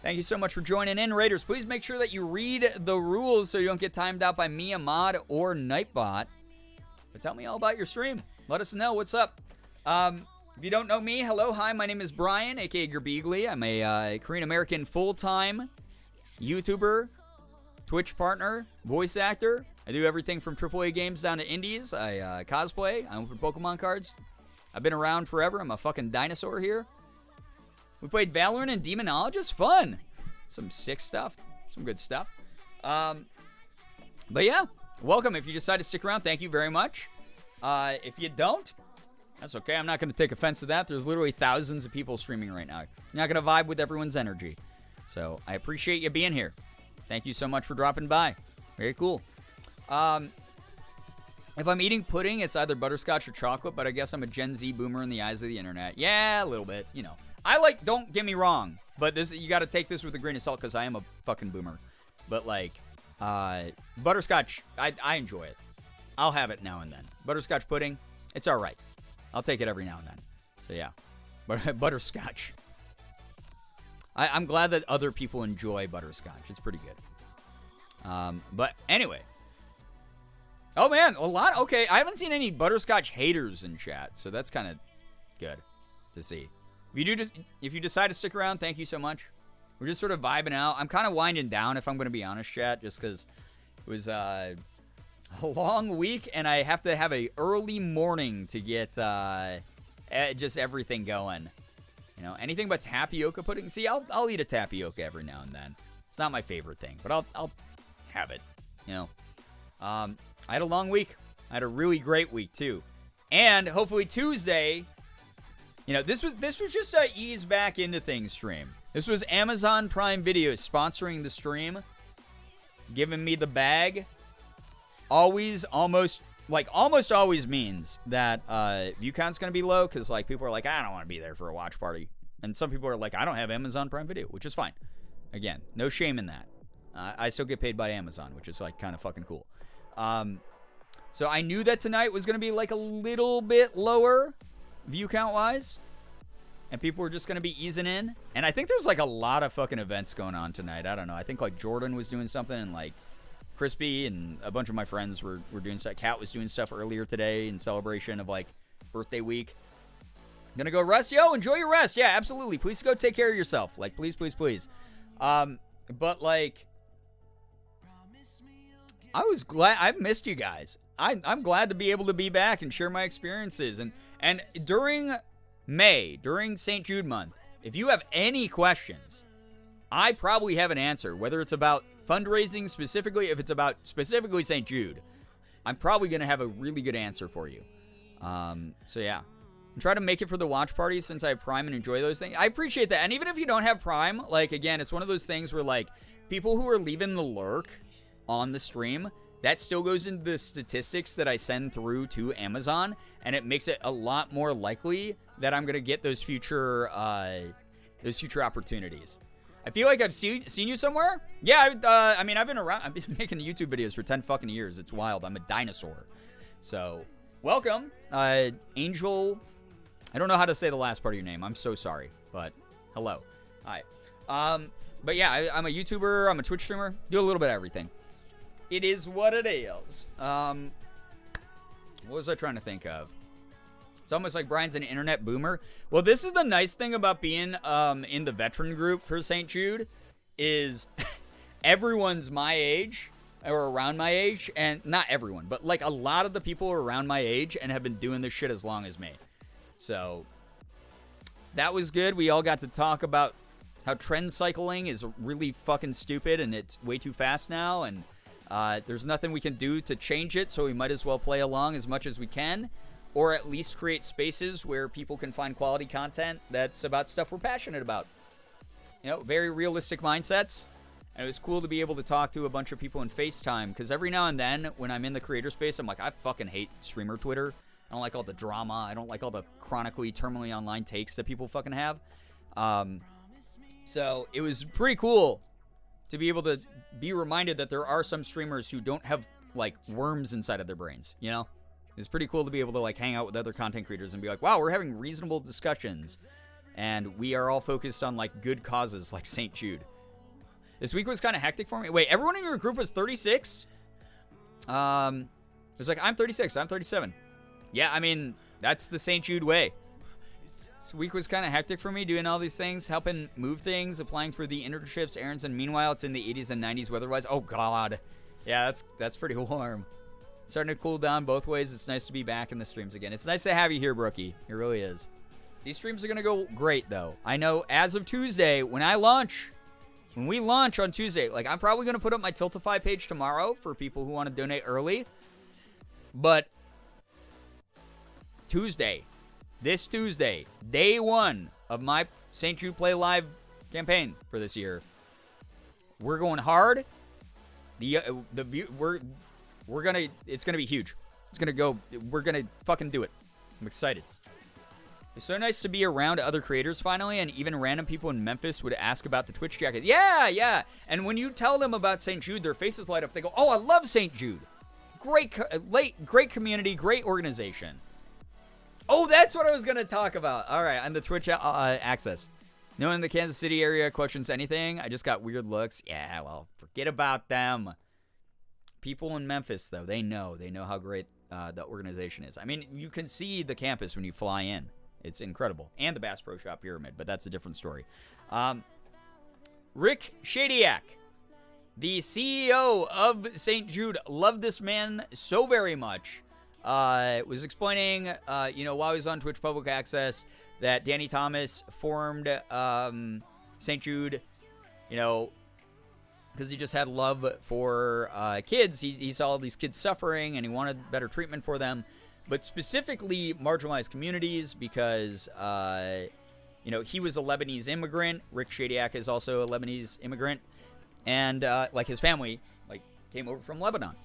Thank you so much for joining in, Raiders. Please make sure that you read the rules so you don't get timed out by me, Ahmad, or Nightbot. But tell me all about your stream. Let us know what's up. If you don't know me, hello, hi, my name is Brian, aka Girbeagly. I'm a Korean-American full-time YouTuber, Twitch partner, voice actor. I do everything from AAA games down to indies. I cosplay. I open Pokemon cards. I've been around forever. I'm a fucking dinosaur here. We played Valorant and Demonologist. Fun. Some sick stuff. Some good stuff. But yeah, welcome. If you decide to stick around, thank you very much. If you don't, that's okay. I'm not going to take offense to that. There's literally thousands of people streaming right now. You're not going to vibe with everyone's energy. So I appreciate you being here. Thank you so much for dropping by. Very cool. If I'm eating pudding, it's either butterscotch or chocolate, but I guess I'm a Gen Z boomer in the eyes of the internet. Yeah, a little bit, you know. Don't get me wrong, but this you got to take this with a grain of salt because I am a fucking boomer. But, like, butterscotch, I enjoy it. I'll have it now and then. Butterscotch pudding, it's all right. I'll take it every now and then. So, yeah. But butterscotch. I'm glad that other people enjoy butterscotch. It's pretty good. But anyway. Oh, man, a lot. Okay, I haven't seen any butterscotch haters in chat, so that's kind of good to see. If you decide to stick around, thank you so much. We're just sort of vibing out. I'm kind of winding down, if I'm going to be honest, chat, just because it was a long week, and I have to have a early morning to get just everything going. You know, anything but tapioca pudding. See, I'll eat a tapioca every now and then. It's not my favorite thing, but I'll have it. You know, I had a long week. I had a really great week too, and hopefully Tuesday. You know, this was just a ease back into things stream. This was Amazon Prime Video sponsoring the stream, giving me the bag. Almost always means that view count's gonna be low because like people are like, I don't want to be there for a watch party, and some people are like, I don't have Amazon Prime Video, which is fine. Again, no shame in that. I still get paid by Amazon, which is like kind of fucking cool. So I knew that tonight was gonna be like a little bit lower view count wise, and people were just gonna be easing in. And I think there's like a lot of fucking events going on tonight. I don't know. I think like Jordan was doing something, and like Crispy and a bunch of my friends were doing stuff. Kat was doing stuff earlier today in celebration of like birthday week. Gonna go rest? Yo, enjoy your rest. Yeah, absolutely. Please go take care of yourself. Like, please, please, please. But like, I was glad. I've missed you guys. I'm glad to be able to be back and share my experiences. And during May, during St. Jude month, if you have any questions, I probably have an answer. Whether it's about fundraising specifically, if it's about specifically St. Jude, I'm probably going to have a really good answer for you. So yeah. And try to make it for the watch party since I have Prime and enjoy those things. I appreciate that. And even if you don't have Prime, like, again, it's one of those things where, like, people who are leaving the lurk on the stream, that still goes into the statistics that I send through to Amazon, and it makes it a lot more likely that I'm going to get those future opportunities. I feel like I've seen you somewhere. Yeah, I mean, I've been around. I've been making YouTube videos for 10 fucking years. It's wild. I'm a dinosaur. So, welcome, Angel. I don't know how to say the last part of your name. I'm so sorry, but hello. Hi. But yeah, I'm a YouTuber. I'm a Twitch streamer. Do a little bit of everything. It is what it is. What was I trying to think of? It's almost like Brian's an internet boomer. Well, this is the nice thing about being in the veteran group for St. Jude is everyone's my age or around my age, and not everyone, but like a lot of the people are around my age and have been doing this shit as long as me. So that was good. We all got to talk about how trend cycling is really fucking stupid and it's way too fast now, and there's nothing we can do to change it, so we might as well play along as much as we can, or at least create spaces where people can find quality content that's about stuff we're passionate about. You know, very realistic mindsets. And it was cool to be able to talk to a bunch of people in FaceTime, because every now and then when I'm in the creator space, I'm like, I fucking hate streamer Twitter. I don't like all the drama. I don't like all the chronically, terminally online takes that people fucking have. So it was pretty cool to be able to be reminded that there are some streamers who don't have, like, worms inside of their brains, you know? It's pretty cool to be able to, like, hang out with other content creators and be like, wow, we're having reasonable discussions, and we are all focused on, like, good causes like St. Jude. This week was kind of hectic for me. Wait, everyone in your group was 36? It was like, I'm 36, I'm 37. Yeah, I mean, that's the St. Jude way. This week was kind of hectic for me, doing all these things, helping move things, applying for the internships, errands, and meanwhile, it's in the 80s and 90s weather-wise. Oh, God. Yeah, that's pretty warm. Starting to cool down both ways. It's nice to be back in the streams again. It's nice to have you here, Brookie. It really is. These streams are going to go great, though. I know as of Tuesday, when we launch on Tuesday, like, I'm probably going to put up my Tiltify page tomorrow for people who want to donate early. But this Tuesday, day one of my St. Jude Play Live campaign for this year, we're going hard. It's gonna be huge. We're gonna fucking do it. I'm excited. It's so nice to be around other creators finally, and even random people in Memphis would ask about the Twitch jacket. Yeah. And when you tell them about St. Jude, their faces light up. They go, "Oh, I love St. Jude. Great community, great organization." Oh, that's what I was gonna talk about. All right, on the Twitch access. No one in the Kansas City area questions anything. I just got weird looks. Yeah, well, forget about them. People in Memphis, though, they know how great the organization is. I mean, you can see the campus when you fly in. It's incredible. And the Bass Pro Shop Pyramid, but that's a different story. Rick Shadiak, the CEO of St. Jude, loved this man so very much. Was explaining, while he was on Twitch Public Access, that Danny Thomas formed St. Jude, because he just had love for kids. He saw all these kids suffering, and he wanted better treatment for them, but specifically marginalized communities because, he was a Lebanese immigrant. Rick Shadiak is also a Lebanese immigrant, and, his family, came over from Lebanon.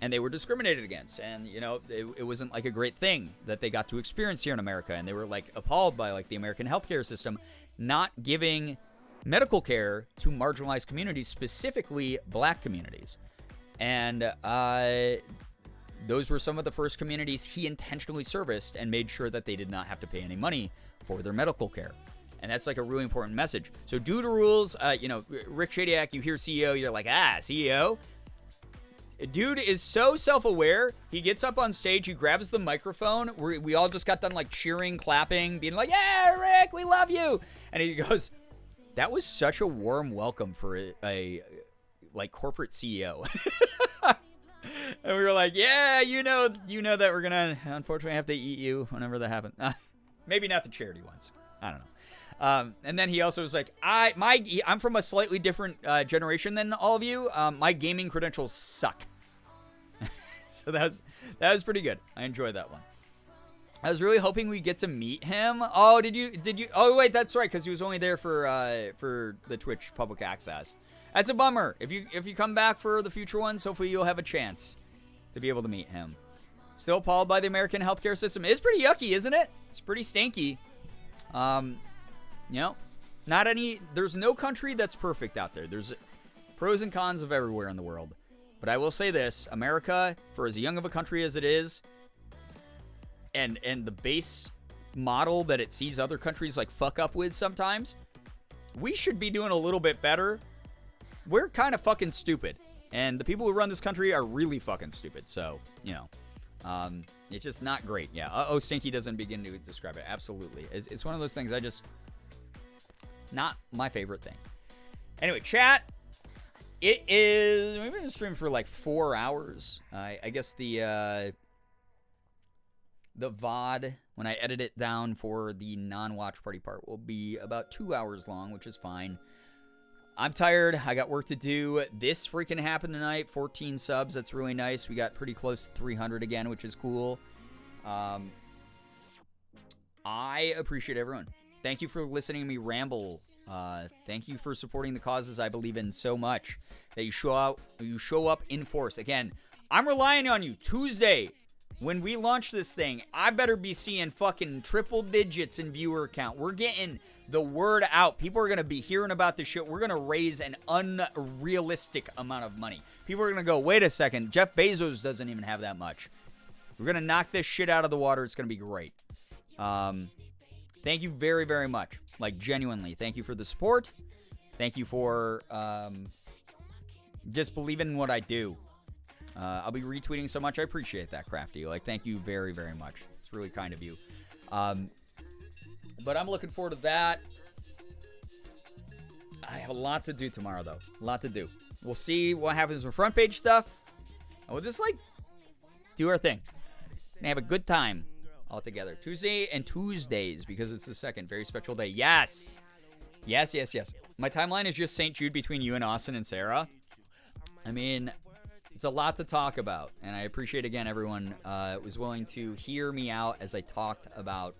And they were discriminated against, and it wasn't a great thing that they got to experience here in America, and they were appalled by the American healthcare system not giving medical care to marginalized communities, specifically black communities. And those were some of the first communities he intentionally serviced and made sure that they did not have to pay any money for their medical care. And that's a really important message. So Dude Rules, Rick Shadiak, you hear CEO, you're like, CEO? Dude is so self-aware. He gets up on stage, he grabs the microphone. We all just got done cheering, clapping, being like, "Yeah, Rick, we love you." And he goes, "That was such a warm welcome for a corporate CEO." And we were like, "Yeah, you know that we're gonna unfortunately have to eat you whenever that happens." Maybe not the charity ones. I don't know. And then he also was like, I'm from a slightly different generation than all of you. My gaming credentials suck. So that was pretty good. I enjoyed that one. I was really hoping we get to meet him. Oh, did you? Oh, wait, that's right, because he was only there for the Twitch public access. That's a bummer. If you come back for the future ones, hopefully you'll have a chance to be able to meet him. Still appalled by the American healthcare system. It's pretty yucky, isn't it? It's pretty stinky. There's no country that's perfect out there. There's pros and cons of everywhere in the world. But I will say this, America, for as young of a country as it is, and the base model that it sees other countries fuck up with sometimes, we should be doing a little bit better. We're kind of fucking stupid. And the people who run this country are really fucking stupid. So, it's just not great. Yeah. Stinky doesn't begin to describe it. Absolutely. It's one of those things not my favorite thing. Anyway, chat. We've been streaming for 4 hours. I guess the VOD, when I edit it down for the non-watch party part, will be about 2 hours long, which is fine. I'm tired. I got work to do. This freaking happened tonight. 14 subs. That's really nice. We got pretty close to 300 again, which is cool. I appreciate everyone. Thank you for listening to me ramble. Thank you for supporting the causes I believe in so much that you show up in force. Again, I'm relying on you. Tuesday, when we launch this thing, I better be seeing fucking triple digits in viewer count. We're getting the word out. People are going to be hearing about this shit. We're going to raise an unrealistic amount of money. People are going to go, wait a second, Jeff Bezos doesn't even have that much. We're going to knock this shit out of the water. It's going to be great. Thank you very, very much. Genuinely. Thank you for the support. Thank you for just believing in what I do. I'll be retweeting so much. I appreciate that, Crafty. Thank you very, very much. It's really kind of you. But I'm looking forward to that. I have a lot to do tomorrow, though. A lot to do. We'll see what happens with front page stuff. And we'll just, like, do our thing. And have a good time all together. Tuesday and Tuesdays, because it's the second. Very special day. Yes. Yes, yes, yes. My timeline is just St. Jude between you and Austin and Sarah. I mean, it's a lot to talk about. And I appreciate, again, everyone was willing to hear me out as I talked about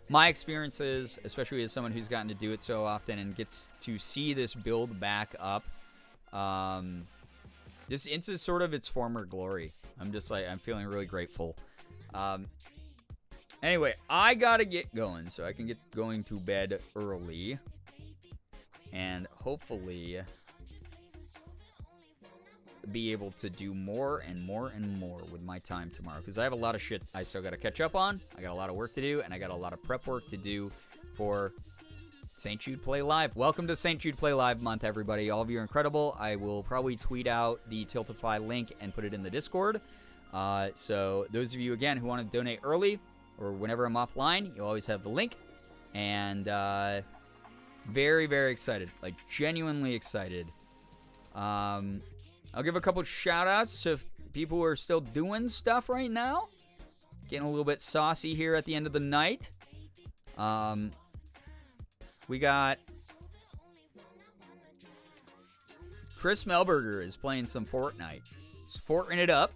my experiences, especially as someone who's gotten to do it so often and gets to see this build back up. This into sort of its former glory. I'm just like, I'm feeling really grateful. Anyway, I gotta get going so I can get going to bed early. And hopefully be able to do more and more and more with my time tomorrow, because I have a lot of shit I still got to catch up on. I got a lot of work to do, and I got a lot of prep work to do for St. Jude Play Live. Welcome to St. Jude Play Live month, everybody. All of you are incredible. I will probably tweet out the Tiltify link and put it in the Discord. So those of you, again, who want to donate early or whenever I'm offline, you always have the link. And very, very excited. Like, genuinely excited. I'll give a couple shout-outs to people who are still doing stuff right now. Getting a little bit saucy here at the end of the night. We got Chris Melberger is playing some Fortnite. He's forting it up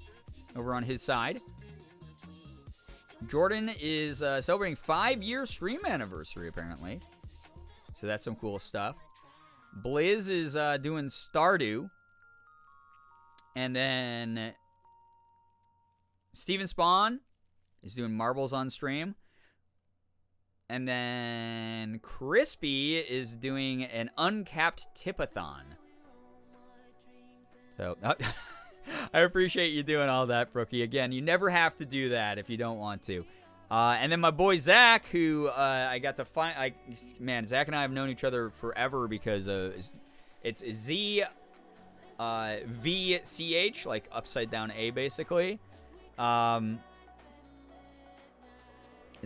over on his side. Jordan is celebrating 5-year stream anniversary, apparently. So that's some cool stuff. Blizz is doing Stardew. And then Steven Spawn is doing marbles on stream. And then Crispy is doing an uncapped tipathon. So I appreciate you doing all that, Brookie. Again, you never have to do that if you don't want to. And then my boy Zach, who I got to find. Man, Zach and I have known each other forever because it's Z. VCH, like upside down A, basically.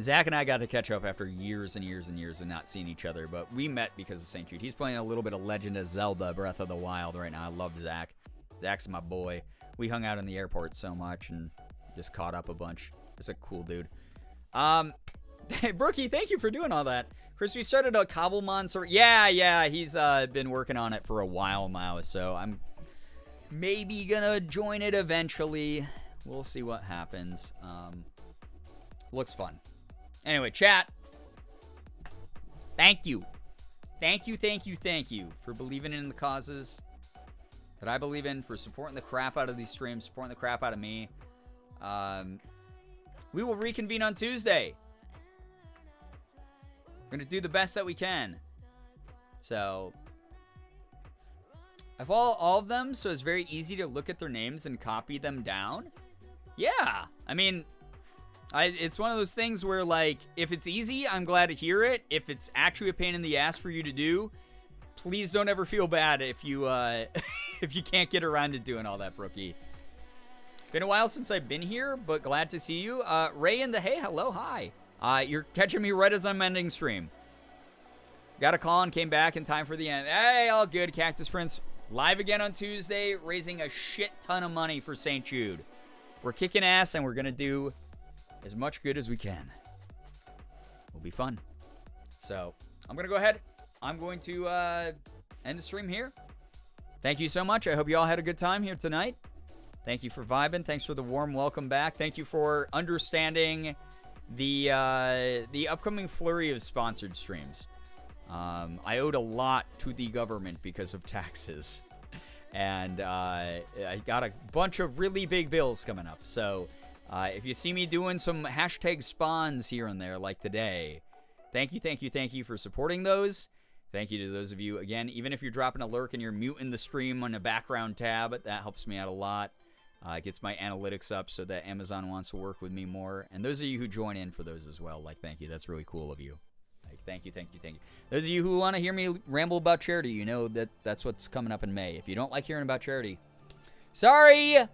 Zach and I got to catch up after years and years and years of not seeing each other, but we met because of St. Jude. He's playing a little bit of Legend of Zelda Breath of the Wild right now. I love Zach. Zach's my boy. We hung out in the airport so much and just caught up a bunch. He's a cool dude. Brookie, thank you for doing all that. Chris, we started a Cobblemon sort. Yeah, he's been working on it for a while now, so I'm maybe gonna join it eventually. We'll see what happens. Looks fun. Anyway, chat. Thank you. Thank you for believing in the causes that I believe in, for supporting the crap out of these streams, supporting the crap out of me. We will reconvene on Tuesday. We're gonna do the best that we can. So I follow all of them, so it's very easy to look at their names and copy them down. Yeah, I mean, it's one of those things where, like, if it's easy, I'm glad to hear it. If it's actually a pain in the ass for you to do, please don't ever feel bad if you if you can't get around to doing all that, Brookie. Been a while since I've been here, but glad to see you. Ray in the hey, hello, hi. You're catching me right as I'm ending stream. Got a call and came back in time for the end. Hey, all good, Cactus Prince. Live again on Tuesday, raising a shit ton of money for St. Jude. We're kicking ass, and we're going to do as much good as we can. It'll be fun. So, I'm going to go ahead. I'm going to end the stream here. Thank you so much. I hope you all had a good time here tonight. Thank you for vibing. Thanks for the warm welcome back. Thank you for understanding the upcoming flurry of sponsored streams. I owed a lot to the government because of taxes. And I got a bunch of really big bills coming up. So if you see me doing some hashtag spawns here and there like today, thank you for supporting those. Thank you to those of you, again, even if you're dropping a lurk and you're muting the stream on the background tab, that helps me out a lot. It gets my analytics up so that Amazon wants to work with me more. And those of you who join in for those as well, like, thank you. That's really cool of you. Like, thank you. Those of you who want to hear me ramble about charity, you know that that's what's coming up in May. If you don't like hearing about charity, sorry,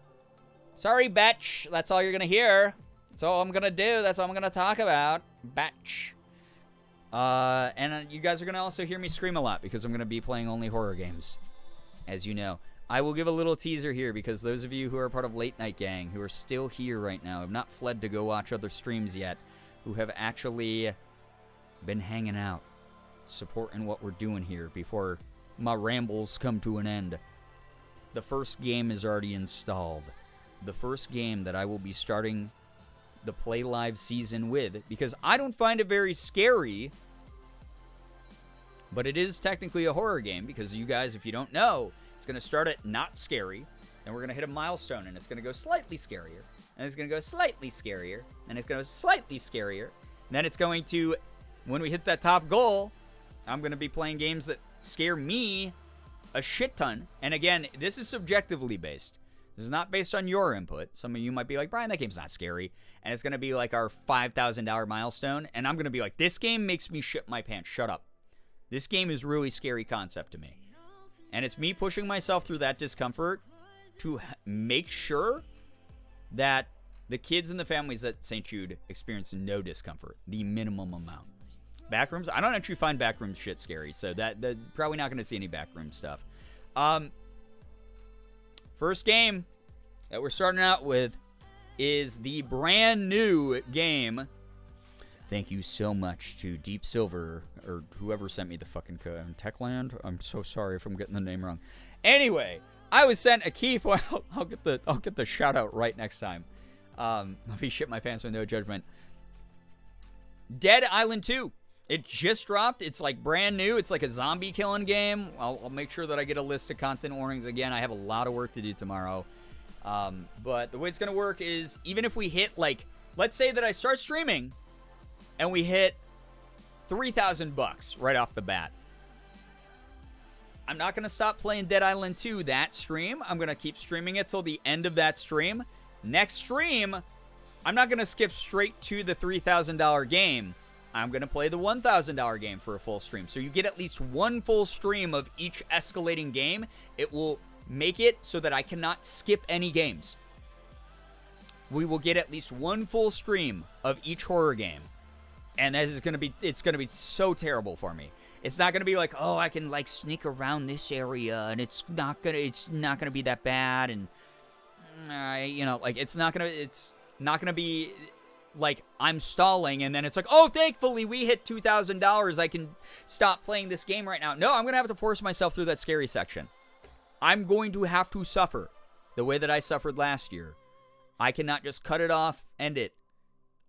Batch. That's all you're going to hear. That's all I'm going to do. That's all I'm going to talk about. Batch. And you guys are going to also hear me scream a lot because I'm going to be playing only horror games, as you know. I will give a little teaser here because those of you who are part of Late Night Gang, who are still here right now, have not fled to go watch other streams yet, who have actually been hanging out, supporting what we're doing here before my rambles come to an end. The first game is already installed. The first game that I will be starting the Play Live season with, because I don't find it very scary, but it is technically a horror game, because you guys, if you don't know, it's going to start at not scary, and we're going to hit a milestone, and it's going to go slightly scarier, and it's going to go slightly scarier, and it's going to go slightly scarier, and then it's going to, when we hit that top goal, I'm going to be playing games that scare me a shit ton. And again, this is subjectively based. This is not based on your input. Some of you might be like, Brian, that game's not scary. And it's going to be like our $5,000 milestone. And I'm going to be like, this game makes me shit my pants. Shut up. This game is really scary concept to me. And it's me pushing myself through that discomfort to make sure that the kids and the families at St. Jude experience no discomfort. The minimum amount. Backrooms? I don't actually find backrooms shit scary, so that probably not going to see any backroom stuff. First game that we're starting out with is the brand new game. Thank you so much to Deep Silver, or whoever sent me the fucking code. Techland? I'm so sorry if I'm getting the name wrong. Anyway, I was sent a key for... I'll get the shout out right next time. Let me shit my pants with no judgment. Dead Island 2. It just dropped. It's like brand new. It's like a zombie killing game. I'll make sure that I get a list of content warnings. Again, I have a lot of work to do tomorrow. But the way it's going to work is even if we hit, like, let's say that I start streaming and we hit $3,000 right off the bat. I'm not going to stop playing Dead Island 2 that stream. I'm going to keep streaming it till the end of that stream. Next stream, I'm not going to skip straight to the $3,000 game. I'm going to play the $1,000 game for a full stream. So you get at least one full stream of each escalating game. It will make it so that I cannot skip any games. We will get at least one full stream of each horror game. And this is going to be, it's going to be so terrible for me. It's not going to be like, oh, I can like sneak around this area and it's not going to be that bad. And, you know, like it's not going to be like I'm stalling and then it's like, oh, thankfully we hit $2,000. I can stop playing this game right now. No, I'm going to have to force myself through that scary section. I'm going to have to suffer the way that I suffered last year. I cannot just cut it off, end it.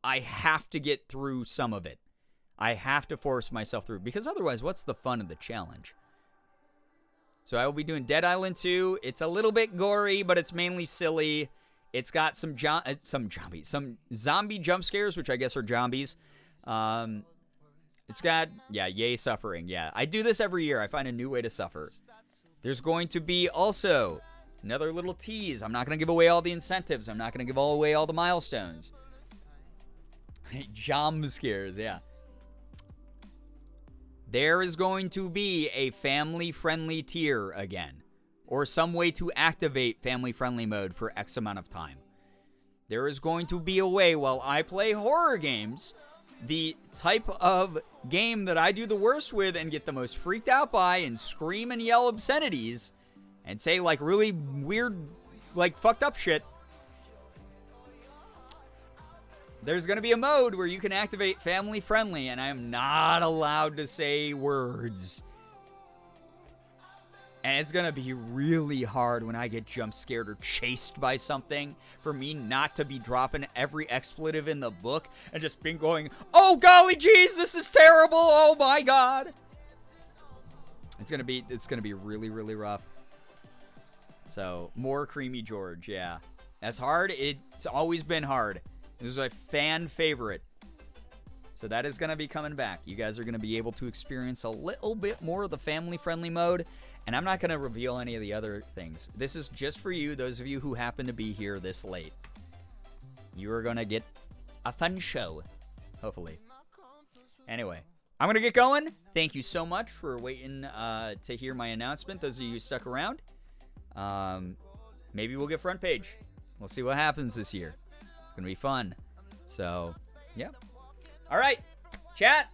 I have to get through some of it. I have to force myself through because otherwise, what's the fun of the challenge? So I will be doing Dead Island 2. It's a little bit gory, but it's mainly silly. It's got some zombie jump scares, which I guess are zombies. It's got, yay suffering. Yeah, I do this every year. I find a new way to suffer. There's going to be also another little tease. I'm not going to give away all the incentives. I'm not going to give away all the milestones. Jump scares, yeah. There is going to be a family-friendly tier again, or some way to activate family-friendly mode for X amount of time. There is going to be a way while I play horror games, the type of game that I do the worst with and get the most freaked out by and scream and yell obscenities and say like really weird, like fucked up shit. There's going to be a mode where you can activate family friendly and I am not allowed to say words. And it's going to be really hard when I get jump scared or chased by something for me not to be dropping every expletive in the book and just being going, oh golly jeez, this is terrible. Oh my God. It's going to be really, really rough. So more Creamy George. Yeah. That's hard. It's always been hard. This is a fan favorite. So that is going to be coming back. You guys are going to be able to experience a little bit more of the family-friendly mode. And I'm not going to reveal any of the other things. This is just for you, those of you who happen to be here this late. You are going to get a fun show, hopefully. Anyway, I'm going to get going. Thank you so much for waiting to hear my announcement, those of you who stuck around. Maybe we'll get front page. We'll see what happens this year. It's going to be fun. So, yeah. All right, chat.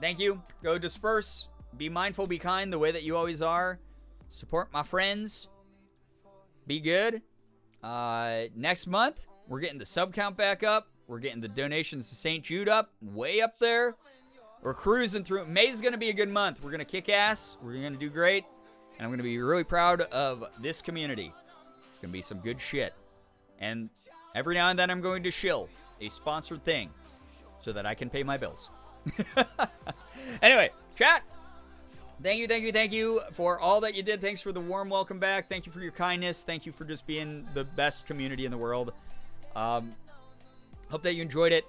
thank you. Go disperse. Be mindful, be kind the way that you always are. Support my friends. Be good. Next month, we're getting the sub count back up. We're getting the donations to St. Jude up, way up there. We're cruising through. May's going to be a good month. We're going to kick ass. We're going to do great. And I'm going to be really proud of this community. It's going to be some good shit. And every now and then I'm going to shill a sponsored thing so that I can pay my bills. Anyway, chat. Thank you for all that you did. Thanks for the warm welcome back. Thank you for your kindness. Thank you for just being the best community in the world. Hope that you enjoyed it.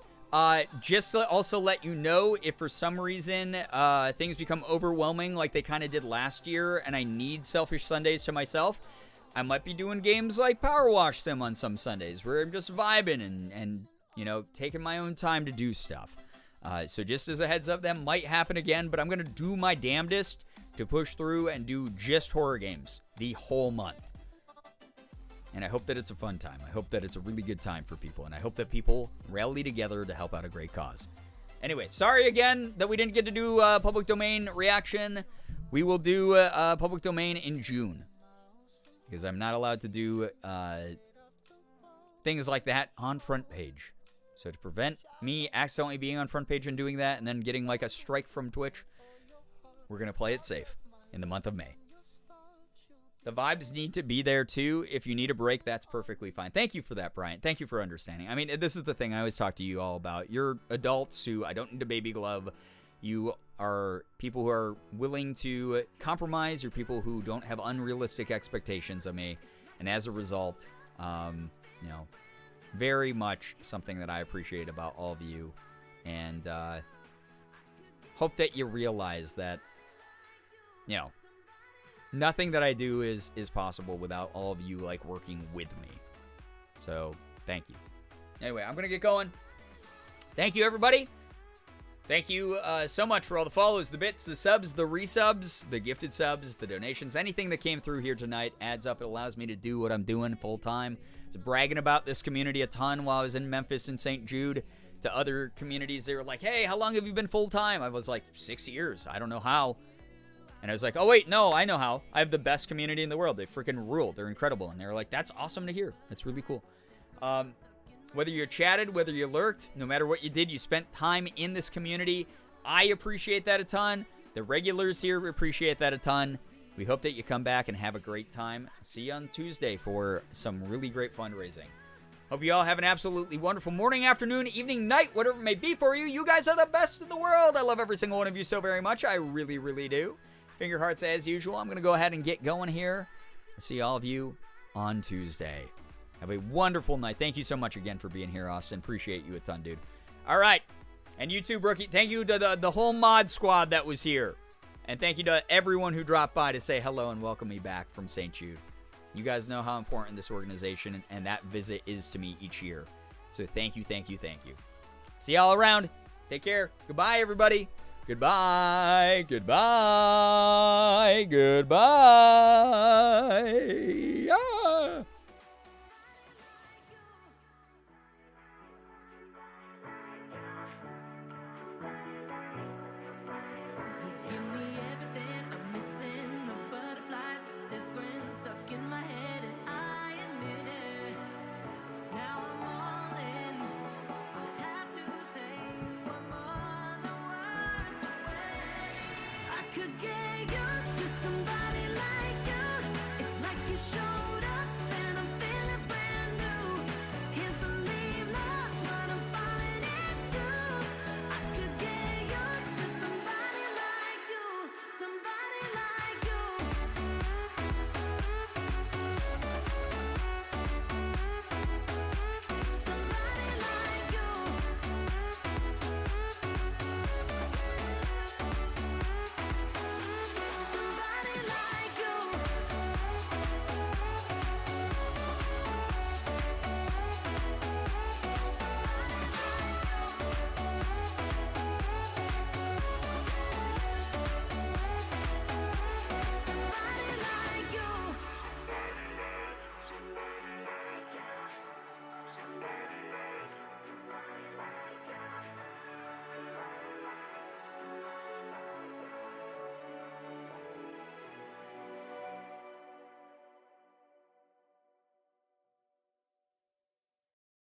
Just to also let you know, if for some reason things become overwhelming like they kind of did last year and I need Selfish Sundays to myself, I might be doing games like Power Wash Sim on some Sundays where I'm just vibing and you know, taking my own time to do stuff. So just as a heads up, that might happen again, but I'm going to do my damnedest to push through and do just horror games the whole month. And I hope that it's a fun time. I hope that it's a really good time for people, and I hope that people rally together to help out a great cause. Anyway, sorry again that we didn't get to do public domain reaction. We will do public domain in June, because I'm not allowed to do things like that on front page. So to prevent me accidentally being on front page and doing that and then getting like a strike from Twitch, we're going to play it safe in the month of May. The vibes need to be there too. If you need a break, that's perfectly fine. Thank you for that, Brian. Thank you for understanding. I mean, this is the thing I always talk to you all about. You're adults who I don't need to baby glove. You are people who are willing to compromise. You're people who don't have unrealistic expectations of me. And as a result, you know, very much something that I appreciate about all of you, and hope that you realize that, you know, nothing that I do is possible without all of you like working with me. So thank you. Anyway, I'm gonna get going. Thank you, everybody. Thank you so much for all the follows, the bits, the subs, the resubs, the gifted subs, the donations. Anything that came through here tonight adds up. It allows me to do what I'm doing full time. I was bragging about this community a ton while I was in Memphis and St. Jude to other communities. They were like, hey, how long have you been full time? I was like, 6 years. I don't know how. And I was like, oh, wait, no, I know how. I have the best community in the world. They freaking rule. They're incredible. And they were like, that's awesome to hear. That's really cool. Whether you chatted, whether you lurked, no matter what you did, you spent time in this community. I appreciate that a ton. The regulars here appreciate that a ton. We hope that you come back and have a great time. See you on Tuesday for some really great fundraising. Hope you all have an absolutely wonderful morning, afternoon, evening, night, whatever it may be for you. You guys are the best in the world. I love every single one of you so very much. I really, really do. Finger hearts as usual. I'm going to go ahead and get going here. I'll see all of you on Tuesday. Have a wonderful night. Thank you so much again for being here, Austin. Appreciate you a ton, dude. All right. And you too, Brookie. Thank you to the whole mod squad that was here. And thank you to everyone who dropped by to say hello and welcome me back from St. Jude. You guys know how important this organization and that visit is to me each year. So thank you, thank you, thank you. See y'all around. Take care. Goodbye, everybody. Goodbye. Goodbye. Goodbye.